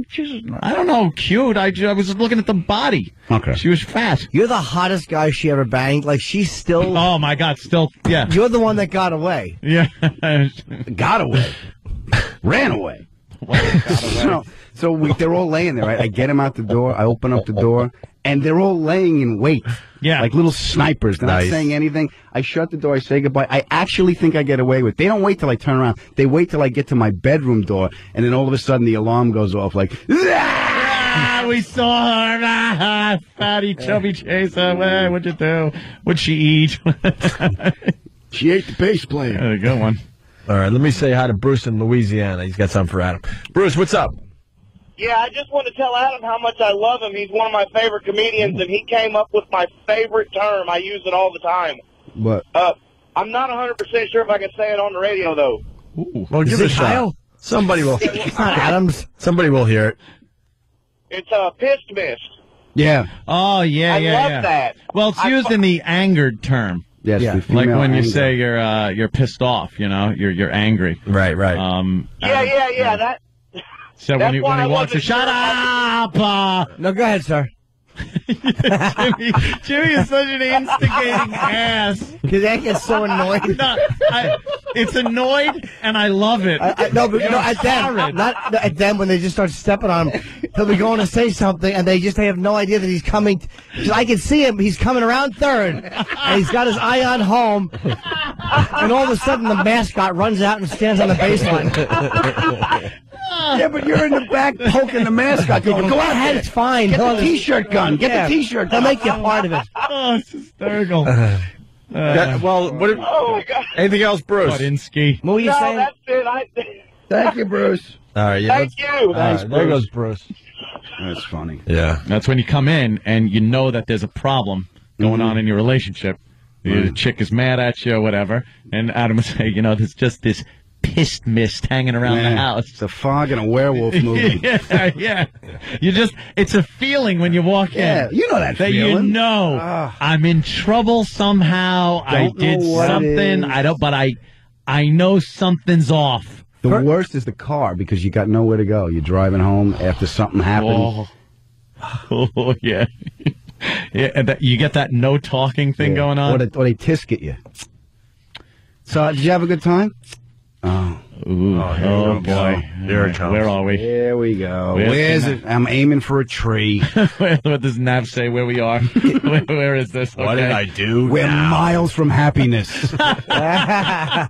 I don't know, cute. I was looking at the body. Okay. She was fat. You're the hottest guy she ever banged. Like, she's still. Oh, my God, still, yeah. You're the one that got away. Yeah. got away. Ran away. So they're all laying there, right? I get them out the door. I open up the door, and they're all laying in wait. Yeah. Like little snipers. They're not saying anything. I shut the door. I say goodbye. I actually think I get away with it. They don't wait till I turn around. They wait till I get to my bedroom door, and then all of a sudden the alarm goes off like, we saw her. Fatty, chubby chaser. What'd you do? What'd she eat? She ate the bass player. Yeah, good one. All right, let me say hi to Bruce in Louisiana. He's got something for Adam. Bruce, what's up? Yeah, I just want to tell Adam how much I love him. He's one of my favorite comedians, and he came up with my favorite term. I use it all the time. What? I'm not 100% sure if I can say it on the radio, though. Ooh. Well, give it a shot. Somebody will. It's not Adams. Somebody will hear it. It's pissed mist. Yeah. Oh, yeah, I yeah, love that. Well, it's used in the angered term. Yes, yeah. Like when you say you're pissed off, you're angry. Right. Yeah. That. So when he walks in, shut up! No, go ahead, sir. Jimmy is such an instigating ass. Because that gets so annoying. No, it's annoyed, and I love it. At them when they just start stepping on him, he'll be going to say something, and they have no idea that he's coming. I can see him. He's coming around third, and he's got his eye on home, and all of a sudden the mascot runs out and stands on the baseline. Yeah, but you're in the back poking the mascot. Go ahead, it's fine. Get the T-shirt gun. Get the T-shirt gun. They'll make you part of it. Oh, it's hysterical. Anything else, Bruce? Budinsky. What were you saying? That's it. Thank you, Bruce. All right, Thank you. Thanks, Bruce. There goes Bruce. That's funny. Yeah. That's when you come in and you know that there's a problem going on in your relationship. The chick is mad at you or whatever, and Adam would say, there's just this pissed mist hanging around the house. It's a fog and a werewolf movie. yeah. It's a feeling when you walk in. Yeah, you know that feeling. I'm in trouble somehow. I did something. I know something's off. The worst is the car because you got nowhere to go. You're driving home after something happened. Oh yeah. Yeah, and you get that no talking thing going on. Or they tisk at you. So, did you have a good time? Oh. Oh boy. Here it comes. Where are we? Here we go. Where's it? I'm aiming for a tree. What does Nav say where we are? Where is this? Okay. What did I do? We're miles from happiness. Miles.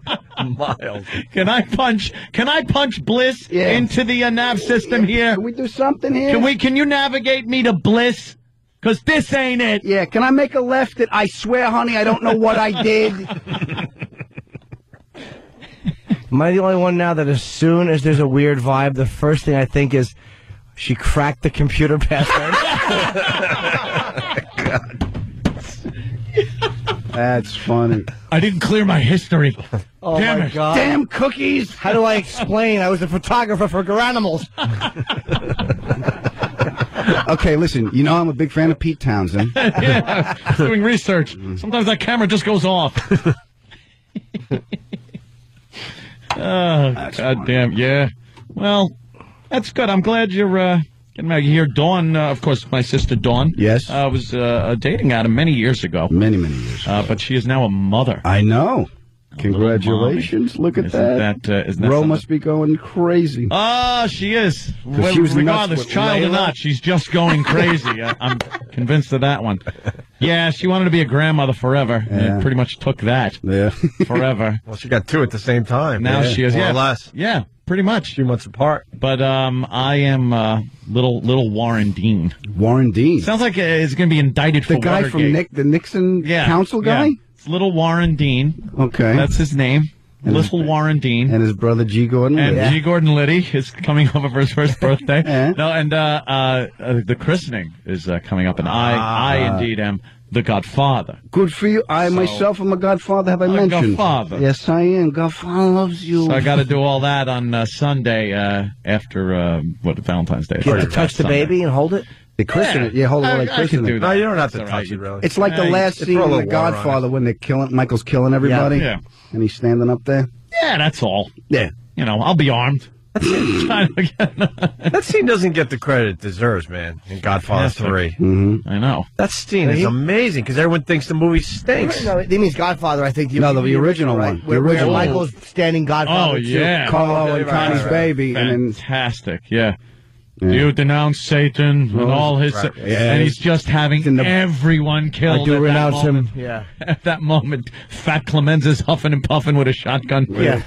Can I punch bliss into the nav system here? Can we do something here? Can you navigate me to bliss? Because this ain't it. Yeah, can I make a left that I swear, honey, I don't know what I did? Am I the only one now that as soon as there's a weird vibe, the first thing I think is she cracked the computer password? That's funny. I didn't clear my history. Oh, Damn my it. God. Damn cookies! How do I explain? I was a photographer for Garanimals. Okay, listen, I'm a big fan of Pete Townsend. Yeah, doing research. Sometimes that camera just goes off. Oh, God damn, yeah. Well, that's good. I'm glad you're getting married. You hear Dawn, of course, my sister Dawn. Yes. Was dating Adam many years ago. Many years ago. But she is now a mother. I know. Congratulations. Look at that. Isn't that Ro something? must be going crazy. Oh, she is. She was regardless, nuts with child or Layla. not, she's just going crazy. I'm convinced of that one. Yeah, she wanted to be a grandmother forever. Yeah. And pretty much took that. Yeah. Forever. Well, she got two at the same time. Now she is. More Yeah. or less. Yeah, pretty much. 2 months apart. But I am little Warren Dean. Warren Dean. Sounds like it's going to be indicted for The guy Watergate. from the Nixon council guy? Yeah. It's little Warren Dean. Okay. That's his name. Little Warren Dean. And his brother G. Gordon Liddy. And G. Gordon Liddy is coming over for his first birthday. Yeah. No, and the christening is coming up, and I indeed am the godfather. Good for you. I myself am a godfather, have I mentioned? Godfather. Yes, I am. Godfather loves you. So I got to do all that on Sunday after Valentine's Day. Do you have to touch the baby and hold it? They christen it. Yeah, hold on. They christen it. No, you don't have to That's touch right. it, really. It's like the last scene in The Godfather when they're Michael's killing everybody. Yeah. And he's standing up there. Yeah, that's all. Yeah. I'll be armed. That scene doesn't get the credit it deserves, man, in Godfather 3. Mm-hmm. I know. That scene is amazing because everyone thinks the movie stinks. No, he means Godfather, I think. No, the original one. Where Michael's standing Godfather. Oh, yeah. Carlo and Connie's baby. Fantastic, yeah. Do you denounce Satan and all his... Right. And he's just having everyone killed. I do at renounce that moment. him. Yeah. At that moment, Fat Clemens is huffing and puffing with a shotgun. Yeah.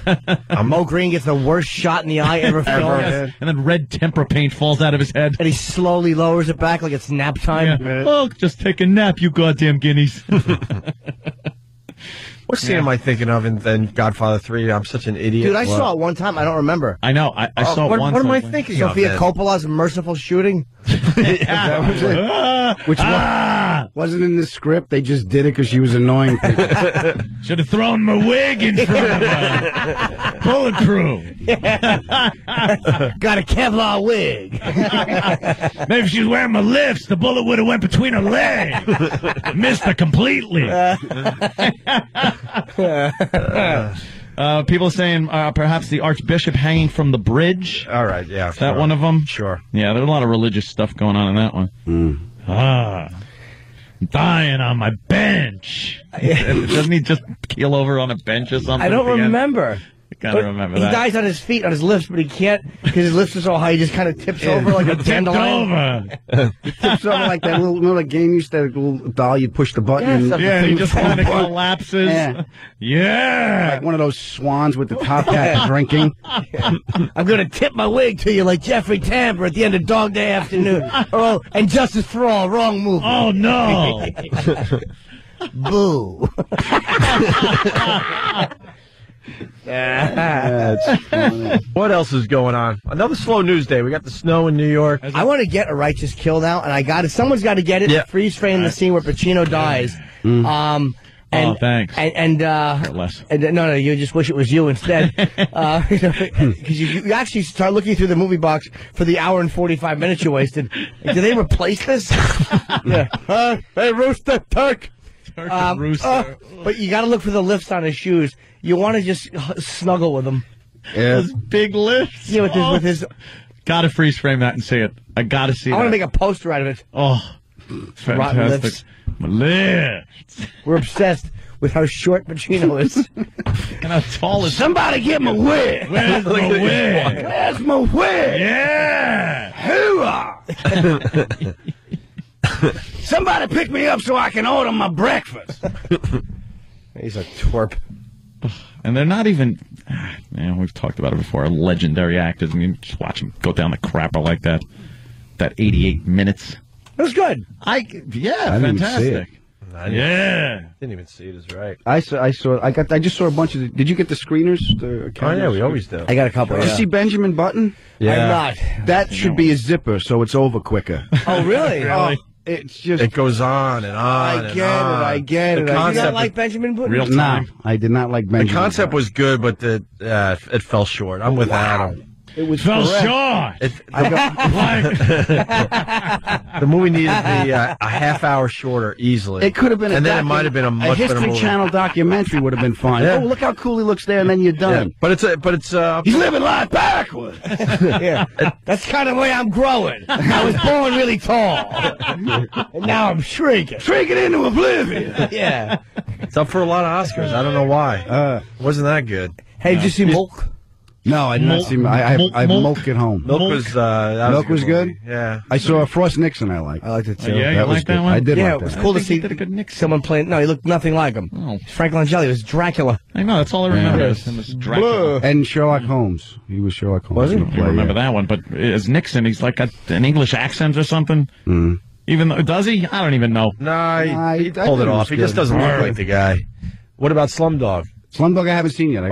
Mo Green gets the worst shot in the eye ever filmed. Yes. And then red tempera paint falls out of his head. And he slowly lowers it back like it's nap time. Yeah. Oh, just take a nap, you goddamn guineas. What scene am I thinking of in Godfather 3? I'm such an idiot. Dude, I saw it one time. I don't remember. I know. I saw it once. What am I thinking Sophia of? Coppola's merciful shooting? That was it. Which wasn't in the script. They just did it because she was annoying people. Should have thrown my wig in front of her. Bulletproof. Got a Kevlar wig. Maybe if she was wearing my lifts, the bullet would have went between her legs. Missed her completely. People saying perhaps the Archbishop hanging from the bridge. All right, yeah. Is that one of them? Sure. Yeah, there's a lot of religious stuff going on in that one. I'm dying on my bench. Doesn't he just keel over on a bench or something? I don't remember. I gotta remember he that. He dies on his feet, on his lifts, but he can't because his lifts are so high. He just kind of tips over like a dandelion. He tips over like that little, remember that game used to have a little doll, you'd push the button. Yeah, he just kind of collapses. Yeah. Like one of those swans with the top hat drinking. I'm going to tip my wig to you like Jeffrey Tambor at the end of Dog Day Afternoon. And Justice for All, wrong movie. Oh, no. Boo. That's funny. What else is going on? Another slow news day. We got the snow in New York. I want to get a righteous kill now, and someone's got to get it. Yeah. Freeze frame the scene where Pacino dies. Thanks. No, you just wish it was you instead. Because you actually start looking through the movie box for the hour and 45 minutes you wasted. Like, do they replace this? Yeah. Hey, Rooster, Turk. Rooster. But you got to look for the lifts on his shoes. You want to just snuggle with him. Yeah. Those big lifts. Yeah, with his. Gotta freeze frame that and see it. I gotta see I want to make a poster out of it. Oh, Rotten fantastic. lifts. My lifts. We're obsessed with how short Pacino is. And how tall is Somebody get my wig. Where's my wig? Where's my wig? Yeah. Hooah! Somebody pick me up so I can order my breakfast. He's a twerp. And they're not even, man, we've talked about it before, legendary actors. I mean, just watch them go down the crapper like that. That 88 minutes. It was good. I fantastic. Didn't even see it. Is right. I just saw a bunch of. Did you get the screeners? We always do. I got a couple. Did you see Benjamin Button? Yeah. I'm not. That should be a zipper, so it's over quicker. Oh, really? Really? It's just. It goes on and on. I get it. The You concept not like Benjamin Button? Real No, time. I did not like Benjamin. The concept was good, but it fell short. I'm with Adam. It was Fell correct. short. The movie needed to be a half hour shorter easily. It could have been, and then it might have been a much better History movie. Channel documentary would have been fine. Yeah. Oh, look how cool he looks there, and then you're done. Yeah. But it's He's living life backwards. Yeah. That's kind of the way I'm growing. I was born really tall. And now I'm shrinking. Shrinking into oblivion. Yeah. it's up for a lot of Oscars. I don't know why. Wasn't that good? Hey, did you see Milk? No, I did not see. I have Milk at home. Milk was that was good. movie. Yeah, I saw Frost Nixon. I liked. I liked it too. Yeah, you that was like good. that one? I did Yeah, like it was that. cool to think see he did a good Nixon. someone playing. No, he looked nothing like him. Oh. Frank Langella was Dracula. I know, that's all I remember. Is him as Dracula. And Sherlock Holmes. He was Sherlock Holmes. Was he? in the I play, remember yeah. that one, but as Nixon, he's like got an English accent or something. Mm. Even though, does he? I don't even know. Nah, he I pulled think it it off. was He just good. doesn't look like the guy. What about Slumdog? Slumdog I haven't seen yet. We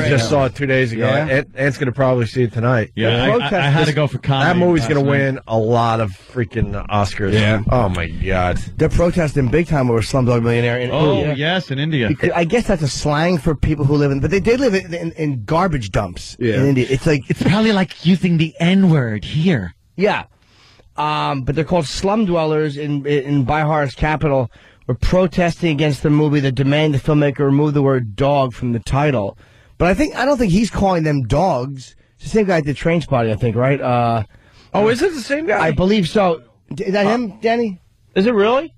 just saw it 2 days ago. Yeah? Ant's going to probably see it tonight. Yeah, I had to go for comedy. That movie's going to last night. win a lot of freaking Oscars. Yeah. Oh, my God. They're protesting big time over Slumdog Millionaire in Oh, India. yes, in India. Because I guess that's a slang for people who live in, but they did live in garbage dumps Yeah. in India. It's like, It's probably like using the N-word here. yeah. But they're called slum dwellers in Bihar's capital. Were protesting against the movie that demand the filmmaker remove the word dog from the title. But I don't think he's calling them dogs. It's the same guy at the Train Spotting, I think, right? Is it the same guy? I believe so. Is that him, Danny? Is it really?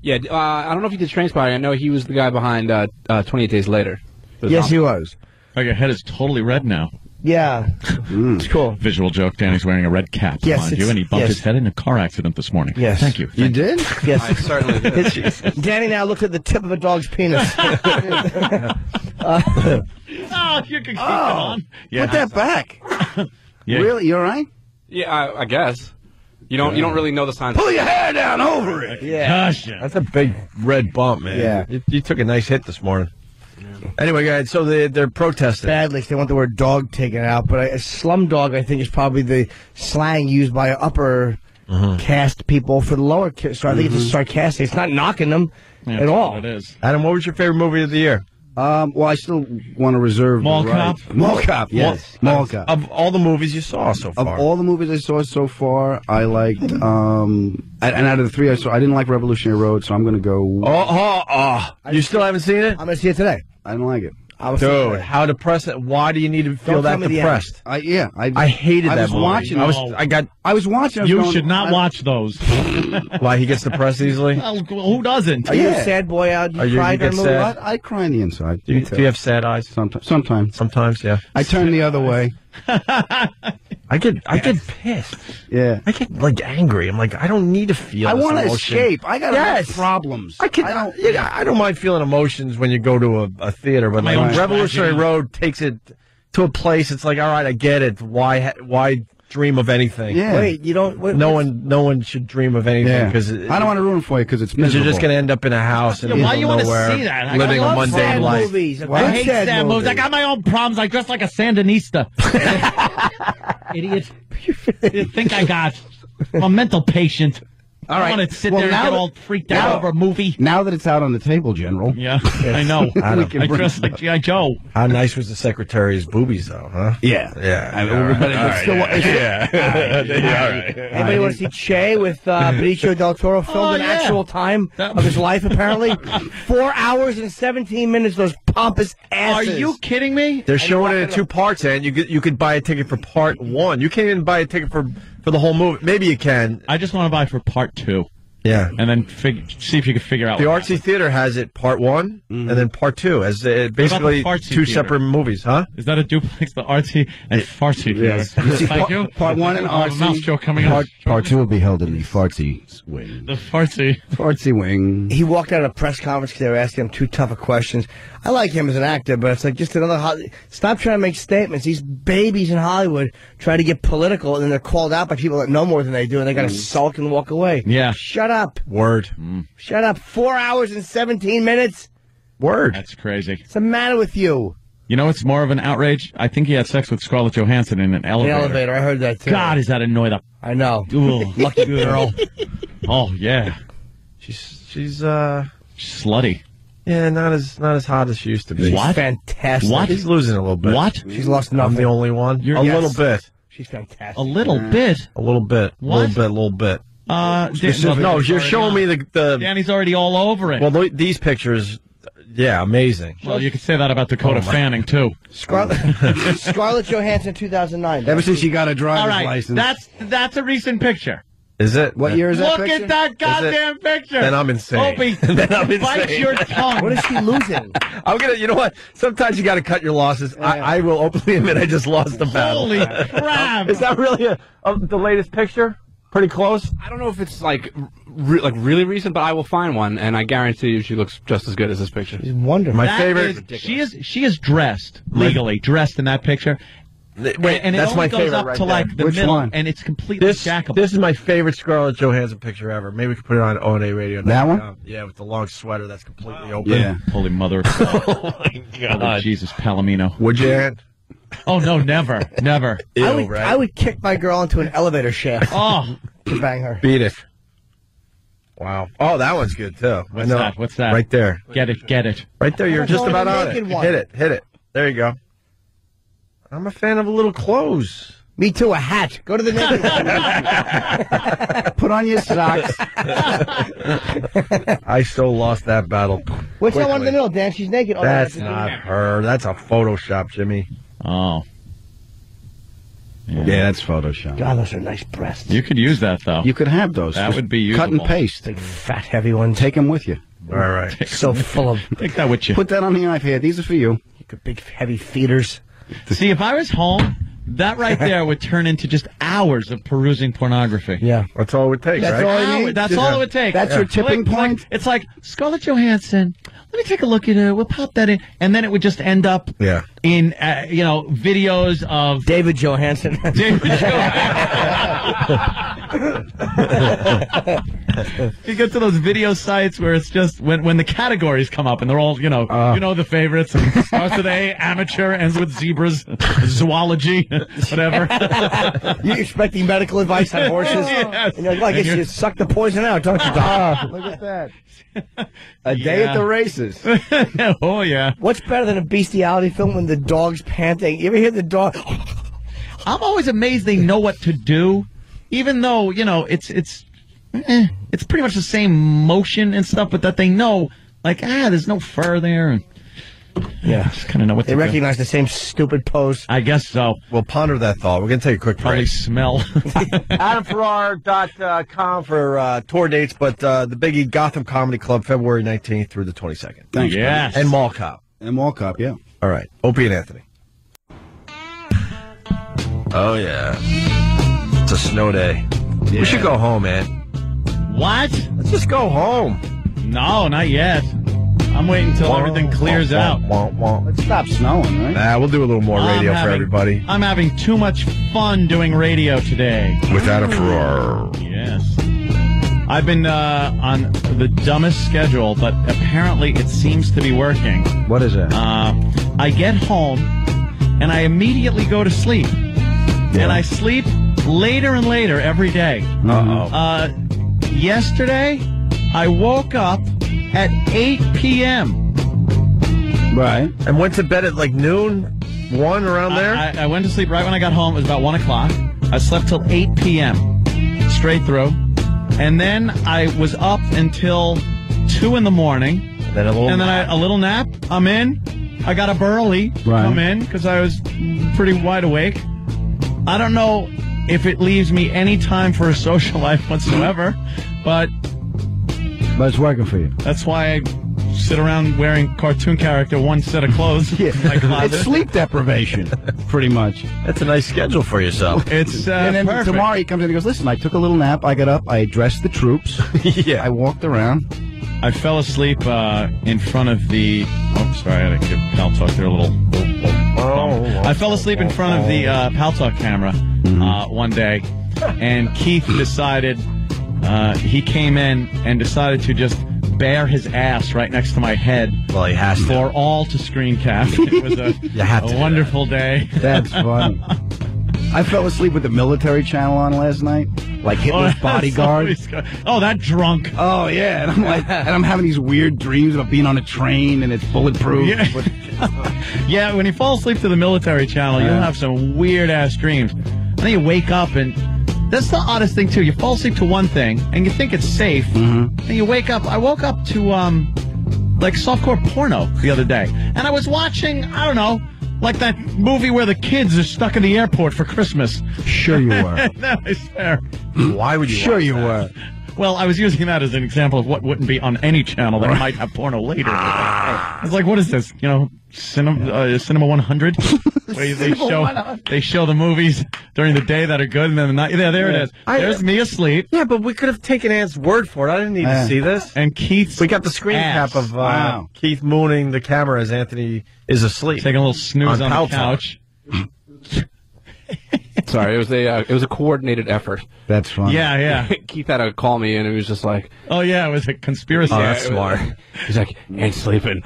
Yeah, I don't know if he did Trainspotting. I know he was the guy behind 28 Days Later. Yes, he was. Oh, your head is totally red now. Yeah. It's cool. Visual joke. Danny's wearing a red cap behind you, and he bumped his head in a car accident this morning. Yes. Thank you. You did? Yes. I certainly did. Danny now looks at the tip of a dog's penis. Oh, you can keep it on. Put that back. Yeah. Really? You all right? Yeah, I guess. You don't really know the signs. Pull your hair down over it. Yeah. Gosh. That's a big red bump, man. Yeah. You took a nice hit this morning. Anyway, guys, so they're protesting. Badly, they want the word dog taken out, but a slum dog, I think, is probably the slang used by upper caste people for the lower caste. So I think it's sarcastic. It's not knocking them at all. It is. Adam, what was your favorite movie of the year? Well, I still want to reserve Mall the right. Cop? Mall Cop, yes. Mall Cop. Of all the movies you saw so far. Of all the movies I saw so far, I liked, and out of the three I saw, I didn't like Revolutionary Road, so I'm going to go... You still haven't seen it? I'm going to see it today. I didn't like it. Dude, how depressing. Why do you need to feel that depressed? I hated that movie. Watching. I was watching. You should not watch those. Why, he gets depressed easily? Well, who doesn't? Are you a sad boy out? You cried during the movie? sad? I cry on the inside. Do you have sad eyes? Sometimes. Sometimes, yeah. I turn the other way. I get pissed. Yeah. I get angry. I'm like, I don't need to feel. I want to escape. I got problems. I don't mind feeling emotions when you go to a theater, but Revolutionary Road takes it to a place. It's like, all right, I get it. Why dream of anything? Yeah. Wait, you don't. No one should dream of anything because I don't want to ruin for you because it's miserable. You're just going to end up in a house and why you want to nowhere, see that? living a mundane life. Movies. I hate sad movies. I got my own problems. I dress like a Sandinista. Idiot. You think I got? I'm a mental patient. All right. I want to sit there and get all freaked out over a movie. Now that it's out on the table, General. Yeah, I know. I dress like G.I. Joe. How nice was the secretary's boobies, though, huh? Yeah. Anybody want to see Che with Benicio del Toro filmed in actual time of his life, apparently? 4 hours and 17 minutes, those pompous asses. Are you kidding me? They're showing it in 2 parts, and you could buy a ticket for part 1. You can't even buy a ticket for the whole movie. Maybe you can. I just want to buy for part 2. Yeah. And then see if you can figure out. The Artsy Theater has it part 1 and then part 2 as basically 2 separate movies, huh? Is that a duplex? The Artsy and Fartsy Theater. Yes. Thank you. Part 1 and Artsy. Mouse joke coming up. Part 2 will be held in the Fartsy wing. The Fartsy. Fartsy wing. He walked out of a press conference because they were asking him too tough of questions. I like him as an actor, but it's like just another... Stop trying to make statements. These babies in Hollywood try to get political, and then they're called out by people that know more than they do, and they got to sulk and walk away. Yeah. Shut up. Word. Shut up. 4 hours and 17 minutes? Word. That's crazy. What's the matter with you? You know what's more of an outrage? I think he had sex with Scarlett Johansson in an elevator. The elevator, I heard that too. God, is that annoyed up? I know. Ooh, lucky girl. Oh, yeah. She's slutty. Yeah, not as hot as she used to be. What? She's fantastic. What? She's losing a little bit. What? She's lost nothing. I'm the only one. A little bit. She's fantastic. A little bit? A little bit. What? A little bit. No, you're showing me the... Danny's already all over it. Well, these pictures, yeah, amazing. Well, you could say that about Dakota Fanning, too. Scarlett Johansson, 2009. Ever since she got a driver's All right, license. that's a recent picture. Is it? What year is that Look picture? at that goddamn picture. Then I'm insane. Opie, Then I'm insane. bite your tongue. What is she losing? I'm gonna. You know what? Sometimes you got to cut your losses. I will openly admit I just lost the battle. Holy crap! Is that really the latest picture? Pretty close. I don't know if it's like really recent, but I will find one, and I guarantee you she looks just as good as this picture. She's wonderful. My favorite. She is dressed legally dressed in that picture. Wait, and that's it my only goes favorite up right to there. like the Which middle, one? and it's completely jackable. This is my favorite Scarlett Johansson picture ever. Maybe we could put it on O&A radio. That one? Yeah, with the long sweater that's completely open. Yeah. Holy mother! Oh my God! Holy Jesus, Palomino. Would you, Ann? Oh no, never. I would kick my girl into an elevator shaft. Oh, to bang her. Beat it. Wow. Oh, that one's good too. What's that? What's that? Right there. Get it. Right there. You're just about on it. One. Hit it. There you go. I'm a fan of a little clothes. Me too, a hat. Go to the naked one. Put on your socks. I so lost that battle. What's that one in the middle, Dan? She's naked. That's not her. That's a Photoshop, Jimmy. Oh. Yeah, that's Photoshop. God, those are nice breasts. You could use that though. You could have those. That would be usable. Cut and paste. Big fat heavy ones. Take them with you. All right. So full of. Take that with you. Put that on the iPad. These are for you. You got big heavy feeders. See, if I was home, that right there would turn into just hours of perusing pornography. Yeah. That's all it would take, That's right? all you need? That's all it would take. That's your tipping point? It's like Scarlett Johansson. Let me take a look at it. We'll pop that in. And then it would just end up in, videos of... David Johansson. David You get to those video sites where it's just when the categories come up and they're all, the favorites. And starts with A, amateur, ends with zebras, zoology, whatever. You're expecting medical advice on horses? Yes. And you're like, I guess you suck the poison out, don't you, Doc? Look at that. A day at the races. Oh, yeah. What's better than a bestiality film when the dog's panting? You ever hear the dog? I'm always amazed they know what to do, even though, it's pretty much the same motion and stuff, but that they know, there's no fur there. And, just kind of know what to do. They recognize the same stupid pose. I guess so. Well, ponder that thought. We're going to take a quick Probably break. smell. AdamFerrar.com for tour dates, but the Biggie Gotham Comedy Club, February 19th through the 22nd. Thanks. Yes. And Mall Cop. And Mall Cop, yeah. All right. Opie and Anthony. Oh, yeah. It's a snow day. Yeah. We should go home, man. What? Let's just go home. No, not yet. I'm waiting until everything clears out. Let's stop snowing, right? Nah, we'll do a little more radio for everybody. I'm having too much fun doing radio today. With Adam Ferrar. Yes. I've been on the dumbest schedule, but apparently it seems to be working. What is it? I get home, and I immediately go to sleep. Yeah. And I sleep later and later every day. Uh-oh. Yesterday, I woke up at 8 p.m. Right. And went to bed at noon, 1 around there? I went to sleep right when I got home. It was about 1 o'clock. I slept till 8 p.m. straight through. And then I was up until 2 in the morning. Then a little nap. I'm in. I got up early. Right. Come in because I was pretty wide awake. I don't know if it leaves me any time for a social life whatsoever, but it's working for you. That's why I sit around wearing cartoon character one set of clothes. Yeah. It's sleep deprivation, pretty much. That's a nice schedule for yourself. It's and then perfect. tomorrow he comes in and goes, listen, I took a little nap, I got up, I addressed the troops. Yeah. I walked around. I fell asleep in front of the... Oh, sorry, I had to give Pal Talk there a little... I fell asleep in front of the Pal Talk camera one day, and Keith decided... he came in and decided to just bare his ass right next to my head. Well, he has to. For all to screencast. It was a wonderful day. That's funny. I fell asleep with the military channel on last night, like Hitler's bodyguard. Oh, that drunk. Oh yeah, and I'm having these weird dreams about being on a train and it's bulletproof. Yeah, yeah, when you fall asleep to the military channel, you'll have some weird ass dreams. And then you wake up and that's the oddest thing too. You fall asleep to one thing and you think it's safe, and you wake up. I woke up to softcore porno the other day, and I was watching, I don't know, like that movie where the kids are stuck in the airport for Christmas. Sure you were. No, I swear. Why would you? Sure you were. Well, I was using that as an example of what wouldn't be on any channel that might have porno later. I was like, what is this? Cinema 100? Where they show the movies during the day that are good, and then the night. Yeah, there it is. There's me asleep. Yeah, but we could have taken Ant's word for it. I didn't need to see this. And Keith's We got the screen cap of Keith mooning the camera as Anthony is asleep. Taking a little snooze on the couch. Sorry, it was a coordinated effort. That's funny. Yeah. Keith had to call me, and it was just like, oh yeah, it was a conspiracy. Oh, that's smart. He's like, ain't sleeping.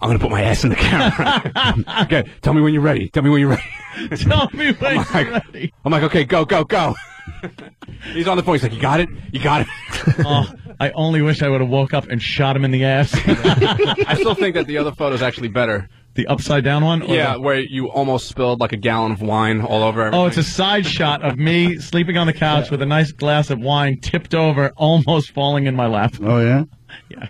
I'm gonna put my ass in the camera. Okay, tell me when you're ready. Tell me when you're ready. I'm like, okay, go. He's on the phone. He's like, you got it. Oh, I only wish I would have woke up and shot him in the ass. I still think that the other photo is actually better. The upside down one? Yeah, where you almost spilled like a gallon of wine all over everything. Oh, it's a side shot of me sleeping on the couch with a nice glass of wine tipped over, almost falling in my lap. Oh, yeah? Yeah.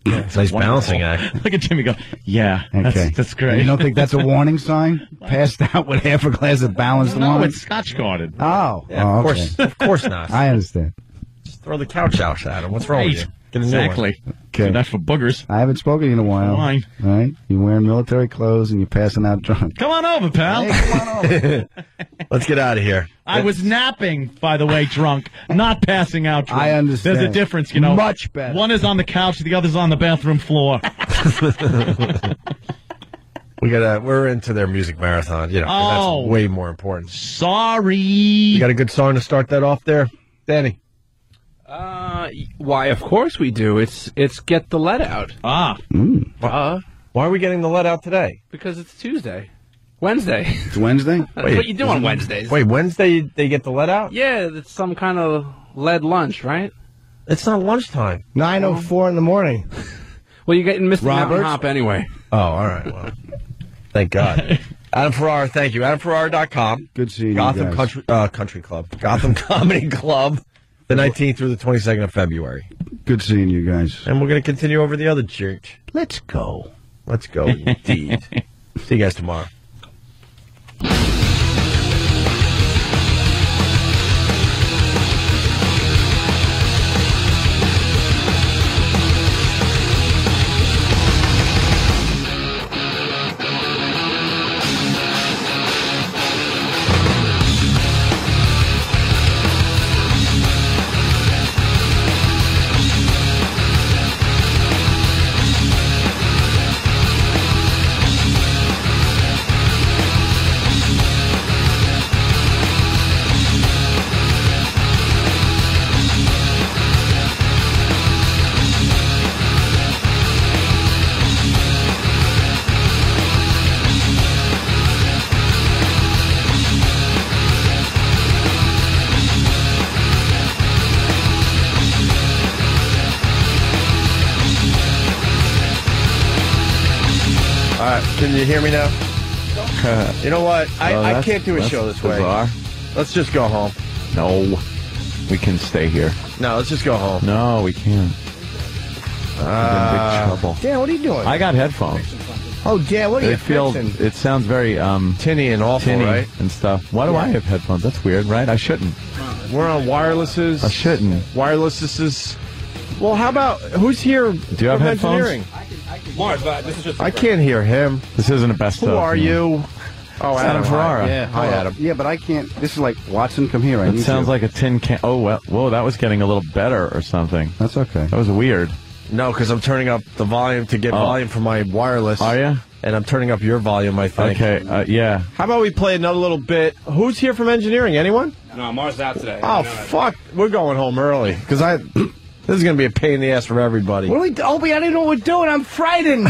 It's nice balancing act. Look at Jimmy go, yeah, okay. That's great. You don't think that's a warning sign? Passed out with half a glass of balanced wine? No, it's Scotch guarded. Oh. Yeah, okay. of course not. I understand. Just throw the couch out at him. What's wrong with you? Get a new exactly. one. Okay. Not for boogers. I haven't spoken in a while. Fine. All right. You're wearing military clothes and you're passing out drunk. Come on over, pal. Hey, come on over. Let's get out of here. I was napping, by the way, drunk, not passing out drunk. I understand. There's a difference, you know. Much better. One is on the couch, the other's on the bathroom floor. We're into their music marathon, you know. 'Cause that's way more important. Sorry. You got a good song to start that off there, Danny? Why, of course we do. It's Get the Let Out. Why are we getting the let out today? Because it's Tuesday. Wednesday. It's Wednesday? That's what you do on Wednesdays. Wait, Wednesday they get the let out? Yeah, it's some kind of lead lunch, right? It's not lunchtime. 9:04 in the morning. Well, you're getting Mr. Mountain Roberts? Hop anyway. Oh, all right. Well, thank God. Adam Ferrara, thank you. AdamFerrara.com. Good seeing Gotham you guys. Country Club. Gotham Comedy Club. The 19th through the 22nd of February. Good seeing you guys. And we're going to continue over the other church. Let's go. Let's go, indeed. See you guys tomorrow. Can you hear me now? You know what? I can't do a show this way. Bizarre. Let's just go home. No, we can stay here. No, let's just go home. No, we can't. We're in big trouble. Dan, what are you doing? I got headphones. Oh, Dan, what are you fixing? It sounds very tinny and awful, tinny right? and stuff. Why do I have headphones? That's weird, right? I shouldn't. We're on wirelesses. I shouldn't. Wirelesses. Well, how about who's here? Do you have from headphones? Engineering? Mars, this is just. I can't hear him. This isn't the best. Who are you? Oh, Adam Ferrara. Yeah, Hi, Adam. Yeah, but I can't. This is like, Watson, come here. I It need sounds you. like a tin can. Oh, well, whoa, that was getting a little better or something. That's okay. That was weird. No, because I'm turning up the volume to get volume from my wireless. Are you? And I'm turning up your volume, I think. Okay, yeah. How about we play another little bit? Who's here from engineering? Anyone? No, Mars is out today. Oh, fuck. We're going home early. Because this is going to be a pain in the ass for everybody. What are we? Opie, I didn't know what we're doing. I'm frightened.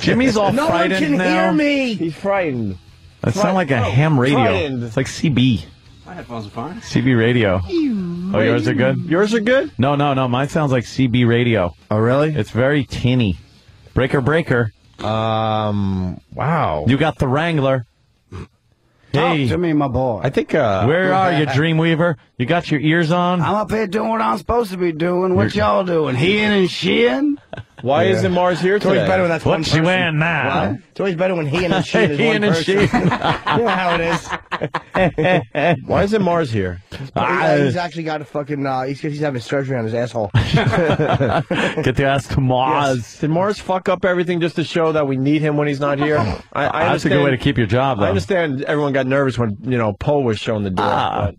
Jimmy's all no frightened one can now. hear me. He's frightened. That sounds like a ham radio. Frightened. It's like CB. My headphones are fine. CB radio. Oh, yours are good? Yours are good? No. Mine sounds like CB radio. Oh, really? It's very tinny. Breaker. Wow. You got the Wrangler. Hey, Talk to me, my boy. I think, where are you, Dreamweaver? You got your ears on? I'm up here doing what I'm supposed to be doing. What y'all doing? Heeing and sheeing? Why isn't Mars here It's always today? better when that's one What's she person. wearing now? What? It's always better when he and she is He one and person. she. You know how it is. Why isn't Mars here? He's actually got a fucking. He's having surgery on his asshole. Get the ass to Mars. Yes. Did Mars fuck up everything just to show that we need him when he's not here? I That's a good way to keep your job, though. I understand everyone got nervous when, Poe was shown the door.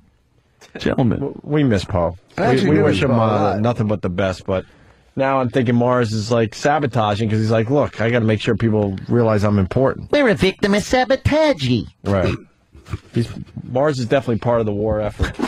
Gentlemen. But we miss Poe. Actually, We we wish miss him Poe a lot. nothing but the best, but now I'm thinking Mars is like sabotaging because he's like, look, I got to make sure people realize I'm important. We're a victim of sabotage. Right. Mars is definitely part of the war effort.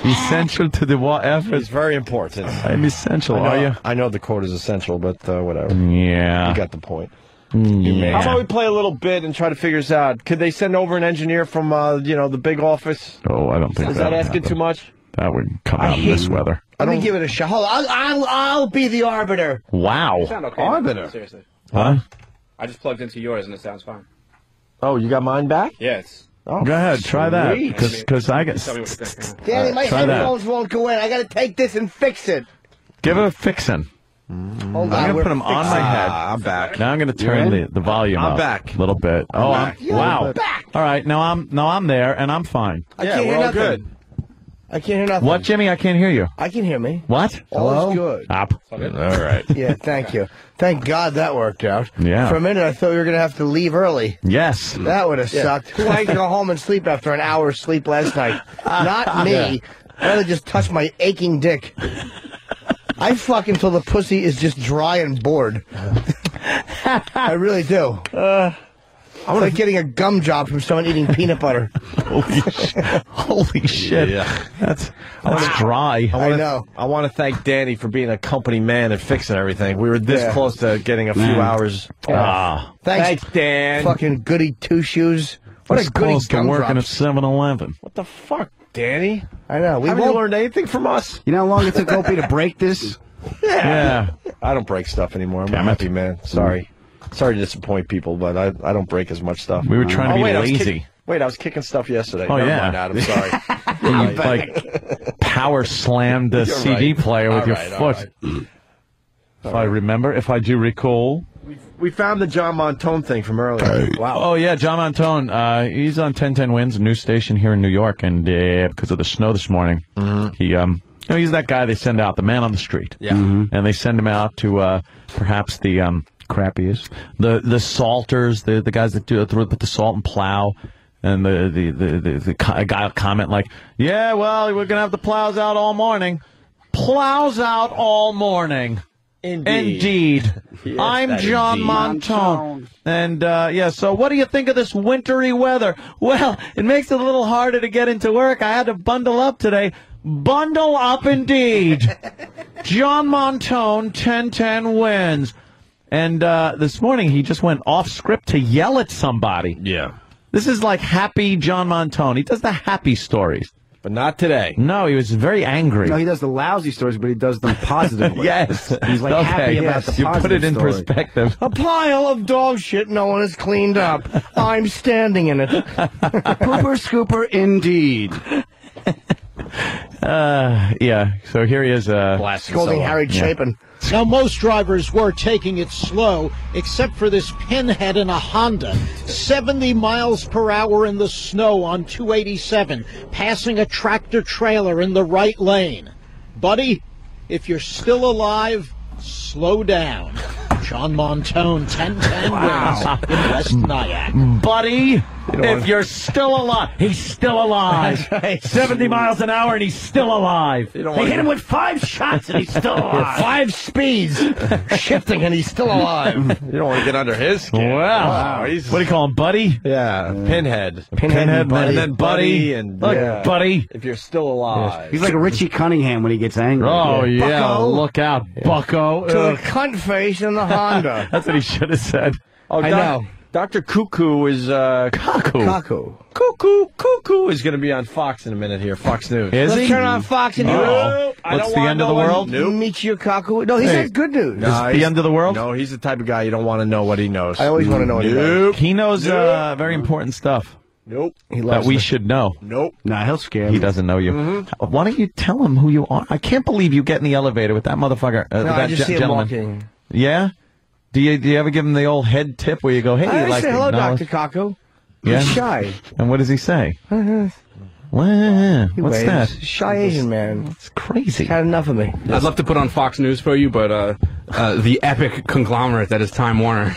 Essential to the war effort. It's very important. I'm essential, are you? I know the quote is essential, but whatever. Yeah. You got the point. Yeah. How about we play a little bit and try to figure this out? Could they send over an engineer from, the big office? Oh, I don't think Is that would asking happen. too much? That would come out in this weather. Let me give it a shot. Hold on. I'll be the arbiter. Wow. You sound okay. Arbiter. Seriously. Huh? I just plugged into yours and it sounds fine. Oh, you got mine back? Yeah, it's. Oh, Go ahead, try that. sweet. Because I get. Tell me what you think. Danny, my try that. headphones won't go in. I got to take this and fix it. Give it a fixin'. Hold I'm going to we're put them on my head. I'm back. Now I'm going to turn the volume I'm up back. a little bit. Oh, back. wow. back. All right, now I'm there and I'm fine. I Yeah, can't we're hear all nothing. good. I can't hear nothing. What, Jimmy? I can't hear you. I can hear me. What? All is good. Up. All right. Yeah, thank you. Thank God that worked out. Yeah. For a minute, I thought we were going to have to leave early. Yes. That would have sucked. Who wanted to go home and sleep after an hour's sleep last night? Not me. Yeah. I'd rather just touch my aching dick. I fuck until the pussy is just dry and bored. I really do. I'm like getting a gum job from someone eating peanut butter. Holy shit. Yeah. That's dry. I know. I want to thank Danny for being a company man and fixing everything. We were this close to getting a few hours off. Thanks, Dan. Fucking goody two-shoes. What a goody close to working at gumdrops. 7-Eleven. What the fuck, Danny? I know. We Haven't won't you learned anything from us? You know how long it took Opie to break this? Yeah. I don't break stuff anymore. I'm a happy man. Sorry. Sorry to disappoint people, but I don't break as much stuff. We were trying to be lazy. I was kicking stuff yesterday. Oh, Never yeah. mind, Adam. Sorry. You like power slammed the You're CD right. player with All your right, all foot. If I remember, if I do recall. We found the John Montone thing from earlier. Wow. Oh, yeah, John Montone. He's on 1010 Wins, a news station here in New York, and because of the snow this morning, he he's that guy they send out, the man on the street. Yeah. And they send him out to perhaps the crappiest, the salters, the guys that put the salt and plow, and the guy will comment like, yeah, well, we're gonna have the plows out all morning. Plows out all morning. Indeed. Yes, I'm John Montone. And, so what do you think of this wintry weather? Well, it makes it a little harder to get into work. I had to bundle up today. Bundle up indeed. John Montone, 1010 Wins. And this morning he just went off script to yell at somebody. Yeah. This is like happy John Montone. He does the happy stories. But not today. No, he was very angry. No, he does the lousy stories, but he does them positively. Yes. He's like happy about the You positive put it in story. perspective. A pile of dog shit no one has cleaned up. I'm standing in it. Pooper scooper indeed. So here he is. Scolding Harry Chapin. Now, most drivers were taking it slow, except for this pinhead in a Honda. 70 miles per hour in the snow on 287, passing a tractor-trailer in the right lane. Buddy, if you're still alive, slow down. John Montone, 1010 Wins in West Nyack. Buddy, if you're still alive, he's still alive. 70 miles an hour and he's still alive. They hit him with 5 shots and he's still alive. 5 speeds shifting and he's still alive. You don't want to get under his skin. Wow. Wow, What do you call him, Buddy? Yeah, Pinhead. Pinhead, and then Buddy, and Look, Buddy. if you're still alive. He's like Richie Cunningham when he gets angry. Oh, yeah. Bucko. Look out, Bucko. To the cunt face in the Honda. That's what he should have said. Oh, I know. Dr. Cuckoo is Cuckoo. Cuckoo is going to be on Fox in a minute here. Fox News. Is Let's he? turn on Fox and I What's don't the wanna end of the know what- world? Michio Kaku. No, he says good news. No, Is it the he's- end of the world? No, he's the type of guy you don't want to know what he knows. I always want to know what he knows. He knows very important stuff Nope. He that loves we me. should know. Nope. Nah, he'll scare He me. doesn't know you. Why don't you tell him who you are? I can't believe you get in the elevator with that motherfucker. No, that I just see him gentleman. walking. Yeah? Do you ever give him the old head tip where you go, hey, I you like say to hello, acknowledge- Dr. Kaku. Yeah? He's shy. And what does he say? He What's waves. that? Shy Asian man. It's crazy. Had enough of me. I'd love to put on Fox News for you, but the epic conglomerate that is Time Warner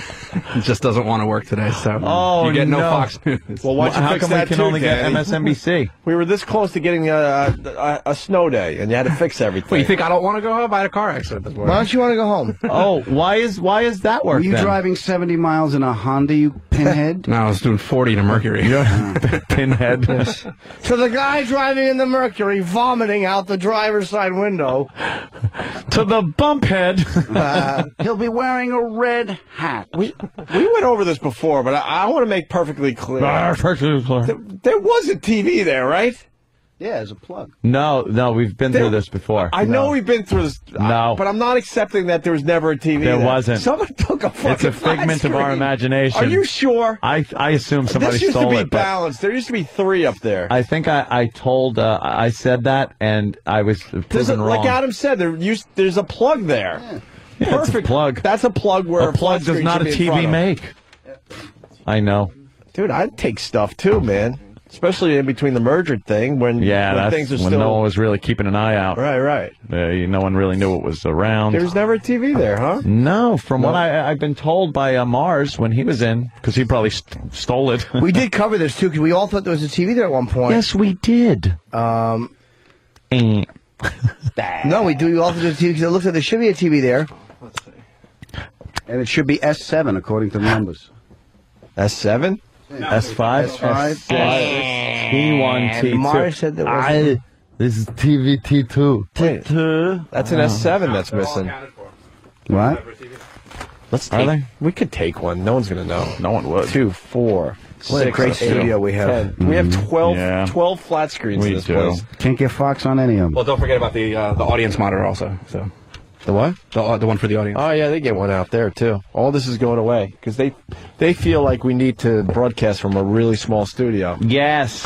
just doesn't want to work today, so Oh, you get no no. Fox News. Well, why don't you How fix come we that can too, only get Danny? MSNBC? We were this close to getting a snow day, and you had to fix everything. Wait, you think I don't want to go home? I had a car accident this morning. Why don't you want to go home? Oh, why is that Were work you then? driving 70 miles in a Honda, you pinhead? No, I was doing 40 in a Mercury. Pinhead. So the guy driving in the Mercury vomiting out the driver's side window. To the bump head. He'll be wearing a red hat. We went over this before, but I want to make perfectly clear. There was a TV there, right? Yeah, as a plug. No, we've been through this before. I know we've been through this. No. But I'm not accepting that there was never a TV There wasn't. Someone took a fucking It's a figment of our flat screen. imagination. Are you sure? I assume somebody this used stole to be it. But balanced. There used to be 3 up there. I think I told, I said that, and I was proven wrong. Like Adam said, there's a plug there. Yeah, Perfect it's a plug. That's a plug where A plug flat does screen not a should be in front TV of. make. I know. Dude, I'd take stuff too, man. Especially in between the merger thing when that's things are when still... no one was really keeping an eye out. Right. No one really knew it was around. There's never a TV there, huh? No, from what I've been told by Mars when he was in, because he probably stole it. We did cover this, too, because we all thought there was a TV there at one point. Yes, we did. No, we do. We all thought there was a TV, because it looks like there should be a TV there. Let's see. And it should be S7, according to the numbers. S7? S5? S5? T1, T2. Mars said there was... This is TV T2. T2? That's an S7 that's missing. What? Let's take, we could take one. No one's going to know. No one would. 2, 4, What a great studio we have. 10. We have 12 flat screens in this place. Can't get Fox on any of them. Well, don't forget about the audience monitor also. So the what? The one for the audience. Oh yeah, they get one out there too. All this is going away because they feel like we need to broadcast from a really small studio. Yes,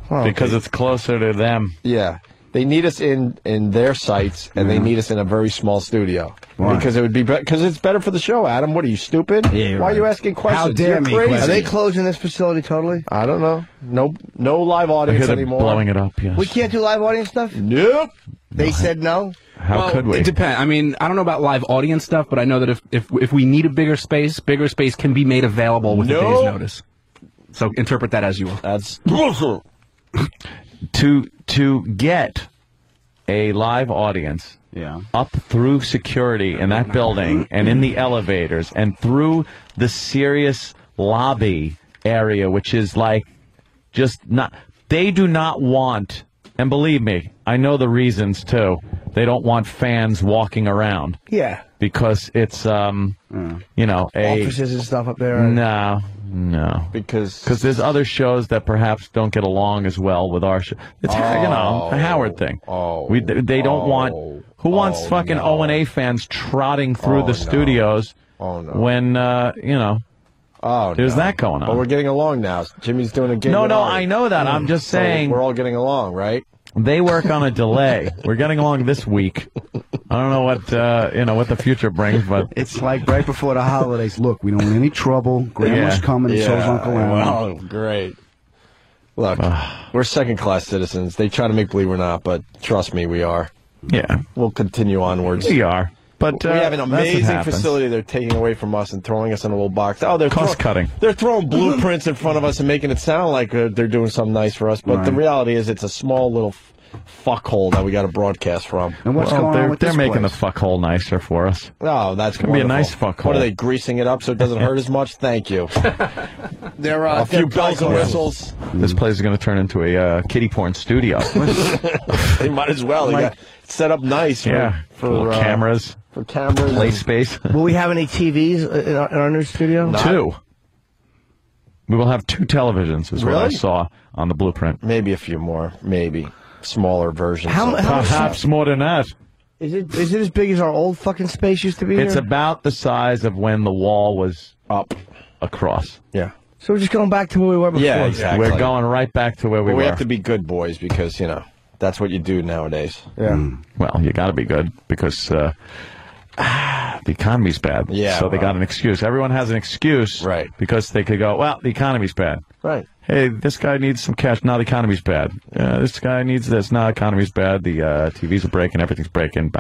because it's closer to them. Yeah. They need us in their sites, and they need us in a very small studio. Why? Because it would be because it's better for the show. Adam, what are you, stupid? Yeah, Why are you asking questions? How dare You're me crazy. question. Are they closing this facility totally? I don't know. No live audience anymore. Blowing it up. Yes. We can't do live audience stuff? Nope. They said no? How could we? It depends. I mean, I don't know about live audience stuff, but I know that if we need a bigger space can be made available with a day's notice. So interpret that as you will. That's to get a live audience up through security in that building and in the elevators and through the serious lobby area, which is like just not, they do not want, and believe me, I know the reasons too, they don't want fans walking around. Yeah. Because it's, offices and stuff up there. No. Because there's other shows that perhaps don't get along as well with our show. It's a Howard thing. They don't want. Who wants fucking O&A fans trotting through the studios when there's that going on? But we're getting along now. Jimmy's doing a gig. No, I know that. I'm just saying we're all getting along, right? They work on a delay. We're getting along this week. I don't know what the future brings, but it's like right before the holidays. Look, we don't want any trouble. Grandma's coming, and so's Uncle Alan. Well, great. Look, we're second-class citizens. They try to make believe we're not, but trust me, we are. Yeah, we'll continue onwards. We are. But we have an amazing facility they're taking away from us and throwing us in a little box. Oh, they're cost cutting. They're throwing blueprints in front of us and making it sound like they're doing something nice for us. But the reality is, it's a small little fuckhole that we got to broadcast from. And what's going on with they're this making place? the fuckhole nicer for us. Oh, that's gonna be a nice fuckhole. What are they greasing it up so it doesn't hurt as much? Thank you. There a few bells and whistles. This place is going to turn into a kiddie porn studio. They might as well. They got it set up nice. For cameras. For cameras. Play space. Will we have any TVs in our new studio? Two. We will have 2 televisions, is what I saw on the blueprint. Maybe a few more. Maybe. Smaller versions. Perhaps more than that. Is it as big as our old fucking space used to be? It's about the size of when the wall was up across. Yeah. So we're just going back to where we were before. Yeah, exactly. We're going right back to where we were. We have to be good boys because, that's what you do nowadays. Yeah. Well, you got to be good because the economy's bad. Yeah. So they got an excuse. Everyone has an excuse. Right. Because they could go, well, the economy's bad. Right. Hey, this guy needs some cash. Now the economy's bad. This guy needs this. Now the economy's bad. The TVs are breaking. Everything's breaking.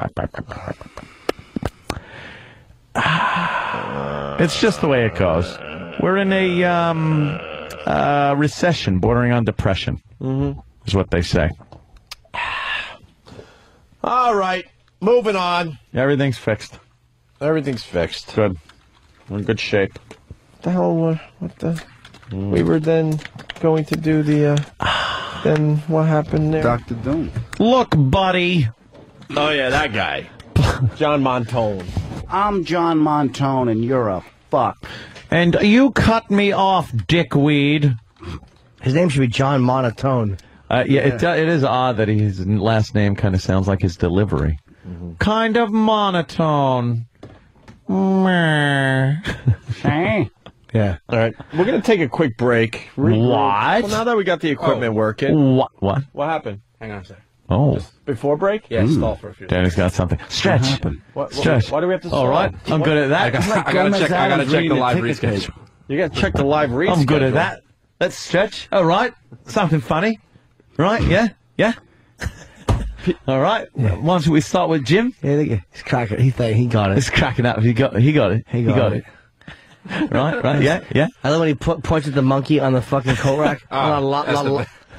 It's just the way it goes. We're in a recession bordering on depression, is what they say. All right. Moving on. Everything's fixed. Everything's fixed. Good. We're in good shape. What the hell? What the? We were then going to do the. Then what happened there? Dr. Doom. Look, buddy. Oh yeah, that guy. John Montone. I'm John Montone, and you're a fuck. And you cut me off, dickweed. His name should be John Monotone. It is odd that his last name kind of sounds like his delivery. Kind of monotone. Hey. Yeah. All right. We're going to take a quick break. What? Well, now that we got the equipment working. What? What happened? Hang on a second. Oh. Before break? Yeah, stall for a few Danny's got something. Stretch. Stretch. Why do we have to stall? All right. I'm good at that. I gotta check the live read schedule. You got to check the live read I'm good at schedule. that. Let's stretch. All right. Something funny. Right? Yeah? Yeah? All right. Yeah. Why don't we start with Jim? Yeah, he's cracking. He got it. He's cracking up. He got it. He got it. Right. Yeah. I love when he points at the monkey on the fucking coat rack.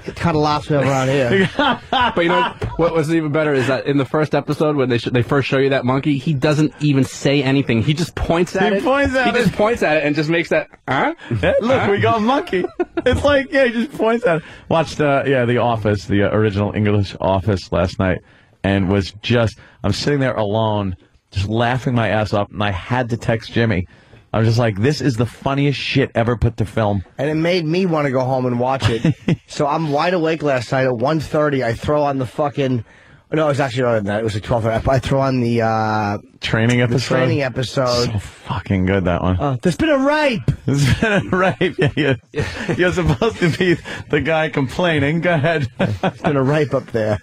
It kind of laughs me around here. But you know what was even better is that in the first episode when they first show you that monkey, he doesn't even say anything. He just points at it. He just points at it and just makes that. Yeah, look, we got a monkey. It's like he just points at it. Watched The Office, the original English Office last night, and I'm sitting there alone, just laughing my ass off, and I had to text Jimmy. I was just like, this is the funniest shit ever put to film. And it made me want to go home and watch it. So I'm wide awake last night at 1:30. I throw on the fucking... No, it was actually earlier than that. It was like 12:30. I throw on the... training episode? The training episode. So fucking good, that one. There's been a rape! There's been a rape. Yeah, you're supposed to be the guy complaining. Go ahead. There's been a rape up there.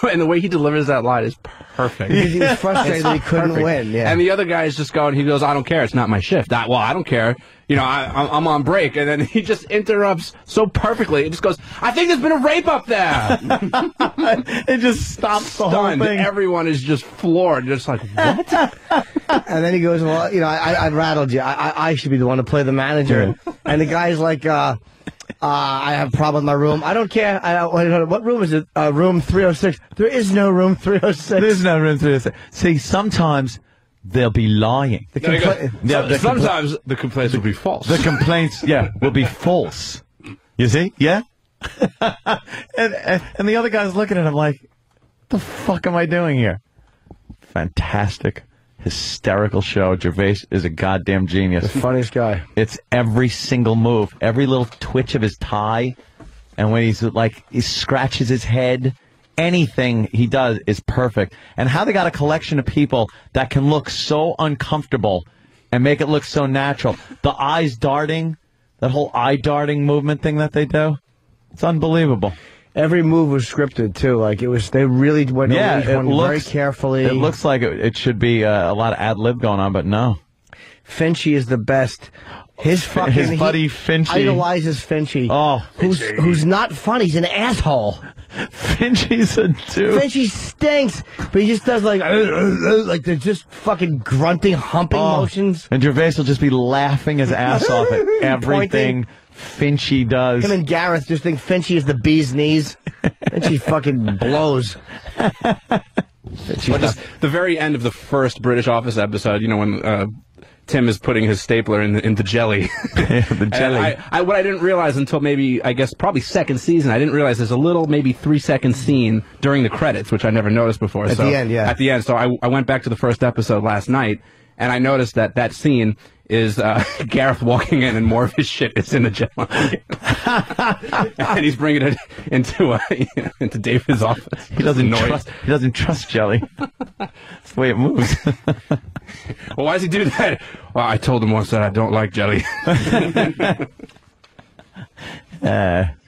And the way he delivers that line is perfect. He was frustrated that he couldn't win. Yeah. And the other guy is just going, he goes, I don't care. It's not my shift. I don't care. You know, I'm on break. And then he just interrupts so perfectly. It just goes, I think there's been a rape up there. It just stops the whole thing. Everyone is just floored. Just like, what? And then he goes, well, you know, I rattled you. I should be the one to play the manager. Yeah. And the guy's like, I have a problem with my room. I don't care. What room is it? Room 306. There is no room 306. There's no room 306. See, sometimes they'll be lying. Sometimes the complaints will be false. The complaints, will be false. You see? Yeah? and the other guy's looking at him like, what the fuck am I doing here? Fantastic. Hysterical show. Gervais is a goddamn genius. The funniest guy. It's every single move, every little twitch of his tie, and when he scratches his head, anything he does is perfect. And how they got a collection of people that can look so uncomfortable and make it look so natural. The eyes darting, that whole eye darting movement thing that they do, it's unbelievable. Every move was scripted too. Like they really went very carefully. It looks like it should be a lot of ad lib going on, but no. Finchy is the best. His buddy Finchy idolizes Finchy. Oh, who's not funny? He's an asshole. Finchy's a dude. Finchy stinks, but he just does like they're just fucking grunting, humping motions. And Gervais will just be laughing his ass off at everything Finchy does. Him and Gareth just think Finchy is the bee's knees. Finchy fucking blows. Just the very end of the first British Office episode, you know, when Tim is putting his stapler in the jelly. The jelly. And what I didn't realize until probably second season, I didn't realize there's a little maybe 3-second scene during the credits, which I never noticed before. At the end, yeah. At the end. So I went back to the first episode last night, and I noticed that scene is Gareth walking in, and more of his shit is in the jelly. And he's bringing it into David's office. He doesn't trust jelly. That's the way it moves. Well, why does he do that? Well, I told him once that I don't like jelly.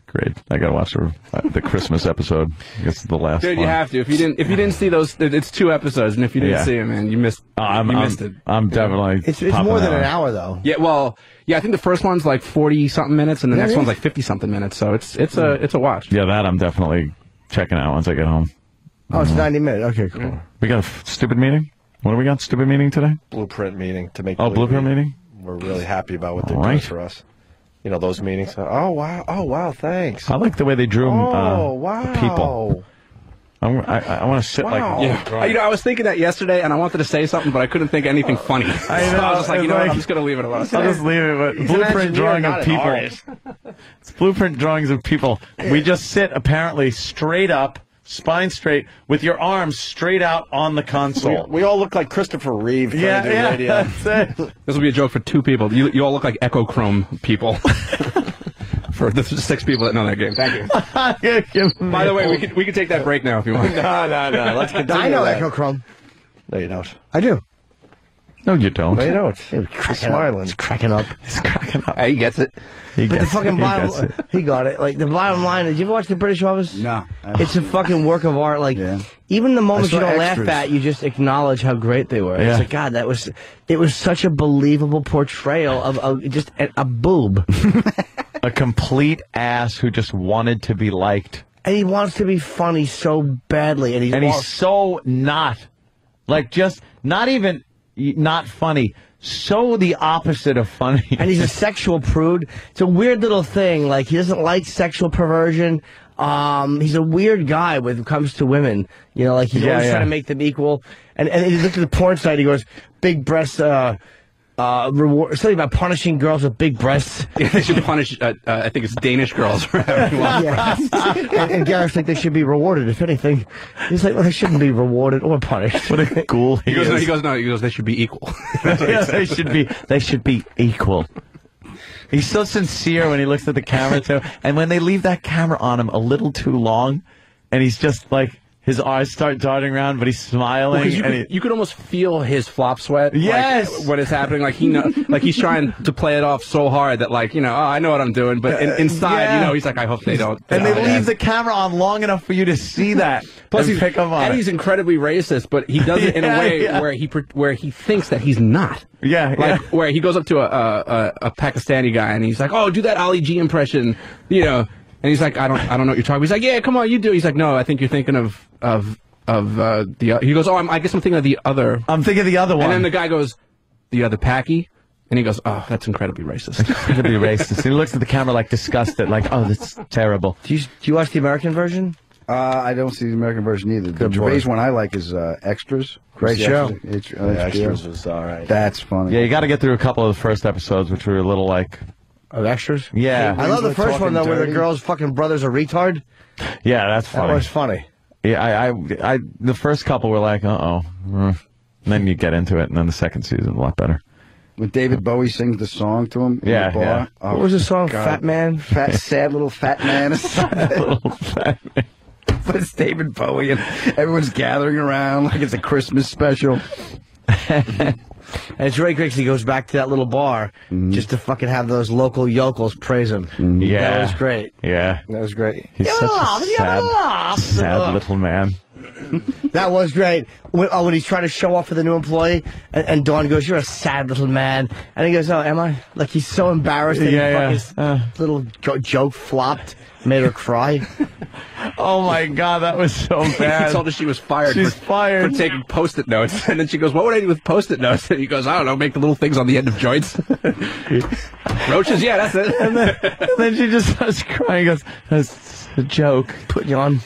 Great. I gotta watch the Christmas episode. I guess it's the last Dude, one. you have to. If you didn't see those, it's 2 episodes, and if you didn't see them, man, you missed. You missed it. I'm definitely. It's more than an hour though. Yeah. Well, yeah. I think the first one's like 40-something minutes, and the next one's like 50-something minutes. So it's a watch. Yeah, that I'm definitely checking out once I get home. Oh, it's 90 minutes. Okay, cool. We got a stupid meeting. What do we got? Stupid meeting today? Blueprint meeting to make. Blueprint meeting. We're really happy about what they're doing for us. You know, those meetings. Oh, wow, thanks. I like the way they drew wow. the people. I want to sit like... Yeah. You know, I was thinking that yesterday, and I wanted to say something, but I couldn't think of anything funny. I know. So I was just like, what, I'm just going to leave it alone. I'll just leave it. But blueprint drawing of people. It's blueprint drawings of people. We just sit, apparently, straight up, spine straight, with your arms straight out on the console. We all look like Christopher Reeve trying to do radio. That's it. This will be a joke for 2 people. You all look like Echochrome people. For the 6 people that know that game. Thank you. By the way, we can take that break now if you want. No. Let's continue. I know Echochrome. No, you don't. I do. No, you don't. No, you don't. He's smiling. He's cracking up. Hey, he gets it. He got it. Like, the bottom line, did you ever watch The British Office? No. It's a fucking work of art. Like, even the moments you don't laugh at, you just acknowledge how great they were. It's like, God, it was such a believable portrayal of just a boob. A complete ass who just wanted to be liked. And he wants to be funny so badly. And he's so not. Like, just not even not funny. So the opposite of funny. And he's a sexual prude. It's a weird little thing. Like, he doesn't like sexual perversion. He's a weird guy when it comes to women. You know, like, he's always trying to make them equal. And he looks at the porn site, he goes, big breasts, reward, something about punishing girls with big breasts. Yeah, they should punish, I think it's Danish girls for having long breasts. And Gareth's like, they should be rewarded, if anything. He's like, well, they shouldn't be rewarded or punished. What a ghoul he goes, they should be equal. Yeah, they should be equal. He's so sincere when he looks at the camera, too. And when they leave that camera on him a little too long, and he's just like, his eyes start darting around, but he's smiling. You could almost feel his flop sweat. Yes, like, when it's happening, like like he's trying to play it off so hard that, like, oh, I know what I'm doing, but inside, he's like, I hope they don't. And they leave the camera on long enough for you to see that. Plus, he's pick up on he's incredibly racist, but he does it in a way where he thinks that he's not. Yeah, where he goes up to a Pakistani guy and he's like, oh, do that Ali G impression, And he's like, I don't know what you're talking about. He's like, yeah, come on, you do. He's like, no, I think you're thinking of the. He goes, oh, I guess I'm thinking of the other. I'm thinking of the other one. And then the guy goes, the other Paki, and he goes, oh, that's incredibly racist. Incredibly racist. He looks at the camera like disgusted, like, oh, that's terrible. Do you watch the American version? I don't see the American version either. The Gervais one I like is Extras. Great show. Extras was all right. That's funny. Yeah, you got to get through a couple of the first episodes, which were a little like. Of Extras? Yeah. I love the first one, though, where the girl's fucking brother's a retard. Yeah, that's funny. That was funny. Yeah, I the first couple were like, uh-oh. And then you get into it, and then the second season a lot better. When David Bowie sings the song to him in the bar. Yeah. Oh, what was the song? God. Fat Man? Sad little fat man. Little fat man. But it's David Bowie, and everyone's gathering around like it's a Christmas special. And it's really great because he goes back to that little bar just to fucking have those local yokels praise him. Yeah. That was great. Yeah. That was great. He's such a sad little man. That was great. When he's trying to show off for the new employee, and Dawn goes, you're a sad little man. And he goes, oh, am I? Like, he's so embarrassed that his little joke flopped, made her cry. Oh, my God, that was so bad. He told her she was fired. She's fired. For taking Post-it notes. And then she goes, what would I do with Post-it notes? And he goes, I don't know, make the little things on the end of joints. Roaches, yeah, that's it. And then she just starts crying. He goes, that's a joke. Put you on.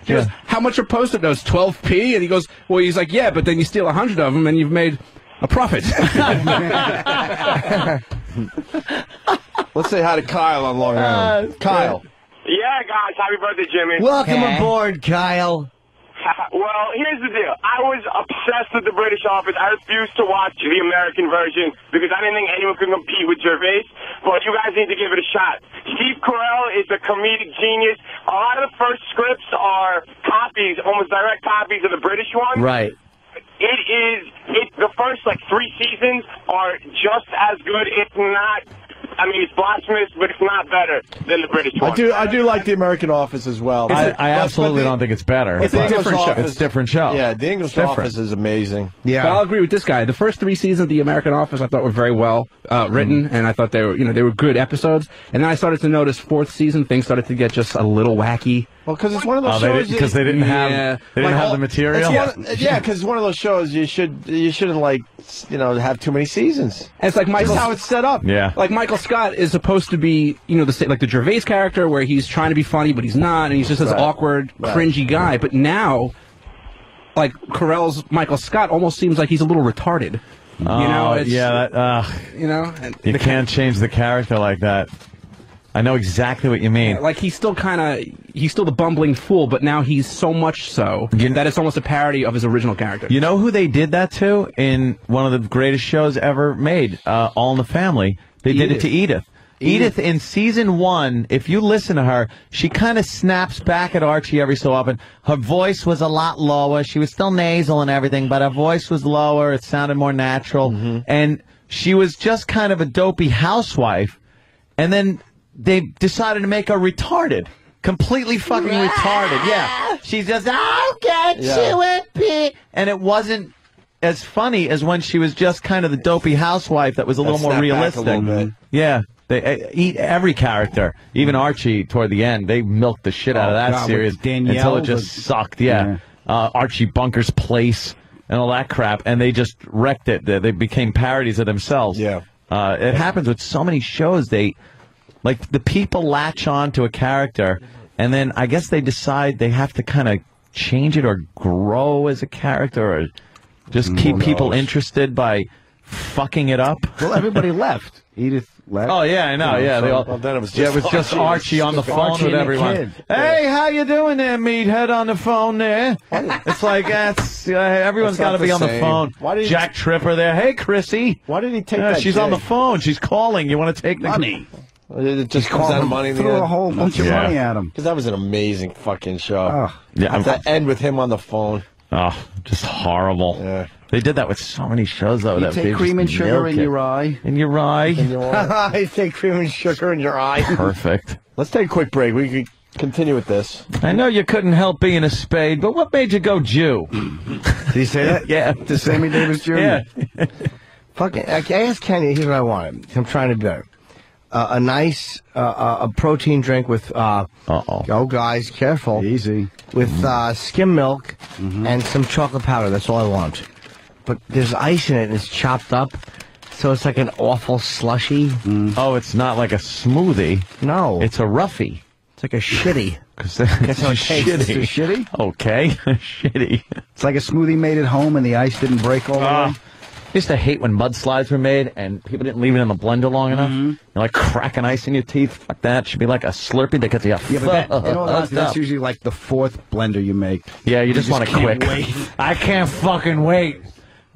He goes, how much are Post-it notes? 12p? And he goes, well, he's like, yeah, but then you steal 100 of them and you've made a profit. Let's say hi to Kyle on Long Island. Kyle. Yeah, guys, happy birthday, Jimmy. Welcome aboard, Kyle. Well, here's the deal. I was obsessed with the British Office. I refused to watch the American version because I didn't think anyone could compete with Gervais. But you guys need to give it a shot. Steve Carell is a comedic genius. A lot of the first scripts are copies, almost direct copies of the British one. Right. The first, 3 seasons are just as good, if not... I mean, it's blasphemous, but it's not better than the British one. I do like the American Office as well. I absolutely don't think it's better. It's a different show. It's a different show. Yeah, the English Office is amazing. Yeah, but I'll agree with this guy. The first 3 seasons of the American Office I thought were very well written, and I thought they were good episodes. And then I started to notice 4th season things started to get just a little wacky. Well, because it's one of those shows because they didn't have the material. Because it's one of those shows you shouldn't have too many seasons. And it's like Just how it's set up. Yeah, like Michael Scott is supposed to be the Gervais character where he's trying to be funny but he's not, and he's just this awkward, cringy guy. But now, like Carell's Michael Scott almost seems like he's a little retarded. You can't change the character like that. I know exactly what you mean. Like, he's still the bumbling fool, but now he's so much so that it's almost a parody of his original character. You know who they did that to in one of the greatest shows ever made, All in the Family? They did it to Edith. Edith, in season 1, if you listen to her, she kind of snaps back at Archie every so often. Her voice was a lot lower. She was still nasal and everything, but her voice was lower. It sounded more natural. And she was just kind of a dopey housewife. And then they decided to make her retarded. Completely fucking retarded. Yeah. She's just, I'll get you a pig. And it wasn't as funny as when she was just kind of the dopey housewife that was a little more realistic. Yeah. They eat every character, even Archie. Toward the end, they milked the shit out of that series until it just sucked. Yeah. Archie Bunker's Place and all that crap, and they just wrecked it. They became parodies of themselves. Yeah. It happens with so many shows. The people latch on to a character, and then I guess they decide they have to kind of change it or grow as a character, or just keep people interested by fucking it up. Well, everybody left. Edith left. Oh yeah, I know. Yeah, they all. Well, then it was just Archie on the phone with everyone. Hey, how you doing there, meathead on the phone there? It's like everyone's got to be on the phone. Jack Tripper there. Hey, Chrissy. Why did he take that? She's on the phone. She's calling. You want to take the money? It just comes out of money. Threw a whole bunch of money at him because that was an amazing fucking show. Yeah, that end with him on the phone. Oh, just horrible. Yeah. They did that with so many shows, though. You take cream and sugar in your eye. In your eye. I take cream and sugar in your eye. Perfect. Let's take a quick break. We can continue with this. I know you couldn't help being a spade, but what made you go Jew? Did he say that? Yeah. To Sammy Davis Jr.? Yeah. Fucking, I asked Kenny, here's what I wanted. I'm trying to do. A nice a protein drink with oh guys, careful, easy, with skim milk and some chocolate powder. That's all I want. But there's ice in it and it's chopped up, so it's like an awful slushy. Oh, it's not like a smoothie. No, it's a roughie. It's like a shitty. That's how it tastes. Shitty. It's a shitty. Okay, shitty. It's like a smoothie made at home and the ice didn't break all the way. I used to hate when mudslides were made and people didn't leave it in the blender long enough. You're like cracking ice in your teeth. Fuck that. It should be like a Slurpee that gets you Yeah, but that's usually like the fourth blender you make. Yeah, you just want to quick. Wait. I can't fucking wait.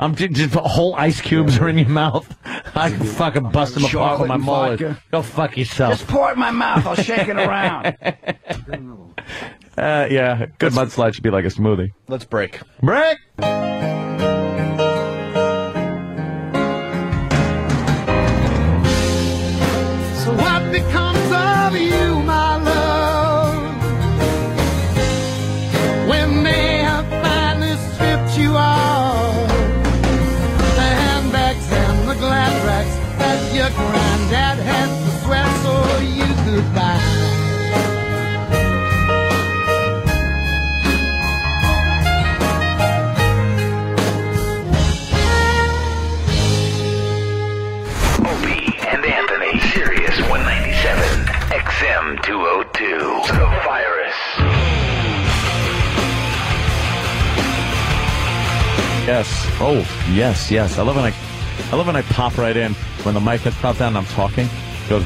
I'm just whole ice cubes are in your mouth. I can fucking bust them apart with my mullet. Go fuck yourself. Just pour it in my mouth. I'll shake it around. Yeah, good mudslide should be like a smoothie. Let's break. Break! So what becomes of you, my love, when they have finally stripped you off the handbags and the glad rags that your granddad had to swear so you goodbye? Sirius 197, XM 202, The Virus. Yes. Oh, yes. I love when I pop right in when the mic gets popped down and I'm talking. It goes,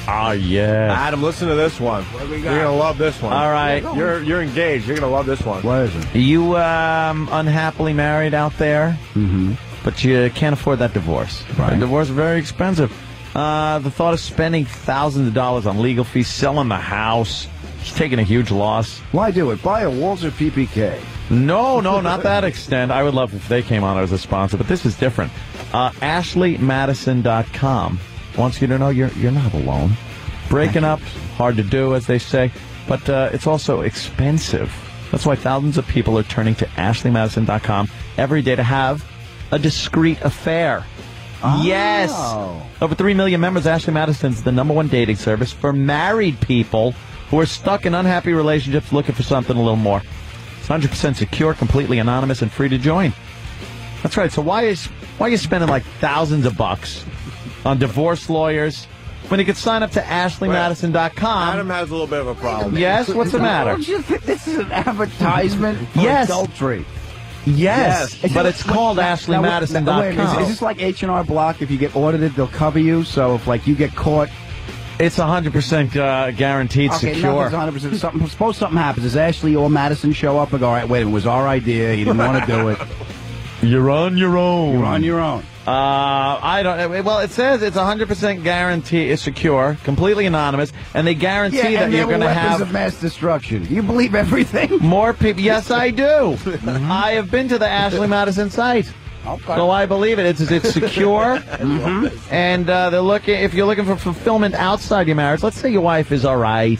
ah, yeah. Adam, listen to this one. You're gonna love this one. All right. You're engaged. You're gonna love this one. What is it? Are you unhappily married out there? Mm-hmm. But you can't afford that divorce. Right. The divorce is very expensive. The thought of spending thousands of dollars on legal fees, selling the house, just taking a huge loss. Why do it? Buy a Walzer PPK. No, not that extent. I would love if they came on as a sponsor, but this is different. AshleyMadison.com wants you to know you're not alone. Breaking up, hard to do, as they say, but it's also expensive. That's why thousands of people are turning to AshleyMadison.com every day to have a discreet affair. Oh. Yes. Over 3 million members, Ashley Madison's the #1 dating service for married people who are stuck in unhappy relationships looking for something a little more. It's 100% secure, completely anonymous, and free to join. That's right. So why are you spending like thousands of bucks on divorce lawyers when you could sign up to AshleyMadison.com? Adam has a little bit of a problem. Yes? What's the matter? Don't you think this is an advertisement for Yes. adultery? Yes, but it's called AshleyMadison.com. Is this like H&R Block? If you get audited, they'll cover you. So if like you get caught, it's 100% guaranteed secure. Nothing's 100%. Suppose something happens. Does Ashley or Madison show up and go, all right, wait, it was our idea. He didn't want to do it. You're on your own. You're on your own. I don't. Well, it says it's 100% guarantee. It's secure, completely anonymous, and they guarantee that you're going to have weapons of mass destruction. You believe everything? More people. Yes, I do. I have been to the Ashley Madison site. Okay. So I believe it. It's secure, and they're looking. If you're looking for fulfillment outside your marriage, let's say your wife is all right.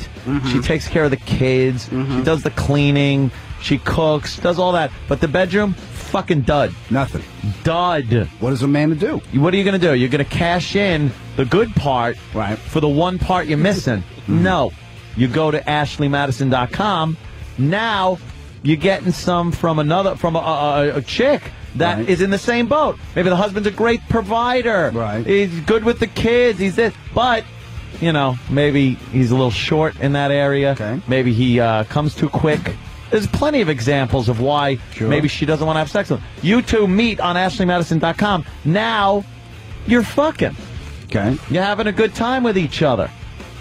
She takes care of the kids. She does the cleaning. She cooks. Does all that. But the bedroom, fucking dud. Nothing. Dud. What is a man to do? What are you going to do? You're going to cash in the good part for the one part you're missing. No. You go to AshleyMadison.com. Now you're getting some from a chick that is in the same boat. Maybe the husband's a great provider. Right. He's good with the kids. He's this. But, you know, maybe he's a little short in that area. Okay. Maybe he comes too quick. There's plenty of examples of why maybe she doesn't want to have sex with him. You two meet on AshleyMadison.com. Now you're fucking. Okay. You're having a good time with each other.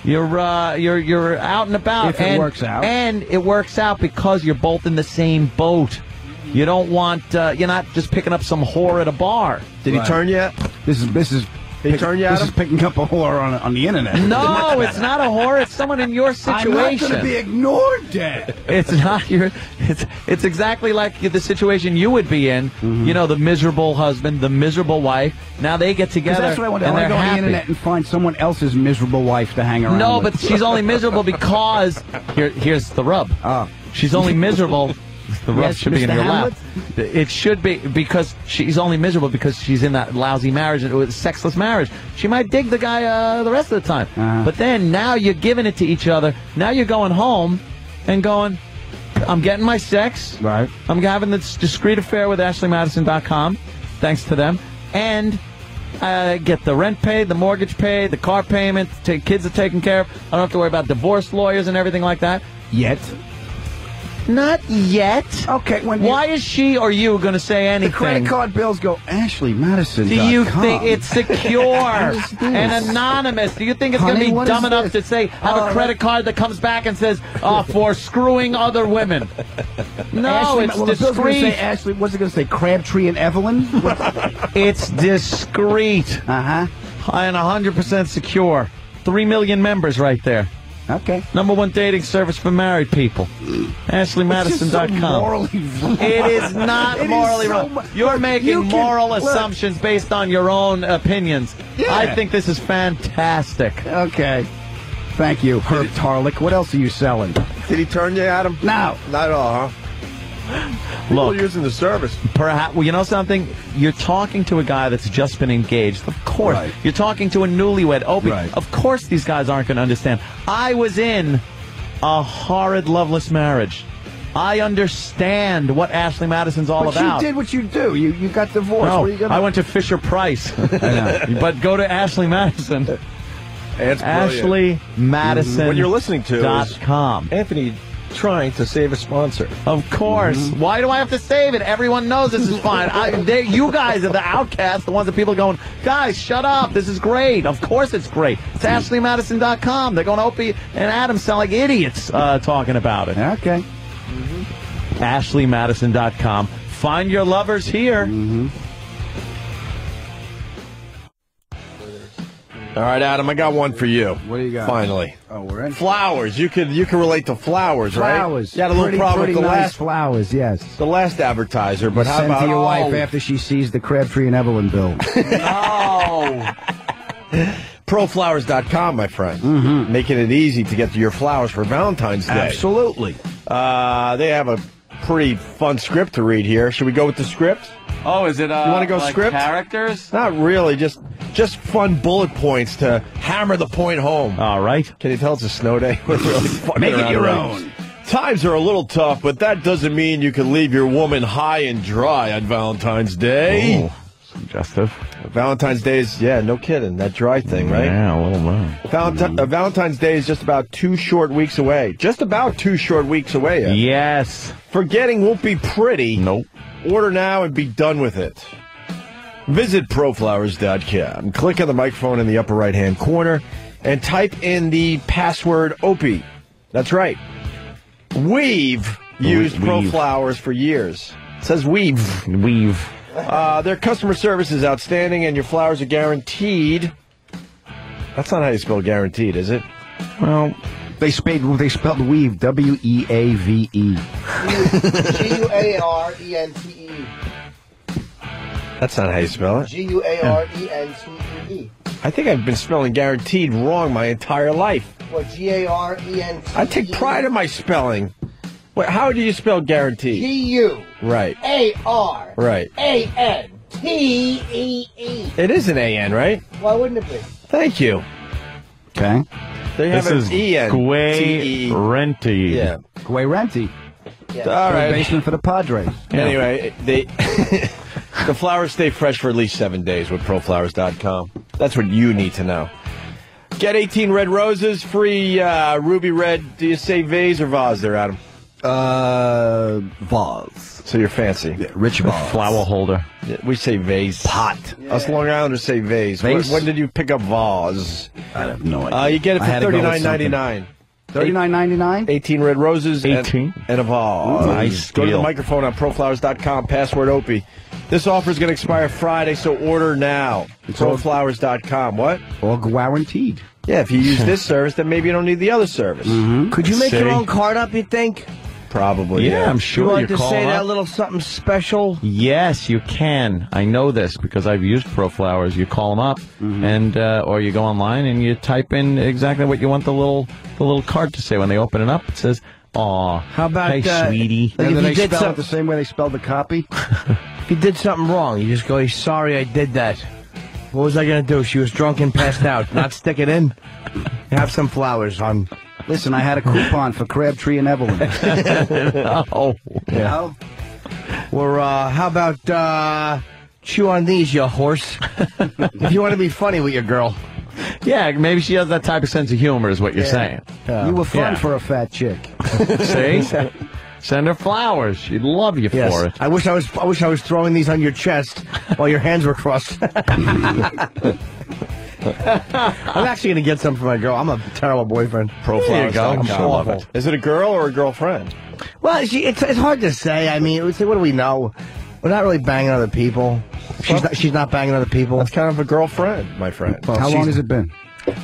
You're out and about. If it works out. And it works out because you're both in the same boat. You don't want, you're not just picking up some whore at a bar. Did he turn you out? This is He turned you out? This is picking up a whore on the internet. No, it's not a whore. It's someone in your situation. I'm not going to be ignored, Dad. It's not your. It's exactly like the situation you would be in. You know, the miserable husband, the miserable wife. Now they get together. That's what I want. I want to go on the internet and find someone else's miserable wife to hang around. No, with. but she's only miserable because here's the rub. She's only miserable. The rub should be in your lap. It should be because she's only miserable because she's in that lousy marriage, a sexless marriage. She might dig the guy the rest of the time. But then now you're giving it to each other. Now you're going home and going, I'm getting my sex. Right. I'm having this discreet affair with AshleyMadison.com, thanks to them. And I get the rent paid, the mortgage paid, the car payment, kids are taken care of. I don't have to worry about divorce lawyers and everything like that. Yet. Not yet. Okay. Why is she or you going to say anything? The credit card bills go AshleyMadison.com. Do you think it's secure and anonymous? Do you think it's going to be dumb enough to say, have a credit card that comes back and says, for screwing other women? No, it's discreet. Ashley, what's it going to say? Crabtree and Evelyn? It's discreet. And 100% secure. 3 million members right there. Okay. #1 dating service for married people. AshleyMadison.com. So morally wrong. It is not morally wrong. You're making moral assumptions based on your own opinions. Yeah. I think this is fantastic. Okay. Thank you, Herb Tarlick. What else are you selling? Did he turn you at him? No. Not at all, huh? Look, using the service. Perhaps, well, you know something? You're talking to a guy that's just been engaged. Of course. Right. You're talking to a newlywed. Of course these guys aren't going to understand. I was in a horrid, loveless marriage. I understand what Ashley Madison's all about. You did what you do. You got divorced. No, what are you gonna... I went to Fisher Price. I know. But go to Ashley Madison. Ashley Madison. What you're listening to is .com. Anthony trying to save a sponsor. Of course. Why do I have to save it? Everyone knows this is fine. You guys are the outcasts, the ones that people are going, guys, shut up. This is great. Of course it's great. It's AshleyMadison.com. They're going to Opie and Adam sound like idiots talking about it. Okay. AshleyMadison.com. Find your lovers here. All right, Adam, I got one for you. What do you got? Finally. Oh, we're in. Flowers. You can relate to flowers, right? Flowers. You had a little problem with the nice flowers, yes. The last advertiser, but how send about to your wife after she sees the Crabtree and Evelyn bill? No. Proflowers.com, my friend. Making it easy to get to your flowers for Valentine's Day. Absolutely. They have a pretty fun script to read here. Should we go with the script? Oh, is it you want to go like script? Characters? Not really, just fun bullet points to hammer the point home. All right. Can you tell it's a snow day? We're really fucking Make it around your around. own. Times are a little tough, but that doesn't mean you can leave your woman high and dry on Valentine's Day. Oh, suggestive. Valentine's Day is, no kidding, that dry thing, right? Yeah, a little low. Valentine's Day is just about 2 short weeks away. Just about 2 short weeks away. Yes. Forgetting won't be pretty. Nope. Order now and be done with it. Visit proflowers.com. Click on the microphone in the upper right-hand corner and type in the password Opie. That's right. We've used ProFlowers for years. It says we've. Their customer service is outstanding and your flowers are guaranteed. That's not how you spell guaranteed, is it? Well, they spelled weave, W-E-A-V-E. G-U-A-R-E-N-T-E. That's not how you spell it. G-U-A-R-E-N-T-E. I think I've been spelling guaranteed wrong my entire life. What, G-A-R-E-N-T-E? I take pride in my spelling. Wait, how do you spell guaranteed? G-U. Right. A-R. Right. A-N-T-E-E. It is an A-N, right? Why wouldn't it be? Thank you. Okay. They have This is E-N-T-E. Guay-Renti. Yeah. Guay-Renti. All right. Basement for the Padres. Anyway, the flowers stay fresh for at least 7 days with proflowers.com. That's what you need to know. Get 18 red roses, free ruby red. Do you say vase or vase there, Adam? Vase. So you're fancy. Yeah, rich vase. Flower holder. Yeah, we say vase. Pot. Us Long Islanders say vase. Vase? When did you pick up vase? I have no idea. You get it for I had to go with $39.99. $39.99? 18 red roses 18? and a vase. Nice Go to the deal. microphone on proflowers.com, password Opie. This offer is going to expire Friday, so order now. Proflowers.com. What? All guaranteed. Yeah, if you use this service, then maybe you don't need the other service. Could you make your own card up, you think? Probably, Yeah, I'm You sure want you to call say them that up. little something special? Yes, you can. I know this because I've used ProFlowers. You call them up, and or you go online and you type in exactly what you want the little card to say when they open it up. It says, "Aw, How about hey, sweetie." Like And if then you they did spell it something, the same way they spelled the copy? if you did something wrong, you just go, "Sorry, I did that." What was I going to do? She was drunk and passed out. Not stick it in. Have some flowers on. Listen, I had a coupon for Crabtree and Evelyn. Oh, Yeah. Or how about chew on these, you horse? If you want to be funny with your girl. yeah. Maybe she has that type of sense of humor, is what you're saying. You were fun Yeah. for a fat chick. See, send her flowers. She'd love you Yes. for it. I wish I was throwing these on your chest while your hands were crossed. I'm actually going to get some for my girl. I'm a terrible boyfriend. Proflowers.com. I'm awful. Is it a girl or a girlfriend? Well, it's hard to say. I mean, what do we know? We're not really banging other people. She's not banging other people. That's kind of a girlfriend, my friend. Well, How long has it been?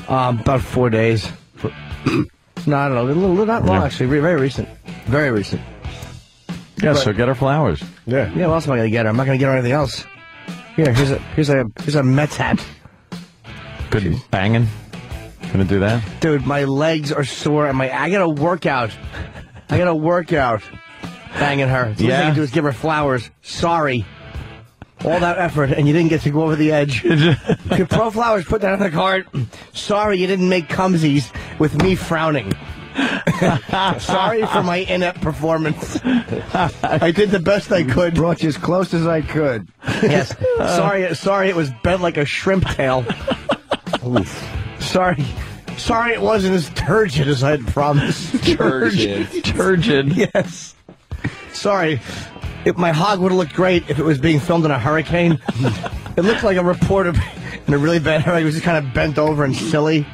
About 4 days. No, I don't know. A little, not long, actually. Very recent. Very recent. Yeah, so get her flowers. Yeah. Yeah, what else am I going to get her? I'm not going to get her anything else. Here, here's a Mets hat. Good banging. Gonna do that? Dude, my legs are sore and I gotta work out. Banging her. So Yeah. All I can do is give her flowers. Sorry. All that effort and you didn't get to go over the edge. Could Pro Flowers put that on the card? Sorry you didn't make cumsies with me frowning. Sorry for my inept performance. I did the best I could. Brought you as close as I could. Yes. Sorry it was bent like a shrimp tail. Sorry it wasn't as turgid as I had promised. Turgid. Yes. Sorry. My hog would have looked great if it was being filmed in a hurricane. It looked like a reporter in a really bad hurricane. He was just kind of bent over and silly.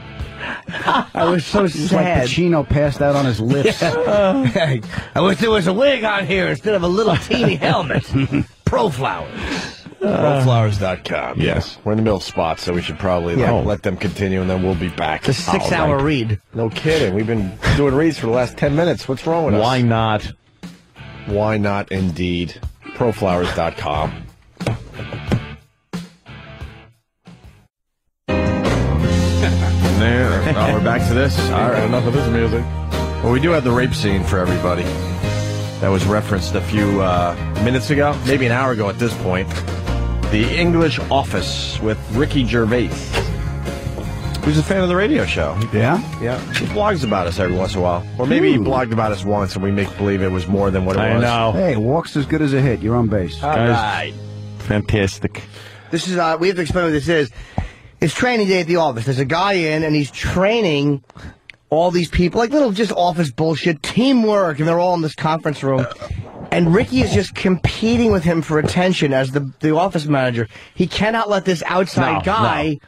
I was so It's like sad. Pacino passed out on his lips. I wish there was a wig on here instead of a little teeny helmet. Pro Flowers. Proflowers.com. Yes. We're in the middle of spots, so we should probably let them continue, and then we'll be back. The 6-hour read. No kidding. We've been doing reads for the last 10 minutes. What's wrong with us? Why not? Why not, indeed. Proflowers.com. We're back to this. All right, enough of this music. Well, we do have the rape scene for everybody. That was referenced a few minutes ago, maybe an hour ago at this point. The English Office with Ricky Gervais, who's a fan of the radio show. Yeah? Yeah. He blogs about us every once in a while. Or maybe he blogged about us once and we make believe it was more than what it was. I know. Hey, walk's as good as a hit. You're on base. All right. Fantastic. This is, we have to explain what this is. It's training day at the office. There's a guy in, and he's training all these people, like little just office bullshit, teamwork, and they're all in this conference room. And Ricky is just competing with him for attention as the office manager. He cannot let this outside guy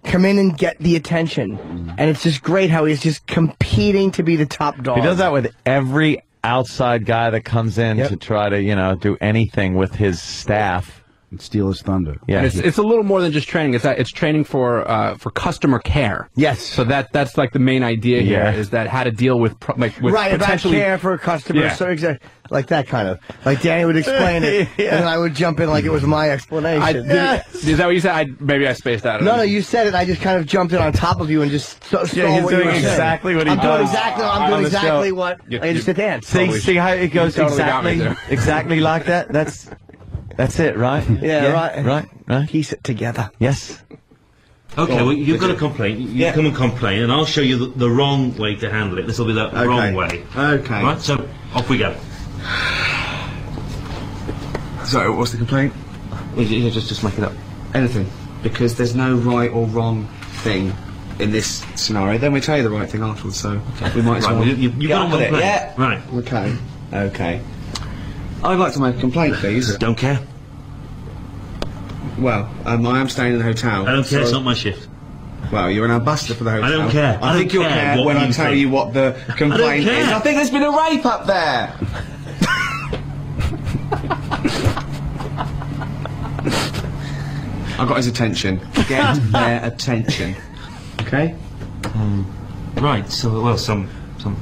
come in and get the attention. And it's just great how he's just competing to be the top dog. He does that with every outside guy that comes in to try to, do anything with his staff. And steal his thunder. Yeah, And it's a little more than just training. It's training for customer care. Yes. So that's like the main idea here is that how to deal with with right, about potentially care for customers. Yeah. So exactly like that kind of. Like Danny would explain it, and then I would jump in like it was my explanation. Is that what you said? Maybe I spaced out. No, you said it. I just kind of jumped in on top of you and just stole he's what you doing were saying. exactly what he I'm does. I'm doing exactly what I just did dance. See how it goes totally got me exactly like that? That's it, right? Yeah, right. Right. Piece it together. Yes. Okay, well, you've got a complaint. You come and complain, and I'll show you the wrong way to handle it. This will be the wrong way. Okay. Right, so off we go. Sorry, what's the complaint? Just make it up. Anything. Because there's no right or wrong thing in this scenario. Then we tell you the right thing afterwards, so we might as Right, well well, you've get got on a with it. complaint. Yeah. Right. Okay. Okay. I'd like to make a complaint, please. Don't care. Well, I am staying in a hotel. I don't care. so- It's not my shift. Well, you're an ambassador for the hotel. I don't care. I think you'll care when I tell you what the complaint care. is. I think there's been a rape up there. I got his attention. Get their attention. Okay? Right. So, well, some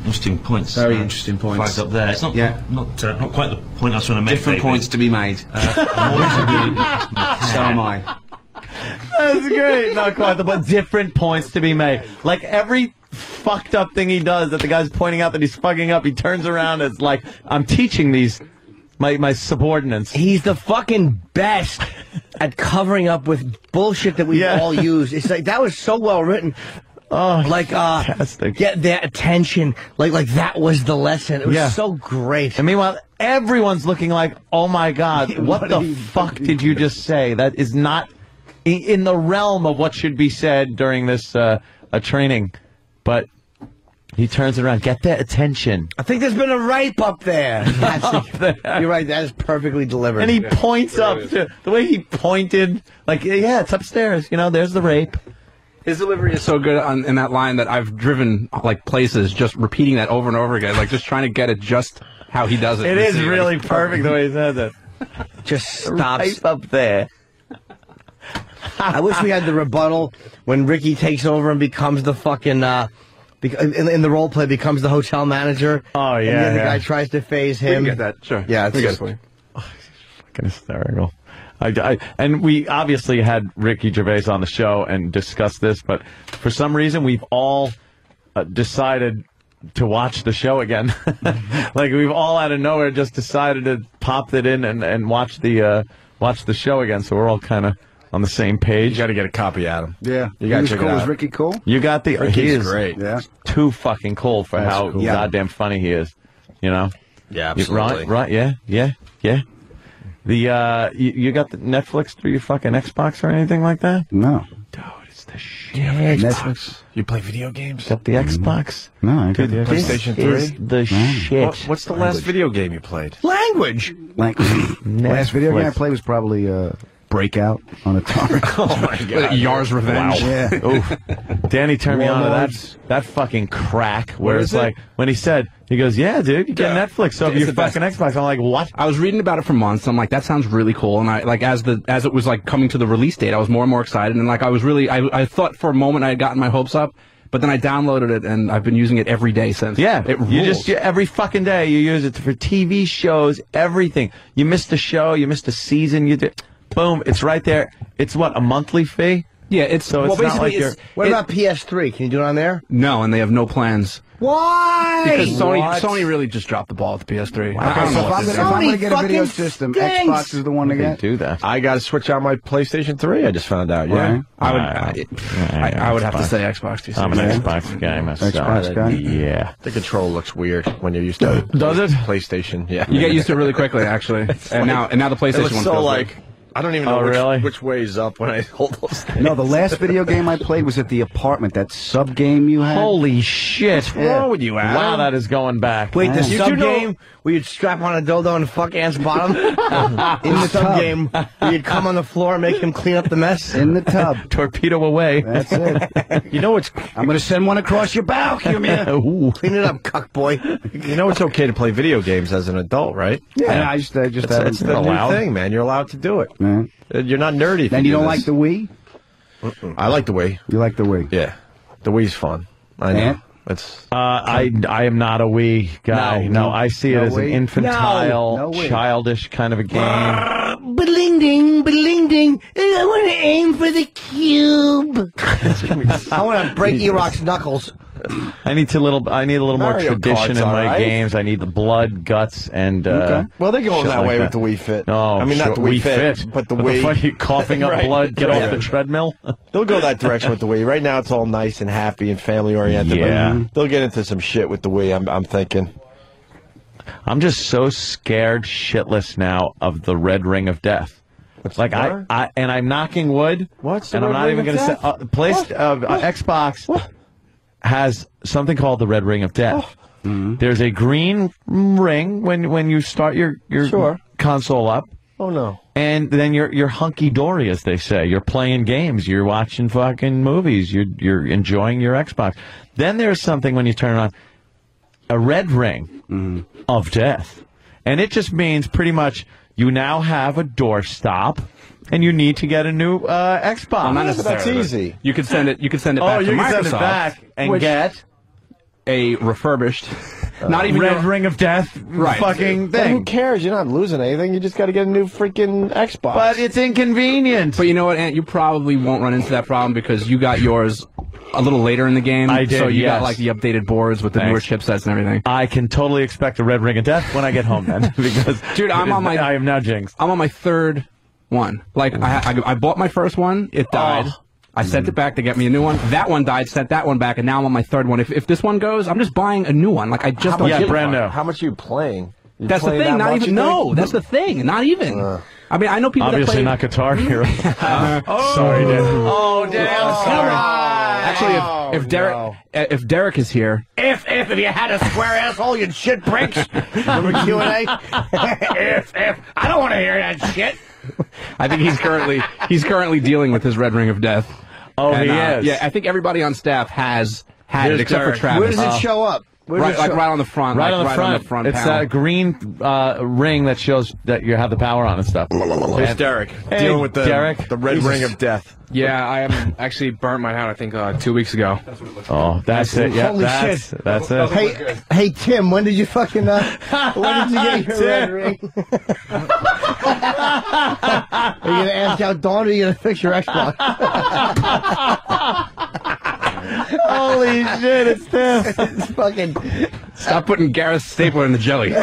interesting points. Very interesting points. Flagged up there. It's not not quite the point I was trying to make. Different David. points to be made. So am I. That's great. Not quite the but different points to be made. Like every fucked up thing he does that the guy's pointing out that he's fucking up, he turns around and it's like, I'm teaching these my subordinates. He's the fucking best at covering up with bullshit that we all use. It's like that was so well written. Oh, like fantastic. Get their attention. Like that was the lesson. It was so great. And meanwhile, everyone's looking like, oh my God, what the fuck did you just say? That is not in the realm of what should be said during this training. But he turns it around. Get their attention. I think there's been a rape up there. You're right. That is perfectly delivered. And he points up to the way he pointed. Like, yeah, it's upstairs. You know, there's the rape. His delivery is so good in that line that I've driven like places just repeating that over and over again, like just trying to get it just how he does it. It is really perfect the way he says it. Just stops right up there. I wish we had the rebuttal when Ricky takes over and becomes the fucking in the role play becomes the hotel manager. Oh yeah, and then the guy tries to phase him. We can get that, sure. Yeah, it's we just get it for you. Fucking hysterical. And we obviously had Ricky Gervais on the show and discussed this, but for some reason we've all decided to watch the show again. Like we've all out of nowhere just decided to pop it in and watch the show again. So we're all kind of on the same page. You got to get a copy, Adam. Yeah, you got to check cool. it out. Was Ricky cool? You got the. Ricky's he is great. Yeah, too fucking cool for how cool. goddamn funny he is. You know. Yeah, absolutely. Right. Yeah. The you got the Netflix through your fucking Xbox or anything like that? No. Dude, it's the shit. Netflix. You play video games? Got the Xbox? No, I got the PlayStation 3. Is the shit. What's the last video game you played? Language. Last video game I played was probably Breakout on Atari. Oh my God! Yar's Revenge. Wow. Yeah. Oof. Danny turned me on to that fucking crack where it's like when he said, he goes, yeah, dude, you get Netflix over your fucking Xbox. I'm like, what? I was reading about it for months. I'm like, that sounds really cool. And I like as it was like coming to the release date, I was more and more excited. And like I was really, I thought for a moment I had gotten my hopes up. But then I downloaded it, and I've been using it every day since. Yeah, it rules. Every fucking day you use it for TV shows, everything. You missed a show, you missed a season, you did. Boom, it's right there. It's what, a monthly fee? Yeah, it's so it's not like you're. What about PS3? Can you do it on there? No, and they have no plans. Why? Because Sony really just dropped the ball with the PS3. Wow. Okay, so if I'm going to get a video system, Xbox is the one to get. Do that. I got to switch out my PlayStation 3. I just found out. Yeah, right. I would have to say Xbox. I'm an Xbox guy myself. Xbox guy. Yeah. The control looks weird when you're used to it. Does it? PlayStation. Yeah. You get used to it really quickly, actually. and now the PlayStation one so feels like. I don't even know really? which way is up when I hold those things. No, the last video game I played was at the apartment. That sub game you had. Holy shit! What's wrong with you, Adam? Wow, that is going back. Wait, the sub game where you'd strap on a dildo and fuck Ant's bottom? In the sub game where you'd come on the floor and make him clean up the mess? In the tub. Torpedo away. That's it. You know what's... I'm going to send one across your bow, Ooh. Clean it up, cuck boy. You know it's okay to play video games as an adult, right? Yeah, I just haven't It's the new thing, man. You're allowed to do it. Man. You're not nerdy. And you don't like the Wii? I like the Wii. You like the Wii? Yeah. The Wii's fun. I know. And? It's. I am not a Wii guy. No, I see it as an infantile, childish kind of a game. Bling ding, bling ding. I want to aim for the cube. I want to break Eroc's knuckles. I need a little more Mario tradition Kart's in my alright. games. I need the blood, guts, and Well, they're going shit that like way that. with the Wii Fit. Oh, I mean, not the sure, Wii Fit, but the What Wii. fuck, you coughing up Right. blood, get off the treadmill. They'll go that direction with the Wii. Right now, it's all nice and happy and family oriented. Yeah. But they'll get into some shit with the Wii. I'm thinking. I'm just so scared shitless now of the red ring of death. Like I and I'm knocking wood. What's the and I'm red not ring even of going to say death? Xbox has something called the red ring of death. There's a green ring when you start your console up. Oh no. And then you're hunky dory, as they say. You're playing games. You're watching fucking movies. You're enjoying your Xbox. Then there's something when you turn it on, a red ring of death, and it just means pretty much you now have a doorstop, and you need to get a new Xbox. Well, not necessarily. That's easy. You could send it. You could send it Oh, back to you Microsoft. can send it back and which- get a refurbished, not even red ring of death fucking But thing. who cares? You're not losing anything. You just got to get a new freaking Xbox. But it's inconvenient. But you know what, Ant? You probably won't run into that problem because you got yours a little later in the game. I did, So you got yes. like the updated boards with the newer chipsets and everything. I can totally expect a red ring of death when I get home then, because Dude, I am now jinxed. I'm on my third one. Like I bought my first one, it died. I sent it back to get me a new one. That one died, sent that one back, and now I'm on my third one. If this one goes, I'm just buying a new one. Like I just don't give a fuck. How much are you playing? You That's the playing thing. that Not much, even. you No, think? that's the thing. Not even. I mean, I know people Obviously that play. not Guitar Hero. Sorry, Dan. Oh, Dan. Sorry. Actually, if Derek is here, If you had a square asshole, you'd shit bricks. Remember Q&A? if. I don't want to hear that shit. I think he's currently dealing with his red ring of death. Oh, And, he is. Yeah, I think everybody on staff has had Here's it except Derek. for Travis. Where does it show up? Right on the front. Right like, on the right front. on the front It's panel. that green ring that shows that you have the power on and stuff. Here's Derek Hey, dealing with the red Jesus. ring of death. Yeah, I actually burnt mine out, I think, 2 weeks ago. Oh, that's it. Yeah, Holy that's shit. that's it. Hey, Tim, when did you fucking, when did you get your red ring? Are you going to ask out Dawn or are you going to fix your Xbox? Holy shit, it's Tim. It's fucking... Stop putting Gareth's stapler in the jelly.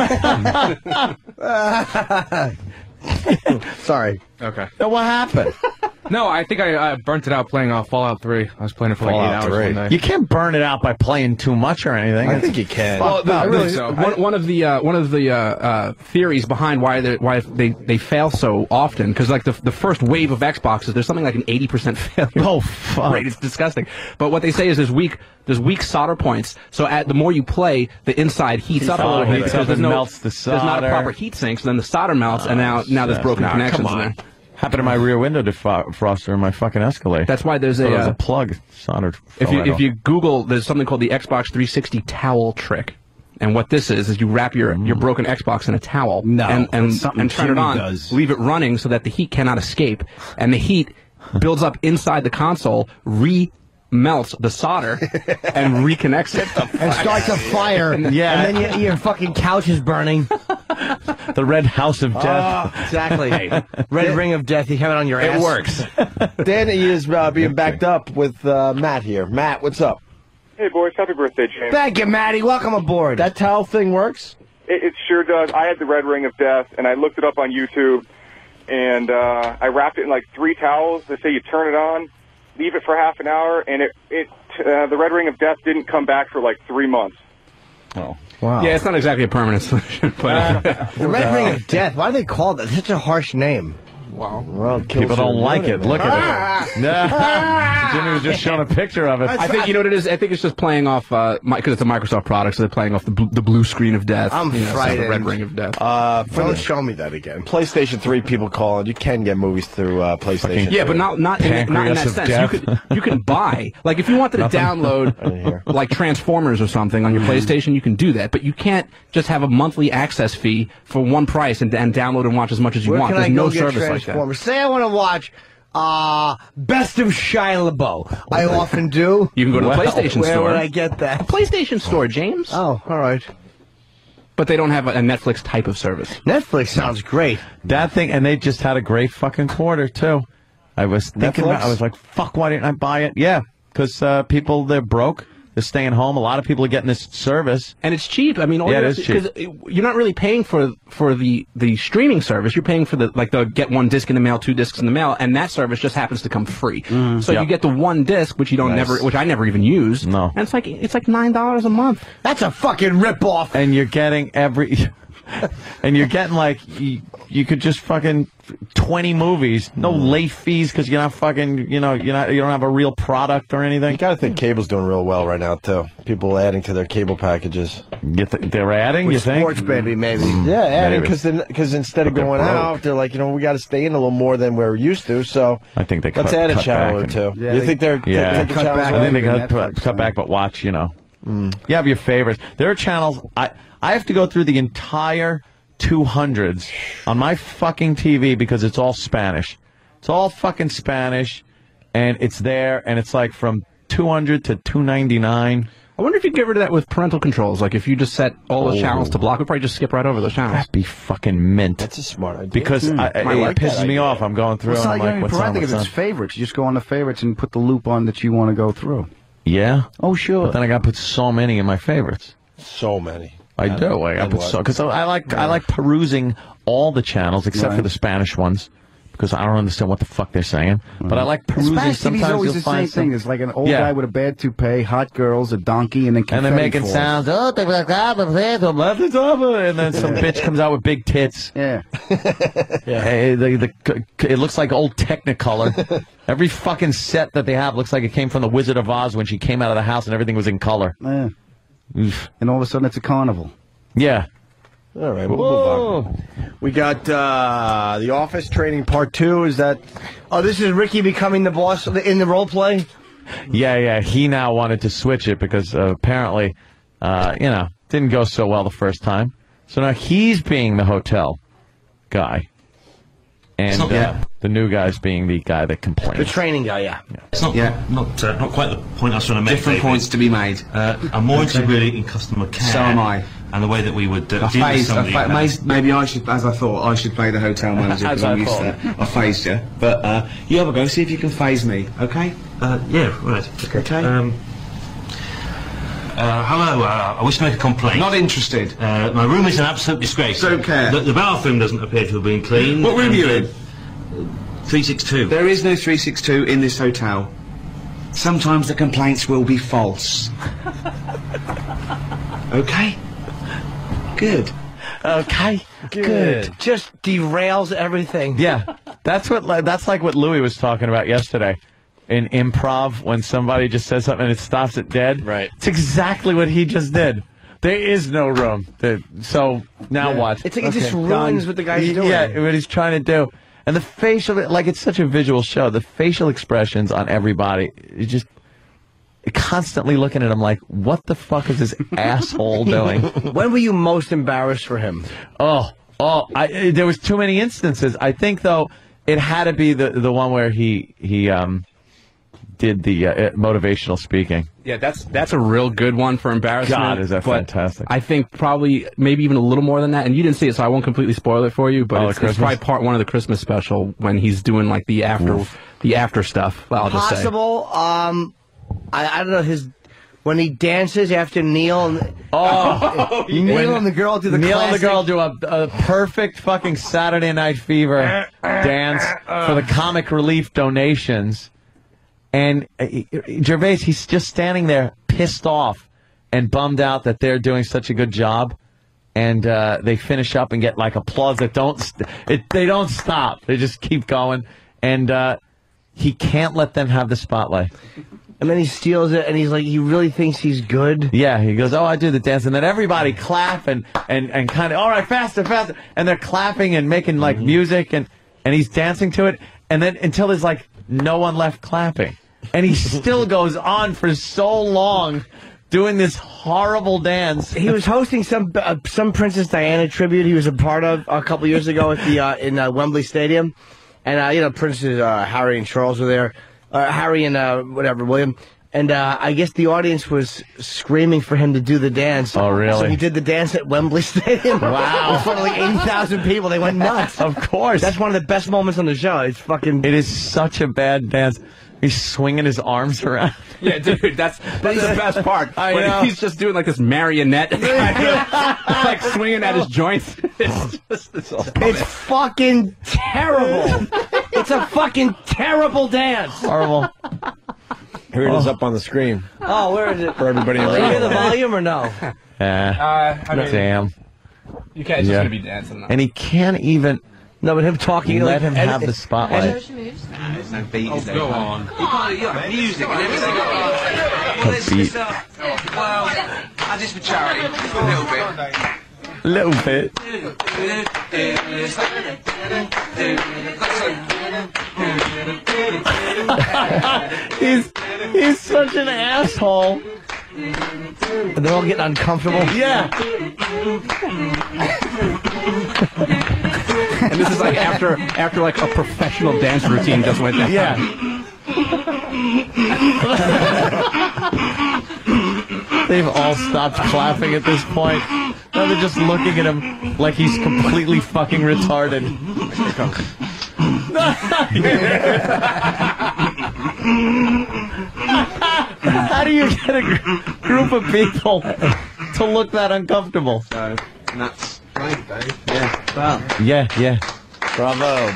Sorry. Okay. So what happened? No, I think I burnt it out playing Fallout 3. I was playing it for like 8 Fallout hours 3. one day. You can't burn it out by playing too much or anything. I think you can. Well, I really so. one of the theories behind why they fail so often, because like the first wave of Xboxes, there's something like an 80% failure. Oh, fuck. Rate. It's disgusting. But what they say is there's weak solder points. So the more you play, the inside heats up a little bit heats up because and melts the there's not a solder. proper heat sink. So then the solder melts, and now there's broken connections in there. Happened to my rear window defroster in my fucking Escalade. That's why there's There's a a plug soldered. if you Google, there's something called the Xbox 360 towel trick. And what this is you wrap your broken Xbox in a towel and something turn it Jimmy on, does. leave it running so that the heat cannot escape, and the heat builds up inside the console, melts the solder, and reconnects it. And starts a fire. Yeah. And then your fucking couch is burning. The red house of death. Exactly. Red ring of death. You have it on your ass. It works. Danny is being backed up with Matt here. Matt, what's up? Hey, boys. Happy birthday, James. Thank you, Matty. Welcome aboard. That towel thing works? It sure does. I had the red ring of death, and I looked it up on YouTube, and I wrapped it in like 3 towels. They say you turn it on, leave it for half an hour, and the red ring of death didn't come back for like 3 months. Oh. Wow. Yeah, it's not exactly a permanent solution, but The red ring of death. Why do they call that? Such a harsh name. wow. Well, People don't like it. Look at it. Jimmy was just showing a picture of it. I think you know what it is. I think it's just playing off because it's a Microsoft product, so they're playing off the blue screen of death. I'm so the frightened. red ring of death. Don't show me that again. PlayStation 3 people calling. You can get movies through PlayStation. Yeah, but not in that Pancreas of sense. death. You can buy, like if you wanted to download like Transformers or something on your PlayStation, you can do that. But you can't just have a monthly access fee for one price and download and watch as much as you Where want. can There's I go no get service like that. Transformers? Say I want to watch Best of Shia LaBeouf. I often do. You can go to the PlayStation Where store. would I get that? PlayStation Store, James. Oh, all right. But they don't have a Netflix type of service. Netflix sounds great. That thing, and they just had a great fucking quarter, too. I was thinking about I was like, fuck, why didn't I buy it? Yeah, because people, they're broke. They're staying home. A lot of people are getting this service. And it's cheap. I mean, it is cheap. Because you're not really paying for the streaming service. You're paying for the get 1 disc in the mail, 2 discs in the mail, and that service just happens to come free. So you get the 1 disc, which you don't which I never even use. No. And it's like $9 a month. That's a fucking ripoff. And you're getting and you're getting like you could just fucking 20 movies, no late fees because you're not fucking, you don't have a real product or anything. You gotta think cable's doing real well right now too. People adding to their cable packages. They're adding, With you think? sports, baby, maybe. Yeah, adding Maybe. because instead of going out, they're like, we got to stay in a little more than we're used to. So I think they let's add a channel or two. Yeah, you think they're taking cut channels back? away? I think they cut back, but watch, You have your favorites. There are channels. I have to go through the entire 200s on my fucking TV because it's all Spanish. It's all fucking Spanish, and it's there, and it's like from 200 to 299. I wonder if you could get rid of that with parental controls. Like if you just set all those channels to block, we'd probably just skip right over those channels. That'd be fucking mint. That's a smart idea. Because it pisses me off. I'm going through It's and I'm not like, even what's on, parental what's because on? it's favorites. You just go on the favorites and put the loop on that you want to go through. Yeah? Oh, sure. But then I got to put so many in my favorites. So many. I do. I put so because I like perusing all the channels except for the Spanish ones because I don't understand what the fuck they're saying. But I like perusing. Spanish Sometimes TV's always you'll the find same thing. It's like an old guy with a bad toupee, hot girls, a donkey, and then and they're making falls. sounds. And then some bitch comes out with big tits. Yeah. It looks like old Technicolor. Every fucking set that they have looks like it came from the Wizard of Oz when she came out of the house and everything was in color. Yeah. And all of a sudden it's a carnival. Yeah. All right, we'll move on. We got The Office Training Part 2. Is that... Oh, this is Ricky becoming the boss in the role play? Yeah. He now wanted to switch it because apparently, didn't go so well the first time. So now he's being the hotel guy. And the new guy's being the guy that complains. The training guy, yeah. It's not quite the point I was trying to make. Different David. points to be made. I'm more interested really in customer care. So am I. And the way that we would deal with somebody. Maybe I should, as I thought, I should play the hotel manager because I'm used to that. I phased you. But you have a go, see if you can phase me, okay? Yeah, right. Okay. Hello, I wish to make a complaint. Not interested. My room is an absolute disgrace. Don't care. The bathroom doesn't appear to have been cleaned. What room are you in? 362. There is no 362 in this hotel. Sometimes the complaints will be false. Okay? Good. Okay. Good. Just derails everything. Yeah. That's like what Louis was talking about yesterday. In improv, when somebody just says something and it stops it dead. Right. It's exactly what he just did. There is no room. So now what? It's like it just ruins what the guy's doing. Yeah, what he's trying to do. And the facial, like it's such a visual show. The facial expressions on everybody, you just constantly looking at him like, what the fuck is this asshole doing? When were you most embarrassed for him? There was too many instances. I think though it had to be the one where he did the motivational speaking. Yeah, that's a real good one for embarrassment. God, is that but fantastic. I think probably maybe even a little more than that. And you didn't see it, so I won't completely spoil it for you. But it's probably part one of the Christmas special when he's doing like the after stuff. Well, I'll just say. Possible. I don't know when he dances after Neil. Neil and the girl do the Neil classic. and the girl do a perfect fucking Saturday Night Fever dance for the comic relief donations. And Gervais, he's just standing there pissed off and bummed out that they're doing such a good job. And they finish up and get like applause that they don't stop. They just keep going. And he can't let them have the spotlight. And then he steals it, and he's like, he really thinks he's good. Yeah, he goes, I do the dance. And then everybody clap and kind of, all right, faster, faster. And they're clapping and making like music, and he's dancing to it. And then until there's like no one left clapping. And he still goes on for so long doing this horrible dance. He was hosting some Princess Diana tribute he was a part of a couple years ago at the in Wembley Stadium. And, Princes Harry and Charles were there. Harry and William. And I guess the audience was screaming for him to do the dance. Oh, really? So he did the dance at Wembley Stadium. Wow. In front of like 80,000 people. They went nuts. Of course. That's one of the best moments on the show. It's fucking... It is such a bad dance. He's swinging his arms around. Yeah, dude, that's the best part. When he's just doing like this marionette, like swinging at his joints. It's fucking terrible. It's a fucking terrible dance. Horrible. Here it is up on the screen. Oh, where is it? For everybody in Can the you hear the volume or no? Yeah. I mean, Damn. You guys just gonna be dancing. And he can't even. No, but him talking. Let him have the spotlight. There's no beat. Oh, go on. Music and everything. Beat. Well, I just for charity, a little bit. Little bit. He's such an asshole. And they're all getting uncomfortable. Yeah. And this is like after like a professional dance routine just went down. Yeah. They've all stopped clapping at this point. Now they're just looking at him like he's completely fucking retarded. How do you get a group of people to look that uncomfortable? So, nuts. Right, Dave. Yeah. Well. Yeah. Bravo.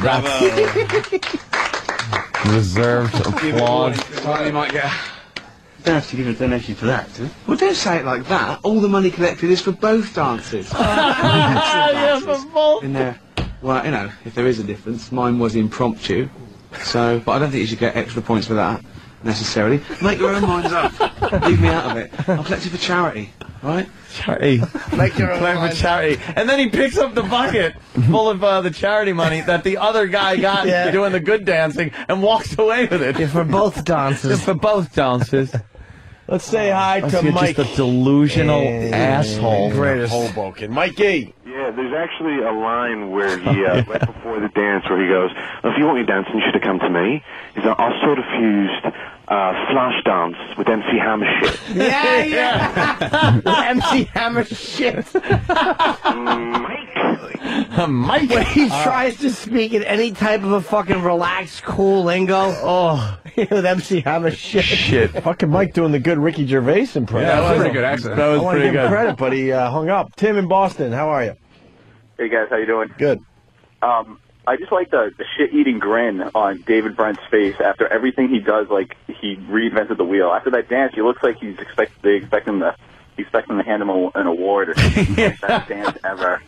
Reserved applause. You might get. Don't have to give a donation for that, do you? Well, don't say it like that. All the money collected is for both dances. Yeah, for both. In there. Well, you know, if there is a difference, mine was impromptu. So, but I don't think you should get extra points for that, necessarily. Make your own minds up. Leave me out of it. I'll collect it for charity, right? Charity. Make your own Play for mind. charity. And then he picks up the bucket full of the charity money that the other guy got for doing the good dancing and walks away with it. Yeah, for both dances. For both dances. Let's say hi to You're Mike. just a delusional asshole. Greatest. Hoboken. Mikey. Yeah, there's actually a line where he, right before the dance, where he goes, if you want me dancing, you should have come to me. He's like, I sort of fused flash dance with MC Hammer shit. Yeah. MC Hammer shit. Mike. When he tries to speak in any type of a fucking relaxed, cool lingo, with MC Hammer shit. Fucking Mike doing the good Ricky Gervais impression. Yeah, that was a pretty good accent. That was I want to pretty give him good. credit, but he hung up. Tim in Boston, how are you? Hey guys, how you doing? Good. I just like the shit-eating grin on David Brent's face after everything he does. Like he reinvented the wheel. After that dance, he looks like they expect him to hand him an award or something. Like best dance ever.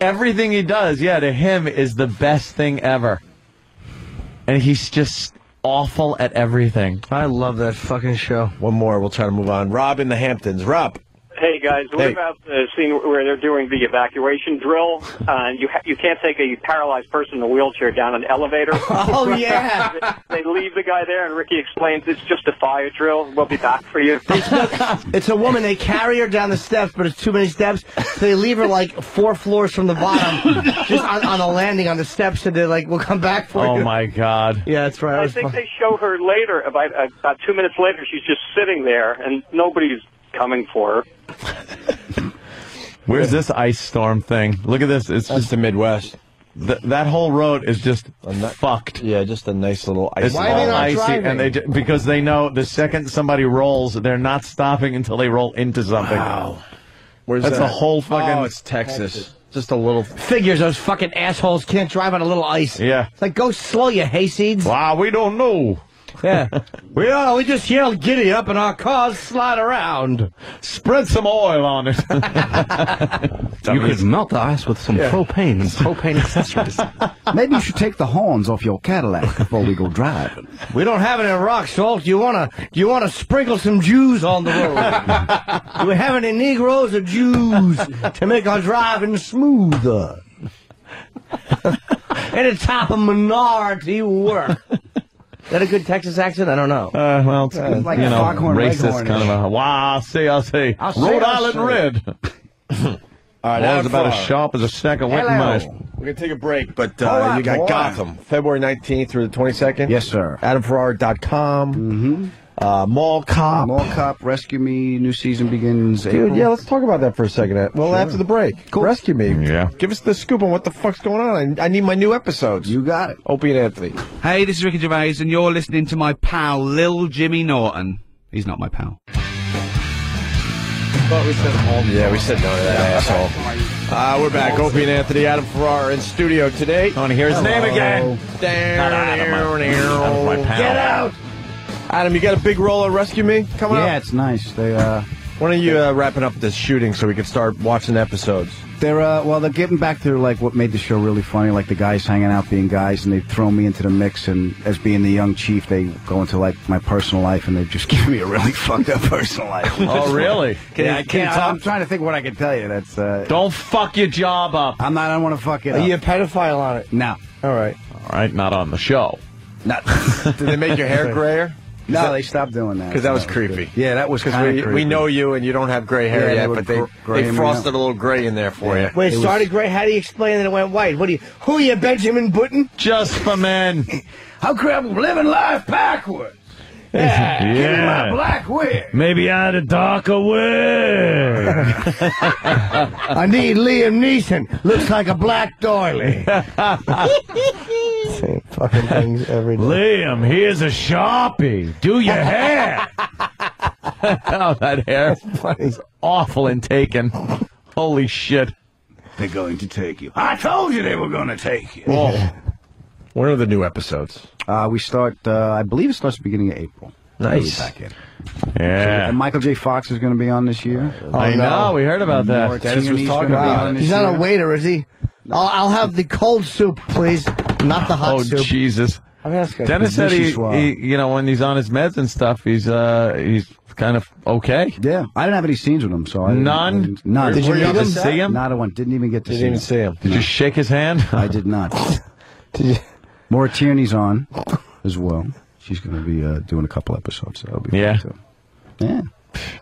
Everything he does, to him is the best thing ever. And he's just awful at everything. I love that fucking show. One more, we'll try to move on. Rob in the Hamptons. Rob. Hey guys, what about the scene where they're doing the evacuation drill? And you can't take a paralyzed person in a wheelchair down an elevator. Oh yeah. They leave the guy there, and Ricky explains it's just a fire drill. We'll be back for you. It's a woman. They carry her down the steps, but it's too many steps. So they leave her like 4 floors from the bottom, just on a landing on the steps, and they're like, "We'll come back for you." Oh my God. Yeah, that's right. I think they show her later. About 2 minutes later, she's just sitting there, and nobody's coming for her. Where's this ice storm thing? Look at this. It's just the Midwest. That whole road is just fucked. Yeah, just a nice little ice. It's all icy, and because they know the second somebody rolls, they're not stopping until they roll into something. Wow. That's the whole fucking. Oh, it's Texas. Just a little. Figures those fucking assholes can't drive on a little ice. Yeah. It's like, go slow, you hayseeds. Wow, we don't know. Yeah. we just yell giddy up and our cars slide around. Spread some oil on it. You could melt the ice with some propane and propane accessories. Maybe you should take the horns off your Cadillac before we go driving. We don't have any rock salt. Do you wanna sprinkle some Jews on the road? Do we have any Negroes or Jews to make our driving smoother? Any type of minority work. Is that a good Texas accent? I don't know. Well, it's like you know, Foghorn racist Leghorn. kind of a. Wow, I'll see. Rhode Island Red. All right, It's about as sharp as a stack of wet mice. We're going to take a break, but All right, you got boy. Gotham, February 19th through the 22nd. Yes, sir. AdamFerrara.com. Mall Cop. Mall Cop, Rescue Me, new season begins April. Dude, yeah, let's talk about that for a second. Well, Sure. after the break. Cool. Rescue Me. Yeah. Give us the scoop on what the fuck's going on. I need my new episodes. You got it. Opie and Anthony. Hey, this is Ricky Gervais, and you're listening to my pal, Lil Jimmy Norton. He's not my pal. But we said yeah, we said no to that asshole. We're back. Opie and Anthony, Adam Ferrara in studio today. I want to hear his name again. Get out! Adam, you got a big role of Rescue Me coming up? Yeah, it's nice. They When are you wrapping up this shooting so we can start watching episodes? they're getting back to like what made the show really funny, like the guys hanging out being guys, and they throw me into the mix, and as being the young chief, they go into like my personal life, and they just give me a really fucked up personal life. Oh, really? I'm trying to think what I can tell you. That's Don't fuck your job up. I don't want to fuck it up. Are you a pedophile on it? No. All right. All right, not on the show. Not. Did they make your hair grayer? No, they stopped doing that. Because that was creepy. Yeah, that was kind of creepy. We know you and you don't have gray hair yet, but they frosted a little gray in there for you. Wait, it started gray? How do you explain that it went white? Who are you, Benjamin Button? Just for men. How crap living life backwards? Yeah, give me my black wig. Maybe I had a darker wig. I need Liam Neeson. Looks like a black doily. Same fucking things every day. Liam, here's a Sharpie. Do your hair. Oh, that hair is awful and taken. Holy shit. They're going to take you. I told you they were going to take you. Oh. When are the new episodes? We start, I believe it starts the beginning of April. Nice. Back in. Yeah. And Michael J. Fox is going to be on this year. I know, we heard about that. Dennis was talking about it. He's not a waiter, is he? I'll have the cold soup, please. Not the hot soup. Oh, Jesus. Dennis said he, when he's on his meds and stuff, he's kind of okay. Yeah. I didn't have any scenes with him, so None? None. Did you meet him? See him? Not a one. Didn't even get to see him. Did you shake his hand? I did not. Maura Tierney's on as well. She's going to be doing a couple episodes. So that'll be fun too. Yeah.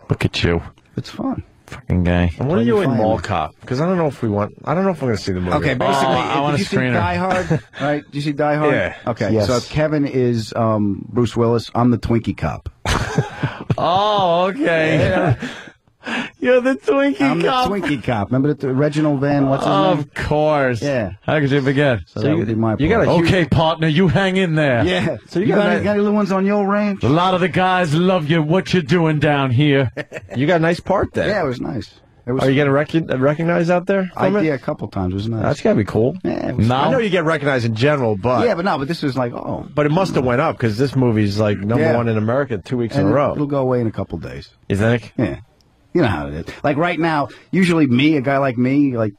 Look at you. It's fun. Fucking guy. And when are you in Mall Cop? Because I don't know if I'm going to see the movie. Okay, basically, I want did to you screen see Die Hard? Right? Did you see Die Hard? Yeah. Okay, Yes. so Kevin is Bruce Willis. I'm the Twinkie cop. Oh, okay. You're the Twinkie I'm cop. the Twinkie cop. Remember Reginald Van? What's his name? Of course. Yeah. How could you forget? So that would be my part. Okay, partner, you hang in there. Yeah. So you got any little ones on your ranch? A lot of the guys love you. What you doing down here? You got a nice part there. Yeah, it was nice. Are you getting recognized out there? Yeah, a couple times. It was nice. That's got to be cool. Yeah, it was I know you get recognized in general, but... Yeah, but this was like, oh. But it must have went up, because this movie's like number one in America 2 weeks in a row. It'll go away in a couple days. You think? Yeah. You know how it is. Like right now, usually a guy like me, like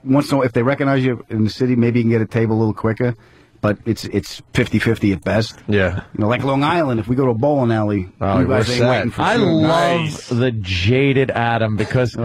once in a while, if they recognize you in the city, maybe you can get a table a little quicker. But it's 50-50 at best. Yeah. Like Long Island, if we go to a bowling alley, you guys ain't waiting for I shooting. love the jaded Adam because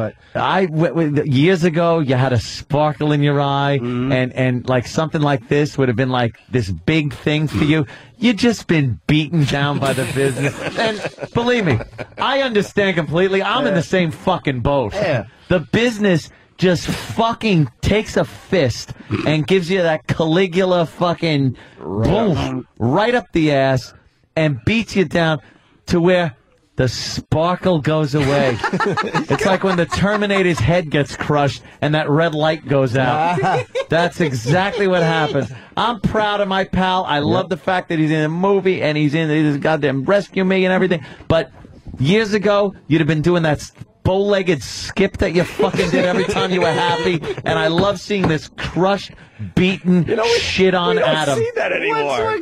years ago you had a sparkle in your eye and like something like this would have been like this big thing for you. You've just been beaten down by the business. And believe me, I understand completely. I'm in the same fucking boat. Yeah. The business just fucking takes a fist and gives you that Caligula fucking boom right up the ass and beats you down to where the sparkle goes away. It's like when the Terminator's head gets crushed and that red light goes out. That's exactly what happens. I'm proud of my pal. I love the fact that he's in a movie and he's in this goddamn Rescue Me and everything. But years ago, you'd have been doing that bow-legged skip that you fucking did every time you were happy, and I love seeing this crushed, beaten, shit on Adam. We don't see that anymore.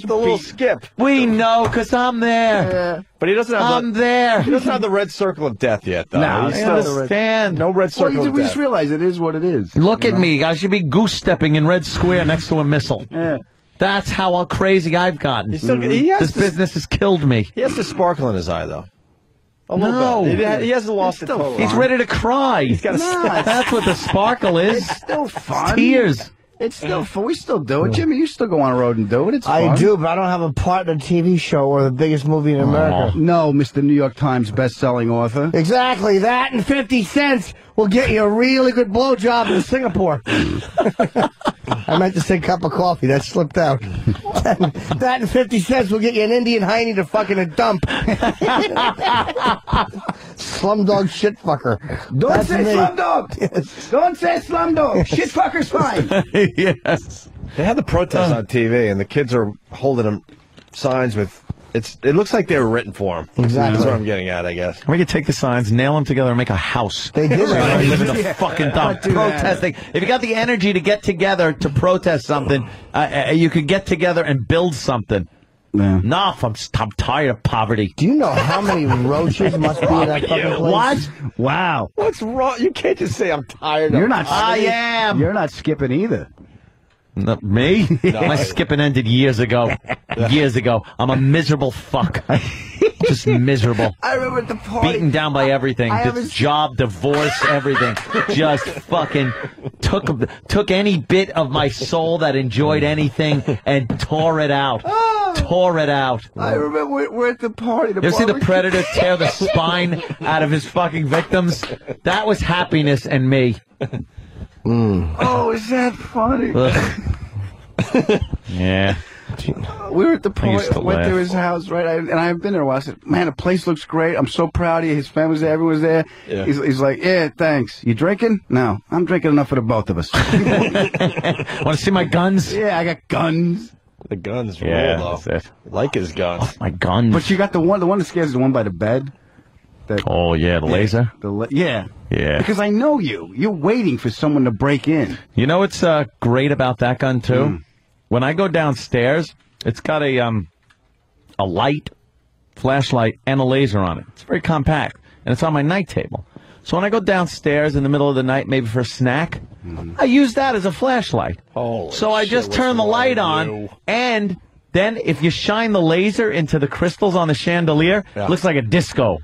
The little skip. We know, because I'm there. Yeah. But he doesn't have I'm there. He doesn't have the red circle of death yet, though. No, I understand. No red circle of death. We just realize it is what it is. Look at me. I should be goose-stepping in Red Square next to a missile. Yeah. That's how crazy I've gotten. This business has killed me. He has the sparkle in his eye, though. No. He hasn't lost it totally. He's ready to cry. He's got That's what the sparkle is. It's still fun. Tears. It's still fun. We still do it. Jimmy, you still go on the road and do it. It's fun. I do, but I don't have a part in a TV show or the biggest movie in America. No, Mr. New York Times best-selling author. Exactly. That and 50 cents will get you a really good blowjob in Singapore. I meant to say cup of coffee. That slipped out. That and 50 cents will get you an Indian hiney to fucking a dump. Slumdog shit fucker. Don't That's say me. slumdog. Yes. Don't say slumdog. Shit fucker's fine. Yes. They had the protests on TV, and the kids are holding them signs with. It looks like they were written for them. Exactly. That's what I'm getting at, I guess. We could take the signs, nail them together, and make a house. They did that. Right. Live in the fucking dump, protesting. If you got the energy to get together to protest something, you could get together and build something. Yeah. No, I'm tired of poverty. Do you know how many roaches must be in that fucking place? What? Wow. What's wrong? You can't just say I'm tired. You're not. I am. You're not skipping either. Not me? My skipping ended years ago. Years ago. I'm a miserable fuck. Just miserable. I remember at the party. Beaten down by everything. Job, divorce, everything. Just fucking took any bit of my soul that enjoyed anything and tore it out. Tore it out. I remember we're at the party. You ever see the Predator tear the spine out of his fucking victims? That was happiness and me. Oh, is that funny? Yeah. We were at the I used party, to went to laugh. his house, right? And I haven't been there a while. I said, man, the place looks great. I'm so proud of you. His family's there. Everyone's there. Yeah. He's like, yeah, thanks. You drinking? No. I'm drinking enough for the both of us. Want to see my guns? Yeah, I got guns. The guns Yeah, roll, that's though. it. Like his guns. Oh, my guns. But you got the one that scares is the one by the bed. Oh, yeah, the laser? Yeah. Yeah. Because I know you. You're waiting for someone to break in. You know what's great about that gun, too? When I go downstairs, it's got a light, flashlight, and a laser on it. It's very compact, and it's on my night table. So when I go downstairs in the middle of the night, maybe for a snack, I use that as a flashlight. So I just turn the light on, and then if you shine the laser into the crystals on the chandelier, it looks like a disco.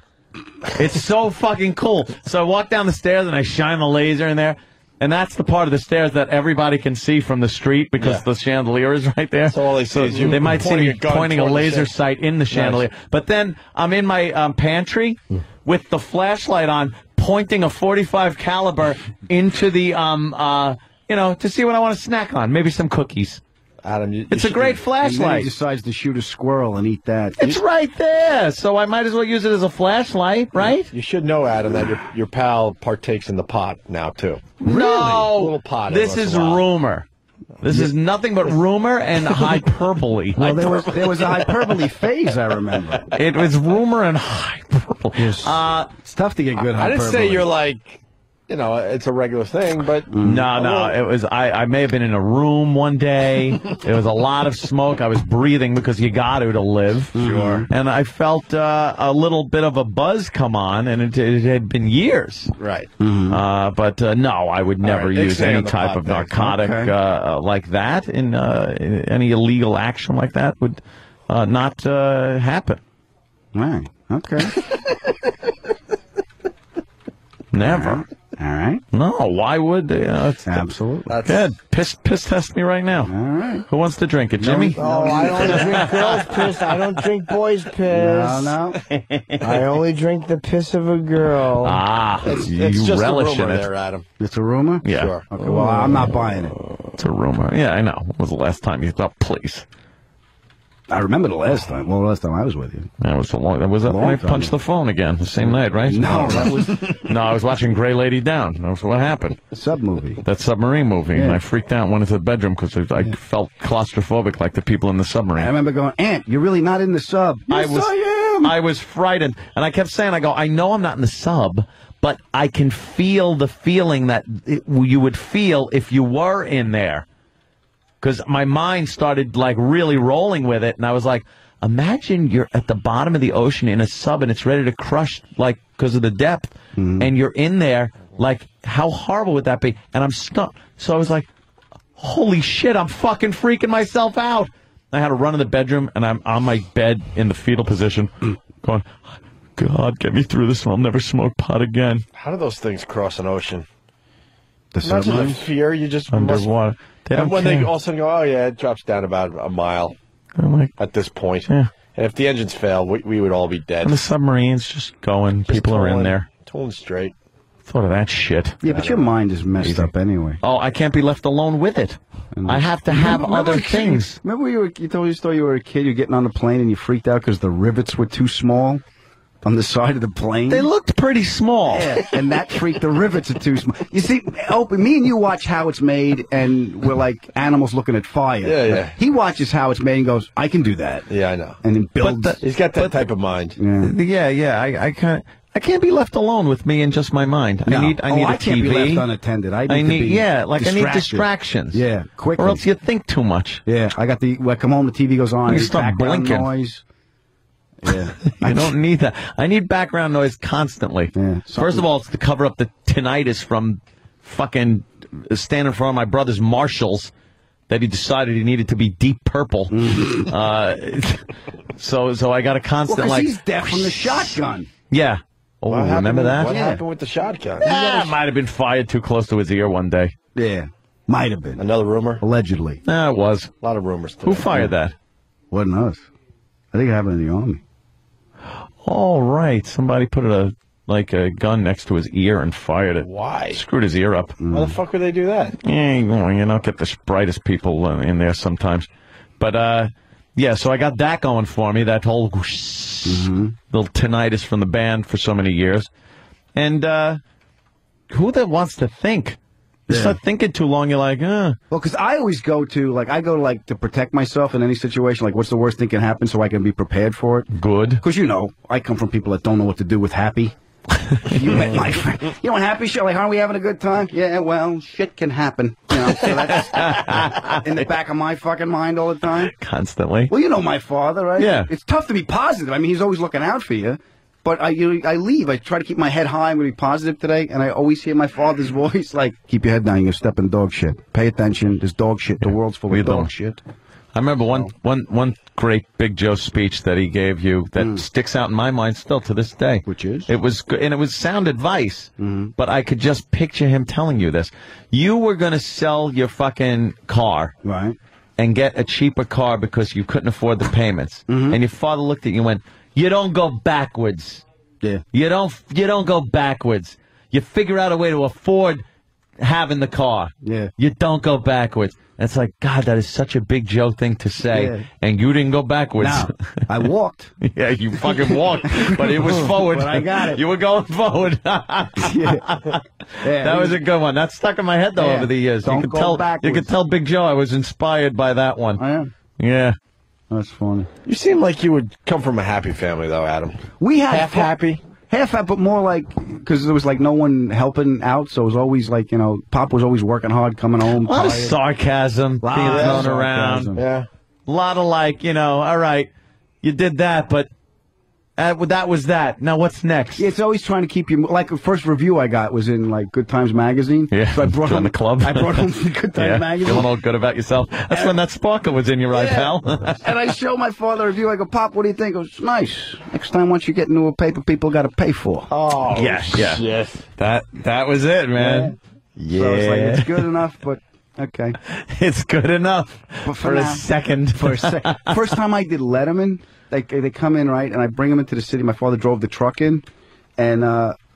It's so fucking cool. So I walk down the stairs and I shine the laser in there, and that's the part of the stairs that everybody can see from the street because the chandelier is right there. So all they see is you they might see me pointing a toward the laser shit. sight in the chandelier. But then I'm in my pantry with the flashlight on, pointing a .45 caliber into the to see what I want to snack on. Maybe some cookies. Adam, it's a great And then flashlight. he decides to shoot a squirrel and eat that. It's right there, so I might as well use it as a flashlight, right? You should know, Adam, that your pal partakes in the pot now, too. No, A little pot. this is rumor. This is nothing but rumor and hyperbole. Well, there was a hyperbole phase, I remember. It was rumor and hyperbole. It's tough to get good hyperbole. I didn't say you're like, it's a regular thing, but... No, it was, I may have been in a room one day. There was a lot of smoke. I was breathing because you got to live. Sure. And I felt a little bit of a buzz come on, and it had been years. Right. But no, I would never right, use stay any on the type pot of then. narcotic Okay. like that. In any illegal action like that would not happen. Right. Okay. Never. All right. No, why would they? Absolutely. Good. Piss test me right now. All right. Who wants to drink it, Jimmy? Oh, I don't drink girls' piss. I don't drink boys' piss. No. I only drink the piss of a girl. Ah, It's you just relish a rumor in it. there, Adam. It's a rumor? Yeah. Sure. Okay, well, I'm not buying it. It's a rumor. Yeah, I know. When was the last time you thought, please? I remember the last time. Well, the last time I was with you. That was when I time punched ago. the phone again, the same night, right? No, that was No, I was watching Gray Lady Down. That's what happened. a sub movie. That submarine movie. And Yeah. I freaked out and went into the bedroom because I felt claustrophobic like the people in the I submarine. remember going, Aunt, you're really not in the sub. Yes, I am. I was frightened. And I kept saying, I know I'm not in the sub, but I can feel the feeling that you would feel if you were in there. Because my mind started, really rolling with it. And I was like, imagine you're at the bottom of the ocean in a sub and it's ready to crush, because of the depth. And you're in there, how horrible would that be? And I'm stuck. So I was like, holy shit, I'm fucking freaking myself out. I had to run in the bedroom, and I'm on my bed in the fetal position, going, God, get me through this, and I'll never smoke pot again. How do those things cross an ocean? The Imagine the submarine? fear. You just Underwater. They don't And when care. they all of a sudden go, oh, yeah, it drops down about a mile I'm like, at this point. yeah. And if the engines fail, we would all be dead. And the submarine's just going. People are in there. Tooling straight. Thought of that shit. Yeah, but your mind is messed up anyway. Oh, I can't be left alone with it. I have to have other things. Remember you told your story you were a kid, you're getting on the plane and you freaked out because the rivets were too small on the side of the plane? They looked pretty small. Yeah, and that freaked, the rivets are too small. You see, me and you watch How It's Made, and we're like animals looking at fire. Yeah. He watches How It's Made and goes, I can do that. Yeah, I know. And then builds. He's got that type of mind. Yeah. I can't be left alone with me and just my mind. No. I need a I TV. can't be left unattended. I need I need distractions. Yeah, quickly. Or else you think too much. Yeah, I come home, the TV goes on. You start blinking. Noise. Yeah. I don't need that. I need background noise constantly. Yeah, First of all, it's to cover up the tinnitus from fucking standing in front of my brother's Marshalls that he decided he needed to be deep purple. So I got a constant Well, 'cause he's deaf from the shotgun. Yeah. Oh, remember that? What happened with the shotgun? Might have been fired too close to his ear one day. Yeah. Might have been. Another rumor? Allegedly. Nah, it was. A lot of rumors. Who fired that? Wasn't us. I think it happened in the Army. All right. Somebody put a gun next to his ear and fired it. Why? Screwed his ear up. Why the fuck would they do that? Yeah, you don't get the brightest people in there sometimes. But, yeah, so I got that going for me, that whole little tinnitus from the band for so many years. And who that wants to think? You start thinking too long, you're like, Well, because I always go to protect myself in any situation. Like, what's the worst thing can happen so I can be prepared for it? Good. Because, I come from people that don't know what to do with happy. You met my friend. You know, happy shit. Like, aren't we having a good time? Yeah, well, shit can happen. So that's in the back of my fucking mind all the time. Constantly. Well, you know my father, right? Yeah. It's tough to be positive. I mean, he's always looking out for you. But I leave. I try to keep my head high. I'm going to be positive today. And I always hear my father's voice like, keep your head down. You're going to step in dog shit. Pay attention. There's dog shit. The world's full of dog shit. I remember one great Big Joe speech that he gave you that sticks out in my mind still to this day. Which is? It was good, and it was sound advice, but I could just picture him telling you this. You were going to sell your fucking car. Right. And get a cheaper car because you couldn't afford the payments. And your father looked at you and went, you don't go backwards. Yeah. You don't go backwards. You figure out a way to afford having the car. Yeah. You don't go backwards. And it's like, God, that is such a Big Joe thing to say. Yeah. And you didn't go backwards. No, I walked. Yeah, you fucking walked, but it was forward. But I got it. You were going forward. Yeah, that was a good one. That stuck in my head, though, over the years. Don't you could go tell. backwards. You could tell Big Joe I was inspired by that one. I am. Yeah. That's funny. You seem like you would come from a happy family, though, Adam. We had half happy. Half happy, but more like, because there was like no one helping out, so it was always like, Pop was always working hard, coming home. A lot of sarcasm being thrown around. Yeah. A lot of all right, you did that, but that was that. Now what's next? Yeah, it's always trying to keep you, like the first review I got was in like Good Times Magazine. Yeah, so I brought home the club. I brought home the Good Times Magazine. Feeling all good about yourself. That's when that sparkle was in your eye, pal. And I show my father a review. I go, Pop, what do you think? He goes, nice. Next time, once you get into a paper, people got to pay for. Oh, yes, yeah. Shit. That was it, man. Yeah. So it's like, it's good enough, but okay. It's good enough but for a second. For a second. First time I did Letterman, they come in, right, and I bring them into the city. My father drove the truck in, and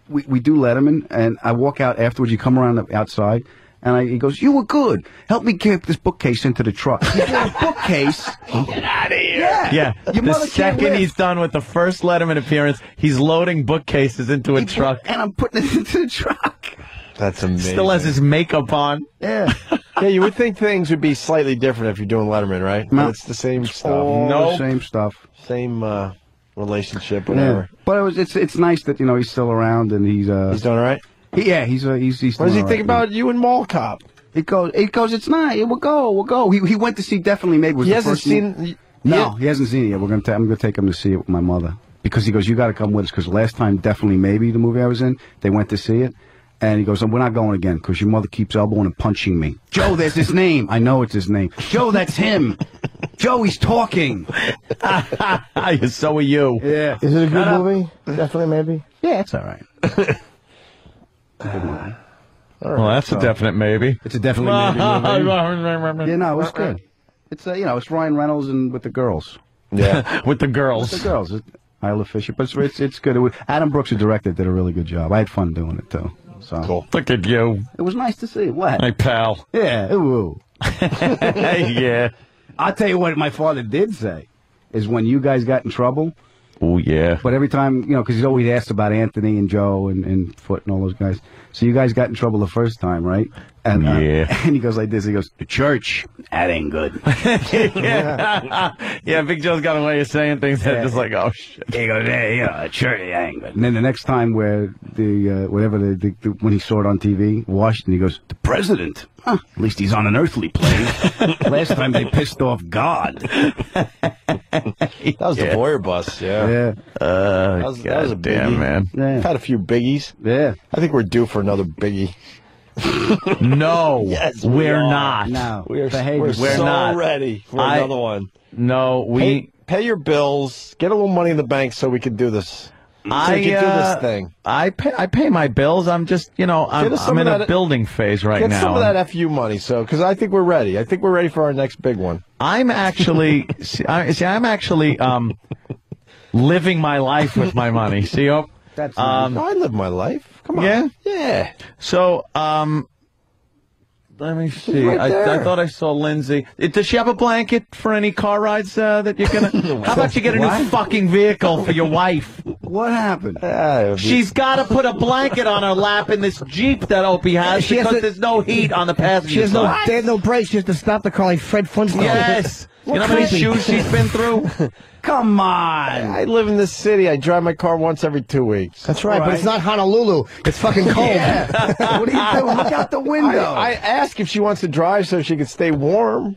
we do Letterman, and I walk out afterwards. You come around the outside, and he goes, you were good. Help me carry this bookcase into the truck. He brought a bookcase. Get out of here. Yeah. The second he's done with the first Letterman appearance, he's loading bookcases into a truck. And I'm putting it into the truck. That's amazing. Still has his makeup on. Yeah. Yeah, you would think things would be slightly different if you're doing Letterman, right? No. But it's the same stuff. All the same stuff. Same relationship, whatever. Yeah. But it's nice that he's still around and he's doing all right. He's What does he think about you and Mall Cop? It goes. It's nice. We'll go. He went to see Definitely Maybe. He hasn't seen. No, he hasn't seen it yet. I'm going to take him to see it with my mother because he goes, you got to come with us because last time Definitely Maybe, the movie I was in, they went to see it. And he goes, we're not going again because your mother keeps elbowing and punching me. Joe, there's his name. I know it's his name. Joe, that's him. Joe, he's talking. So are you. Yeah. Is it a good movie? Definitely, maybe. Yeah, it's all right. Well, that's a definite maybe. It's a definitely maybe movie. Yeah, no, it's good. It's it's Ryan Reynolds and with the girls. Yeah, with the girls. With the girls. Isla Fisher, but it's good. Adam Brooks, who directed, did a really good job. I had fun doing it too. So cool. Look at you. It was nice to see. What? Hey, pal. Yeah. Ooh. Yeah. I'll tell you what my father did say is when you guys got in trouble. Oh, yeah. But every time, because he's always asked about Anthony and Joe and Foot and all those guys. So you guys got in trouble the first time, right? And, yeah. And he goes like this. He goes, the church, that ain't good. Yeah, Big Joe's got a way of saying things that just like, oh, shit. He goes, yeah, church, that ain't good. And then the next time where when he saw it on TV, Washington, he goes, the president. Huh, at least he's on an earthly plane. Last time they pissed off God. That was the Boyer bus, yeah. Yeah. That was a biggie. Damn, man. Yeah. Had a few biggies. Yeah. I think we're due for another biggie. No, Yes, we're are. not. No. We're We're so not. ready for another one. No, Pay your bills. Get a little money in the bank so we can do this. So we can do this thing. I pay my bills. I'm just, I'm in a building phase right now. Get some of that FU money, because I think we're ready. I think we're ready for our next big one. I'm actually, I'm actually living my life with my money. See, That's I live my life. Come on. Yeah? Yeah. So, let me see. Right I there. thought I saw Lindsay. Does she have a blanket for any car rides that you're going to... How about you get a new fucking vehicle for your wife? What happened? She's got to put a blanket on her lap in this Jeep that Opie has because there's no heat on the passenger side. They have no brakes. She has to stop the car like Fred Flintstone. Yes. You know how many shoes she's been through? Come on. I live in this city. I drive my car once every 2 weeks. That's right, but it's not Honolulu. It's fucking cold. Yeah. What are you doing? Look out the window. I ask if she wants to drive so she can stay warm.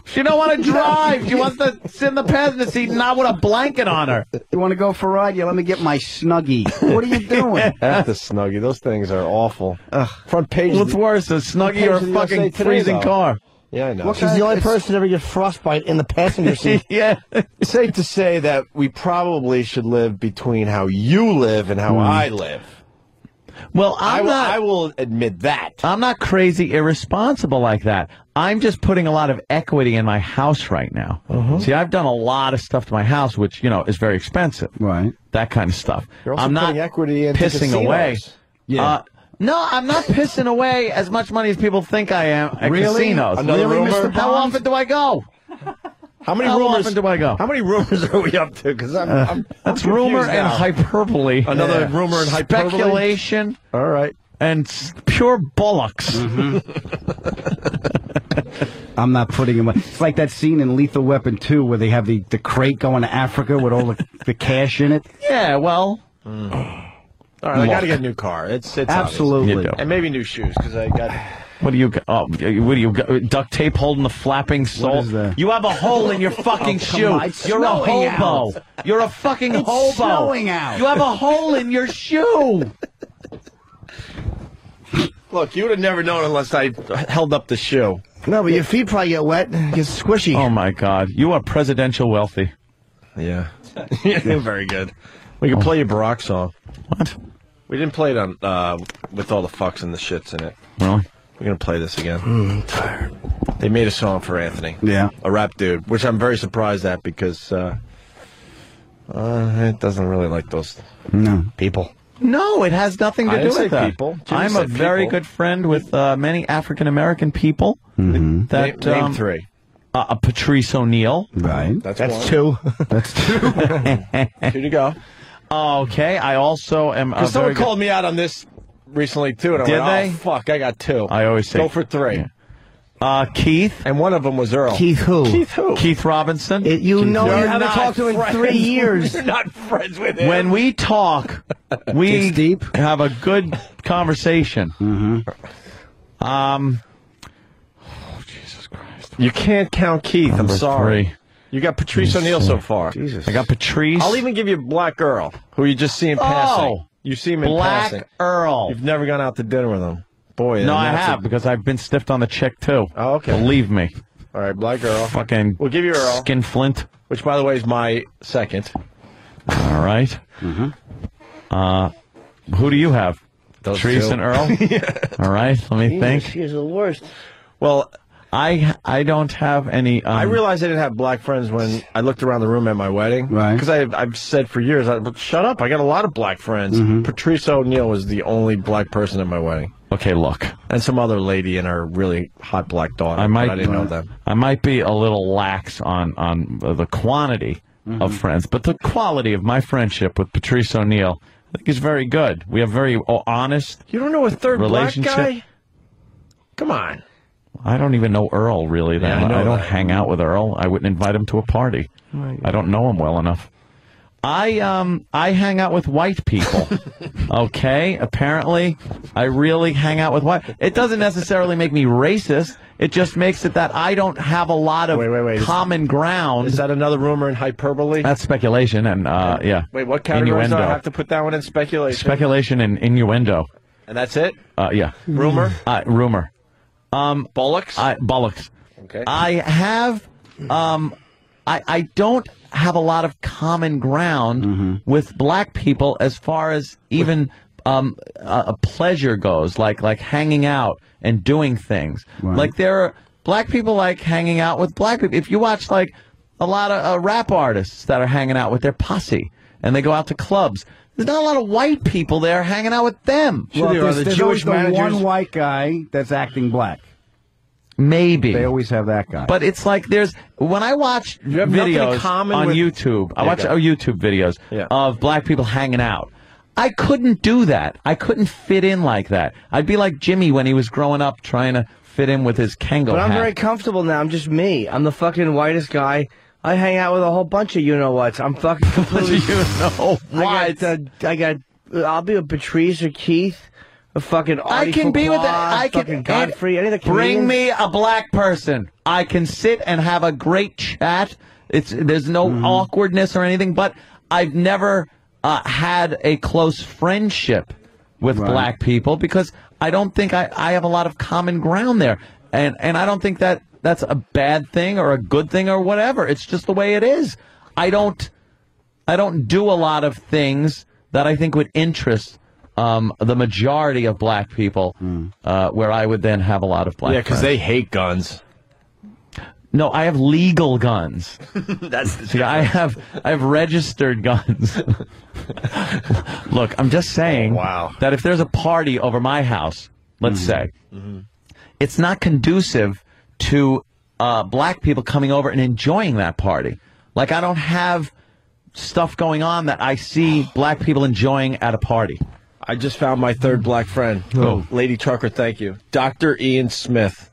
She don't want to drive. She wants to sit in the passenger seat and not with a blanket on her. You want to go for a ride? Yeah, let me get my Snuggie. What are you doing? That's the Snuggie. Those things are awful. Front page. What's worse, a Snuggie or a fucking USA Today, freezing though. car? Yeah, I know. She's the only person to ever get frostbite in the passenger seat. Yeah. It's safe to say that we probably should live between how you live and how I live. Well, I will admit that. I'm not crazy irresponsible like that. I'm just putting a lot of equity in my house right now. See, I've done a lot of stuff to my house, which, is very expensive. Right. That kind of stuff. You're also I'm not putting equity into pissing casinos. away. Yeah. No, I'm not pissing away as much money as people think I am at casinos. Another Really, rumor? Mr. How often do I go? How many How rumors often do I go? How many rumors are we up to? Because I'm That's confused rumor and now. hyperbole. Another rumor and hyperbole? Speculation. All right. And pure bollocks. I'm not putting him. It's like that scene in Lethal Weapon 2 where they have the crate going to Africa with all the cash in it. Yeah, well. All right, I got to get a new car. It's Absolutely. You do. and maybe new shoes because I got. What do you got? Oh, what do you got? Duct tape holding the flapping sole? is that? You have a hole in your fucking shoe. on, it's You're a snowing hobo. You're a fucking It's hobo. snowing out. You have a hole in your shoe. Look, you would have never known unless I held up the shoe. No, but your feet probably get wet, get squishy. Oh my God, you are presidential wealthy. Yeah. Very good. We can play your Barack song. What? We didn't play it on with all the fucks and the shits in it. Really? We're gonna play this again. I'm tired. They made a song for Anthony. Yeah. A rap dude, which I'm very surprised at because it doesn't really like those people. No, it has nothing to I do didn't say with that. people. Jimmy I'm a said very people. good friend with many African American people. That Name three. Patrice O'Neill. Right. That's two. That's two. Two to go. Okay, I also am. Because someone called me out on this recently too, and I Did went, they? "Oh fuck, I got two." I always say go for three. Yeah. Keith. And one of them was Earl. Keith who? Keith who? Keith Robinson. You know You're you haven't not talked to him in friends. 3 years. You're not friends with him. When we talk, we It's deep. have a good conversation. Jesus Christ. You can't count Keith. Number I'm sorry. 3. You got Patrice O'Neill so far. Jesus. I got Patrice. I'll even give you Black Earl, who you just see in passing. You see him in Black passing. Earl. You've never gone out to dinner with him. Boy, No, I that's have, because I've been stiffed on the chick, too. Oh, okay. Believe me. All right, Black Earl. Fucking We'll give you Earl. Skinflint. Which, by the way, is my second. All right. Who do you have? Those Patrice two. and Earl? All right, let me think. She's the worst. Well, I don't have any. I realized I didn't have black friends when I looked around the room at my wedding. Right. Because I've said for years, shut up, I got a lot of black friends. Patrice O'Neill was the only black person at my wedding. Okay, look. And some other lady and her really hot black daughter. I didn't know them. I might be a little lax on the quantity of friends, but the quality of my friendship with Patrice O'Neill, I think, is very good. We have very honest. You don't know a third black relationship. guy? Come on. I don't even know Earl really. Yeah, I don't hang out with Earl. I wouldn't invite him to a party. I don't know him well enough. I hang out with white people. Okay, apparently I really hang out with white. It doesn't necessarily make me racist. It just makes it that I don't have a lot of common ground. Is that another rumor in hyperbole? That's speculation and yeah. Wait, what categories do I Innuendo. have to put that one in? Speculation. Speculation and innuendo. And that's it? Yeah. Rumor? Rumor. Bollocks? Bollocks. Okay. I have, I don't have a lot of common ground with black people as far as even a pleasure goes, like hanging out and doing things. Right. Like there are black people like hanging out with black people. If you watch like a lot of rap artists that are hanging out with their posse and they go out to clubs, there's not a lot of white people there hanging out with them. Well, there's always the one white guy that's acting black. Maybe. They always have that guy. But it's like when I watch have nothing in videos common on with- YouTube, I Yeah, watch go ahead. YouTube videos of black people hanging out. I couldn't do that. I couldn't fit in like that. I'd be like Jimmy when he was growing up trying to fit in with his Kango But I'm hat. very comfortable now. I'm just me. I'm the fucking whitest guy. I hang out with a whole bunch of you-know-whats. I'm fucking completely... I'll be with Patrice or Keith, a fucking Artie I can be with Fuqua, I can fucking Godfrey, any of the bring comedians. me a black person. I can sit and have a great chat. There's no awkwardness or anything, but I've never had a close friendship with black people because I don't think I have a lot of common ground there. And I don't think that's a bad thing or a good thing or whatever. It's just the way it is. I don't do a lot of things that I think would interest the majority of black people, where I would then have a lot of black Yeah, because friends. they hate guns. No, I have legal guns. That's the See, I have registered guns. Look, I'm just saying that if there's a party over my house, let's say, it's not conducive to black people coming over and enjoying that party. Like, I don't have stuff going on that I see black people enjoying at a party. I just found my third black friend. Oh. Lady Trucker, thank you. Dr. Ian Smith.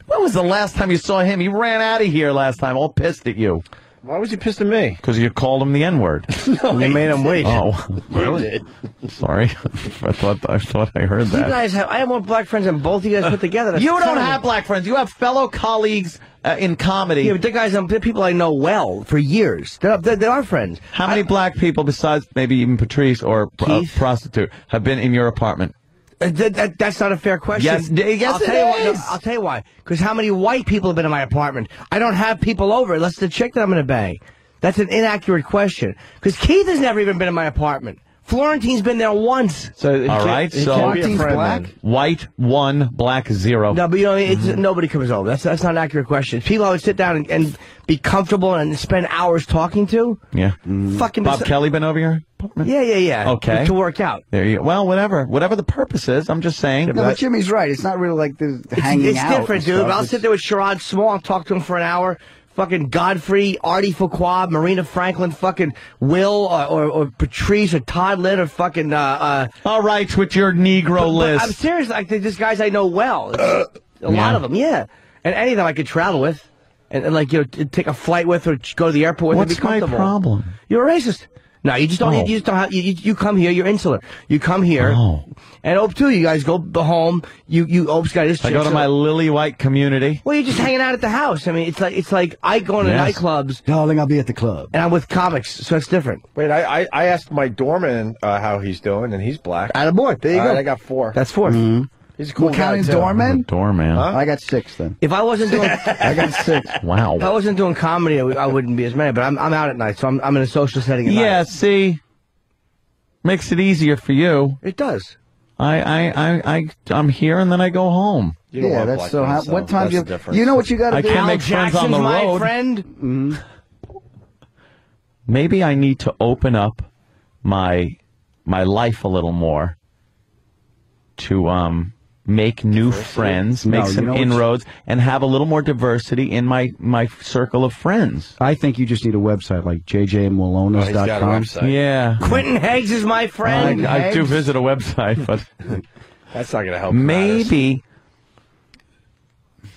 When was the last time you saw him? He ran out of here last time, all pissed at you. Why was he pissed at me? Because you called him the N-word. You made him wait. Oh, Really? sorry. I thought I heard You that. guys have... I have more black friends than both of you guys put together. That's You don't terrible. have black friends. You have fellow colleagues in comedy. Yeah, but they're people I know well for years. They're our friends. How many black people, besides maybe even Patrice or a prostitute, have been in your apartment? That's not a fair question. Yes, yes, it is. I'll tell you why. Because how many white people have been in my apartment? I don't have people over unless it's the chick that I'm going to bang. That's an inaccurate question. Because Keith has never even been in my apartment. Florentine's been there once. So all right, so Florentine's black. White 1, black 0. No, but you know, nobody comes over. That's not an accurate question. People I would sit down and be comfortable and spend hours talking to. Yeah. Fucking Bob Kelly been over here? Yeah. Okay. To work out. There you go. Well, whatever the purpose is, I'm just saying. No, but Jimmy's right. It's not really like the hanging It's out. different, dude. I'll sit there with Sherrod Small. I'll talk to him for an hour. Fucking Godfrey, Artie Fuqua, Marina Franklin, fucking Will, or Patrice, or Todd Lynn, or fucking, All right, with your Negro list. I'm serious. Like, they're just guys I know well. A lot of them, yeah. And any of them I could travel with. And like, you know, take a flight with or go to the airport with. What's and be my comfortable. problem? You're a racist. No, you just don't. You just don't have. You come here. You're insular. You come here, and Ope too. You guys go home. You Ope's got his. I go to my lily white community. Well, you're just hanging out at the house. I mean, it's like I go into nightclubs, darling. I'll be at the club, and I'm with comics, so it's different. Wait, I asked my doorman how he's doing, and he's black. Attaboy. There you All go. right, I got 4. That's 4. He's a cool We're guy, counting too. doorman? Doorman. Huh? I got 6 then. If I wasn't doing, I got 6. Wow. If I wasn't doing comedy, I wouldn't be as many. But I'm out at night, so I'm in a social setting at night. Yeah, see, makes it easier for you. It does. I'm here and then I go home. You don't Yeah, want that's black so. friends, What time that's you? the difference. You know what you got to do. I can't make friends on the my road. friend. Maybe I need to open up my life a little more to make new friends, make some inroads, and have a little more diversity in my circle of friends. I think you just need a website like jjmalonas.com. Yeah. Quentin Higgs is my friend. I do visit a website, but that's not going to help. Maybe.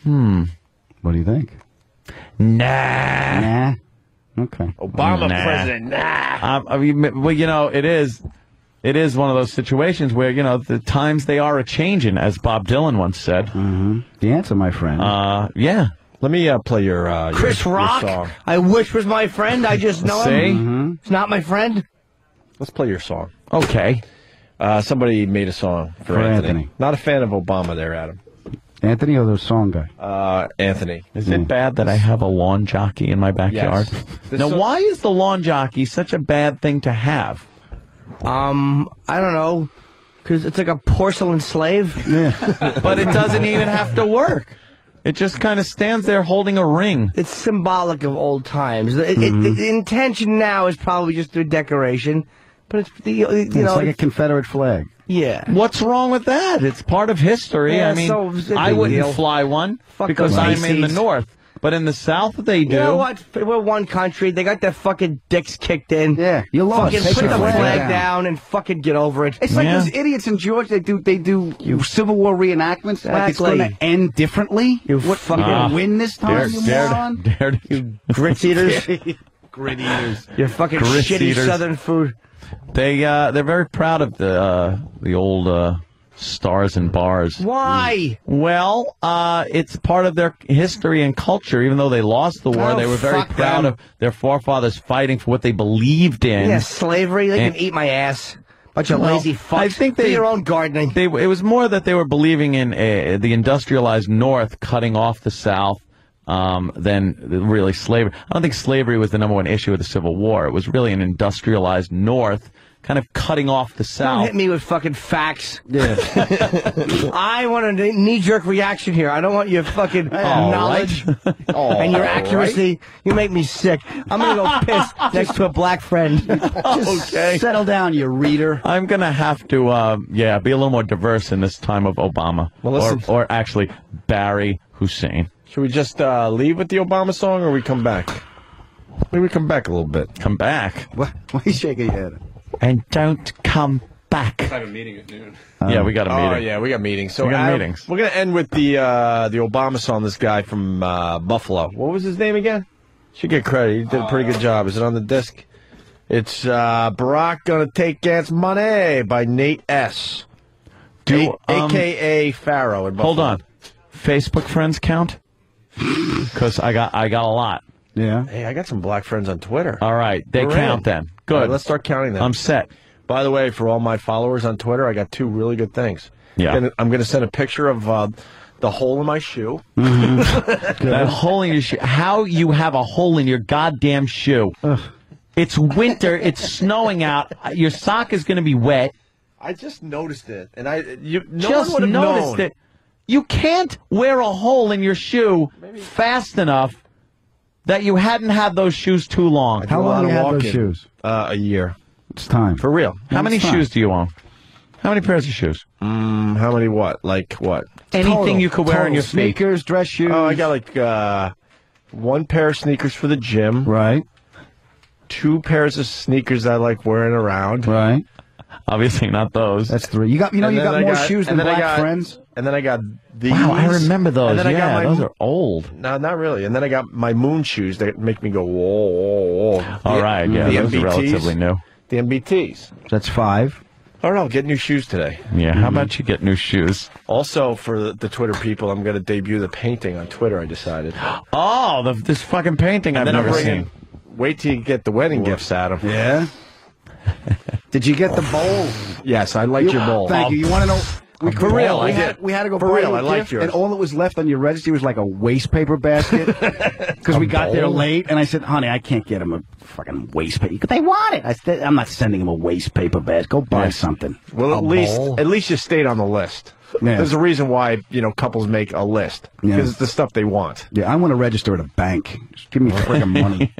What do you think? Nah. Okay. Obama president. Nah. I mean, well, you know, it is one of those situations where, you know, the times they are a-changing, as Bob Dylan once said. Mm-hmm. The answer, my friend. Yeah. Let me play your Chris Rock. your song. I wish was my friend. I just know him. It's not my friend. Let's play your song. Okay. Somebody made a song for Anthony. Not a fan of Obama there, Adam. Anthony or the song guy? Anthony. Is it bad that I have a lawn jockey in my backyard? Yes. Now, why is the lawn jockey such a bad thing to have? I don't know. Because it's like a porcelain slave. Yeah. But it doesn't even have to work. It just kind of stands there holding a ring. It's symbolic of old times. The intention now is probably just a decoration. But it's, It's like a Confederate flag. Yeah. What's wrong with that? It's part of history. Yeah, I mean, so I wouldn't fly one because I'm in the north. But in the south, they do. You know what? We're one country. They got their fucking dicks kicked in. Yeah, you lost. Fucking put the flag down and fucking get over it. It's like those idiots in Georgia. They do Civil War reenactments. Like it's going to end differently. You what fucking win this time? You moron. You grits eaters. Grit eaters. Your fucking Grits shitty eaters. southern food. They're very proud of the old stars and bars. Why? Well, it's part of their history and culture. Even though they lost the war, they were very proud of their forefathers fighting for what they believed in. Yeah, slavery. They can eat my ass. Bunch of lazy fucks. I think do your own gardening. It was more that they were believing in the industrialized North cutting off the South. Than really slavery. I don't think slavery was the number one issue of the Civil War. It was really an industrialized North kind of cutting off the South. Don't hit me with fucking facts. Yeah. I want a knee-jerk reaction here. I don't want your fucking knowledge and your accuracy. You make me sick. I'm going to go piss next to a black friend. Just settle down, you reader. I'm going to have to, be a little more diverse in this time of Obama. Well, listen. Or actually, Barry Hussein. Should we just leave with the Obama song, or we come back? Maybe we come back a little bit. Come back. Why are you shaking your head? And don't come back. I have a meeting at noon. Yeah, we got a meeting. Oh, yeah, we got meetings. So we got meetings. We're going to end with the Obama song, this guy from Buffalo. What was his name again? Should get credit. He did a pretty good job. Is it on the disc? It's Barack Gonna Take Aunt's Money by Nate S. A.K.A. Pharaoh in Buffalo. Hold on. Facebook friends count? Because I got a lot. Yeah. Hey, I got some black friends on Twitter. All right, they We're count in. then. Good. All right, let's start counting them. I'm set. By the way, for all my followers on Twitter, I got two really good things. Yeah. I'm going to send a picture of the hole in my shoe. That hole in your shoe. How you have a hole in your goddamn shoe? It's winter. It's snowing out. Your sock is going to be wet. I just noticed it, and no Just one would have noticed known. it. You can't wear a hole in your shoe fast enough that you hadn't had those shoes too long. How long you had those shoes? A year. It's time. For real. How many shoes do you own? How many pairs of shoes? How many what? Like what? Anything you could wear on your feet. Sneakers, dress shoes. Oh, I got like one pair of sneakers for the gym. Right. 2 pairs of sneakers I like wearing around. Right. Obviously not those. That's 3. You got more shoes than black friends. And then I got these. Wow, I remember those. And then I got those are old. No, not really. And then I got my moon shoes that make me go whoa, whoa, whoa. All right, yeah, the those are MBTs. relatively new. The MBTs. That's 5. I don't know. Get new shoes today. Yeah, how about you get new shoes? Also, for the Twitter people, I'm going to debut the painting on Twitter, I decided. Oh, this fucking painting I've never seen. Wait till you get the wedding gifts, Adam. Yeah? Did you get the bowl? Yes, I liked your bowl. Thank you. You want to know? For real, we had to go For buy real, you a I liked gift, yours. and all that was left on your registry was like a waste paper basket. Because we got there late, and I said, honey, I can't get him a fucking waste paper. They want it. I said, I'm not sending him a waste paper basket. Go buy something. Well, at least you stayed on the list. Yeah. There's a reason why, couples make a list. Because it's the stuff they want. Yeah, I want to register at a bank. Just give me friggin' money.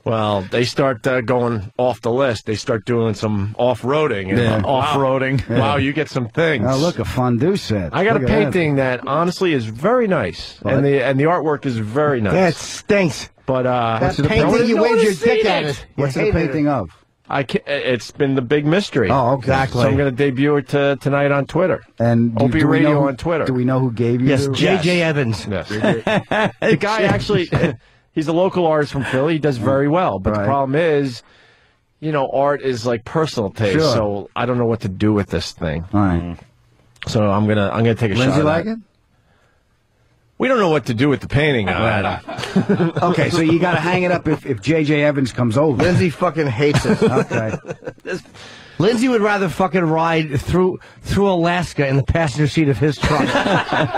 Well, they start going off the list. They start doing some off-roading. Off-roading. Wow, you get some things. Oh, look, a fondue set. I got Look a at painting that honestly is very nice, and the artwork is very nice. Yeah, it stinks. But that painting, you waved your dick at it. What's the painting of? It's been the big mystery. Oh, exactly. So I'm going to debut it tonight on Twitter. And Opie Radio on Twitter. Do we know who gave you? Yes, J.J. Evans. Yes. The guy actually, he's a local artist from Philly. He does very well. But the problem is, art is like personal taste. Sure. So I don't know what to do with this thing. All right. So I'm gonna take a shot. Lindsay at like it? it? We don't know what to do with the painting. Okay, so you got to hang it up if J.J. Evans comes over. Lindsay fucking hates it. Okay. Lindsay would rather fucking ride through Alaska in the passenger seat of his truck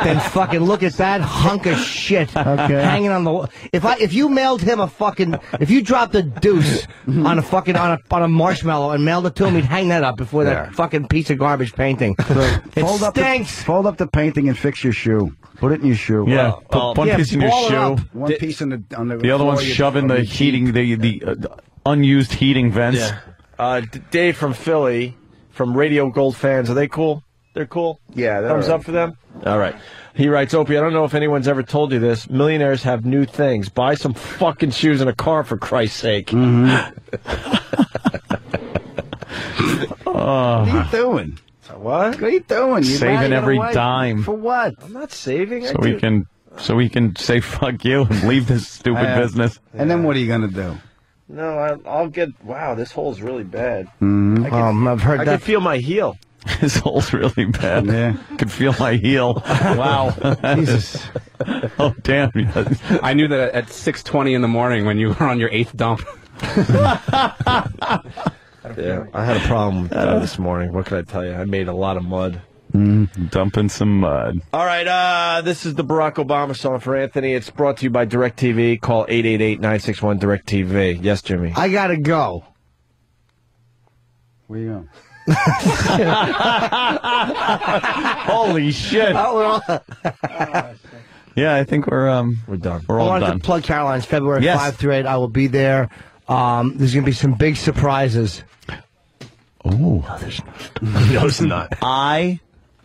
than fucking look at that hunk of shit hanging on the. If you mailed him if you dropped a deuce on a marshmallow and mailed it to him, he'd hang that up before that fucking piece of garbage painting. It stinks. Fold up the painting and fix your shoe. Put it in your shoe. Yeah, put one piece in your shoe. One piece on the. The other one's shoving the heating, the unused heating vents. Yeah. Dave from Philly, from Radio Gold fans, are they cool? They're cool? Yeah. Thumbs up for them? All right. He writes, Opie, I don't know if anyone's ever told you this. Millionaires have new things. Buy some fucking shoes and a car, for Christ's sake. What are you doing? What? What are you doing? You're Saving every away. dime. For what? I'm not saving. So we can say fuck you and leave this stupid business. And then what are you going to do? No, I'll get... Wow, this hole's really bad. I've heard I that. can feel my heel. This hole's really bad. Yeah. I can feel my heel. Wow. Jesus. Oh, damn. I knew that at 6:20 in the morning when you were on your 8th dump. Yeah, I had a problem this morning. What could I tell you? I made a lot of mud. Dumping some mud. All right, this is the Barack Obama song for Anthony. It's brought to you by DirecTV. Call 888-961-DirecTV. Yes, Jimmy. I gotta go. Where you going? Holy shit. Yeah, I think we're done. We're I all wanted done. to plug Caroline's February 5 through 8. I will be there. There's going to be some big surprises. Oh, no, there's not. I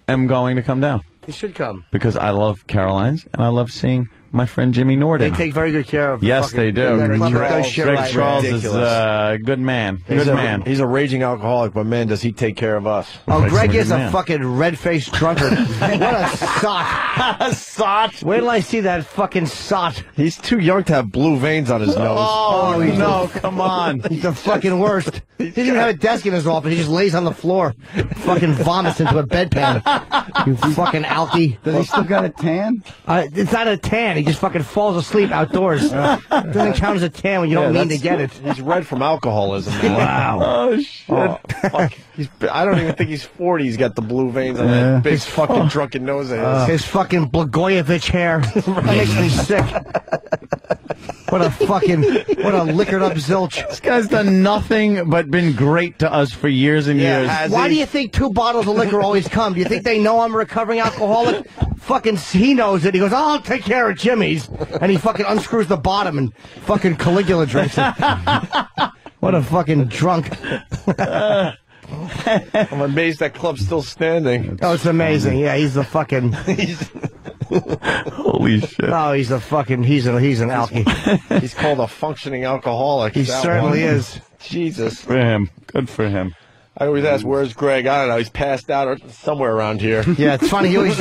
am going to come down. You should come. Because I love Caroline's, and I love seeing my friend Jimmy Norden. They take very good care of Yes, they do. Greg Charles is a good man. Good man. He's a raging alcoholic, but man, does he take care of us. Oh, Greg is a fucking red-faced drunkard. What a sot. A sot. Wait till I see that fucking sot. He's too young to have blue veins on his nose. Oh, no, come on. He's the fucking worst. He doesn't even have a desk in his office. He just lays on the floor. Fucking vomits into a bedpan. You fucking alky. Does he still got a tan? It's not a tan. He just fucking falls asleep outdoors. Doesn't count as a tan when you don't mean to get it. He's red from alcoholism. Man. Wow. Oh, shit. Oh, fuck. I don't even think he's 40. He's got the blue veins on that big fucking drunken nose of his. His fucking Blagojevich hair makes me sick. What a liquored up zilch. This guy's done nothing but been great to us for years and years. Why do you think 2 bottles of liquor always come? Do you think they know I'm a recovering alcoholic? Fucking, he knows it. He goes, I'll take care of Jimmy's. And he fucking unscrews the bottom and fucking Caligula drinks it. What a fucking drunk. I'm amazed that club's still standing. Oh, it's amazing. Yeah, he's the fucking... Holy shit. Oh, he's an alky. He's called a functioning alcoholic. He certainly is. Jesus. For him. Good for him. I always ask, where's Greg? I don't know. He's passed out or somewhere around here. Yeah, it's funny. He always...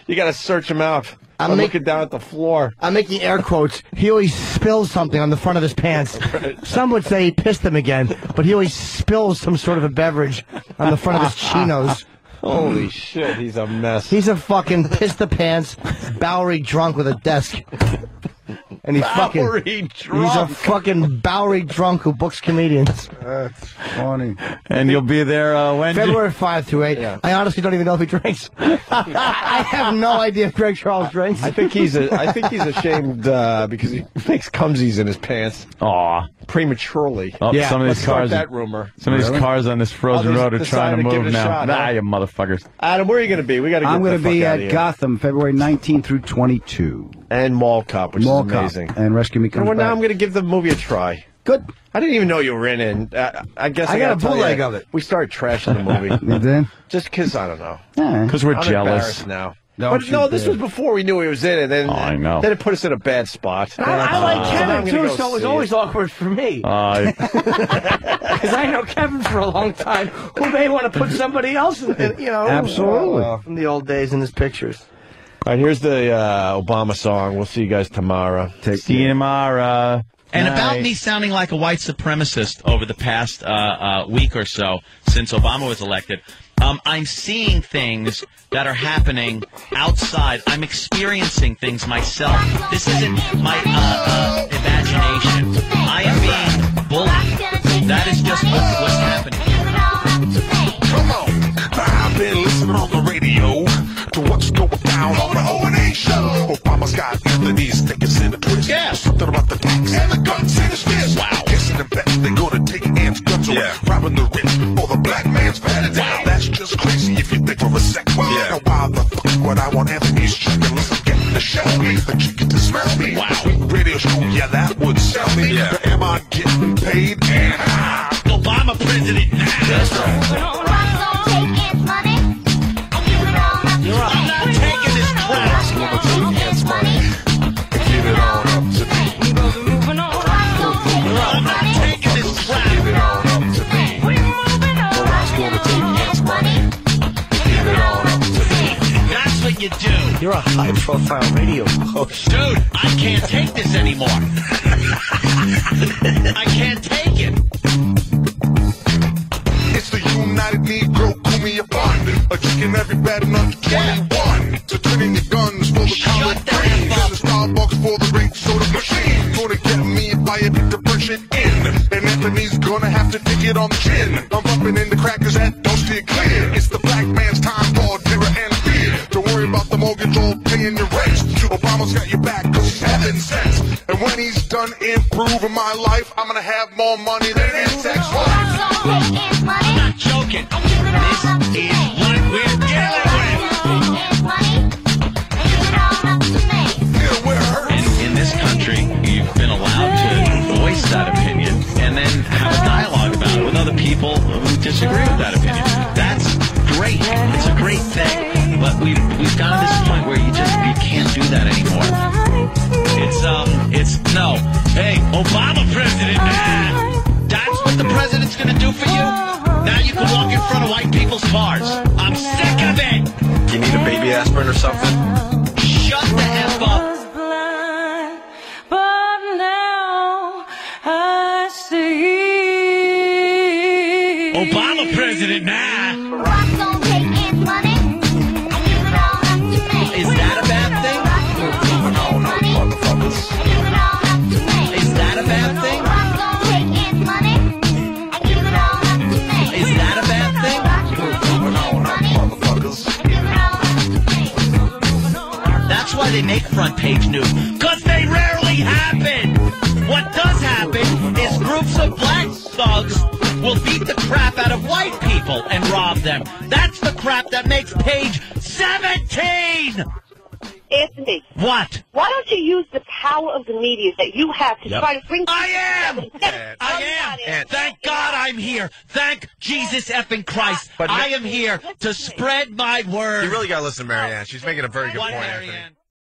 you gotta search him out. I'm looking down at the floor. I'm making air quotes. He always spills something on the front of his pants. Some would say he pissed them again, but he always spills some sort of a beverage on the front of his chinos. Holy shit, he's a mess. He's a fucking piss the pants, Bowery drunk with a desk. And he's Bowery drunk. He's a fucking Bowery drunk who books comedians. That's funny. And you'll be there when? February 5 through 8. Yeah. I honestly don't even know if he drinks. I have no idea if Greg Charles drinks. I think he's ashamed because he makes cumsies in his pants. Aw. Prematurely. Oh, some of these cars. That rumor. Some of these cars on this frozen road are trying to move now. You motherfuckers. Adam, where are you going to be? We got to. I'm going to be at Gotham, February 19 through 22. And Mall Cop, which is amazing. And Rescue Me comes back. Now I'm going to give the movie a try. Good. I didn't even know you were in it. I guess I got a bootleg of it. We started trashing the movie. You did? Just because, I don't know. Because we're I'm jealous embarrassed now. No, this was before we knew he was in it. Then, I know. Then it put us in a bad spot. I like Kevin, too, so it was always it. awkward for me. Because I know Kevin for a long time, who may want to put somebody else in it, Absolutely. from the old days in his pictures. All right, here's the Obama song. We'll see you guys tomorrow. See you tomorrow. And about me sounding like a white supremacist over the past week or so since Obama was elected, I'm seeing things that are happening outside. I'm experiencing things myself. This isn't my imagination. I am being bullied. That is just what's happening. Come on. I've been listening on the radio to what's going down on the O&A show. Obama's got these niggas in the twist. Yeah. Something about the tax and the guns in his fist. Wow. Guessing the bet they're gonna take Ant's guns away. Robbing the rich or the black man's vanity. Wow. That's just crazy if you think for a sec. Wow. Yeah. Now why the fuck would I want Anthony's chicken unless I'm getting to show me the chicken to smell me? Wow. Sweet radio show, yeah, that would sell me. Yeah. But am I getting paid? And Obama president. That's right. I'm not taking this crap. Give it on up to me. I'm not taking this crap. Give it on up to me. Morale's gonna take Ant's money. Give it on up to me. That's what you do. You're a high-profile radio host. Dude, I can't take this anymore. I can't take it. It's the United Negro Kumia Bond. A chicken every bad under 21. So turn in your guns for the collard greens. And the Starbucks for the great soda machine. Gonna get me if I ever to push it in. And Anthony's gonna have to dig it on the chin. I'm bumping in the crackers that don't steer clear. It's the black man's time for terror and fear. Don't worry about the mortgage or paying your rent. Obama's got your back cause he's having sense. And when he's done improving my life, I'm gonna have more money than his ex-wife. I'm not joking. This is what we're dealing with. And in this country, you've been allowed to voice that opinion and then have a dialogue about it with other people who disagree with that opinion. That's great. It's a great thing. But we've gotten to this point where you can't do that anymore. It's no. Hey, Obama president. That's what the president's going to do for you? Now you can walk in front of white people's cars. I'm sick of it. You need a baby aspirin or something? Shut the F up. But now I see. Obama president now. Is that a bad thing? Is that a bad thing? Is that a bad thing? That's why they make front page news. Because they rarely happen. What does happen is groups of black thugs will beat the crap out of white people and rob them. That's the crap that makes page 17! Anthony. What? Why don't you use the power of the media that you have to try to bring... I am! Thank God I'm here. Thank Jesus effing Christ. I am here to spread my word. You really got to listen to Marianne. She's making a very good point, Anthony.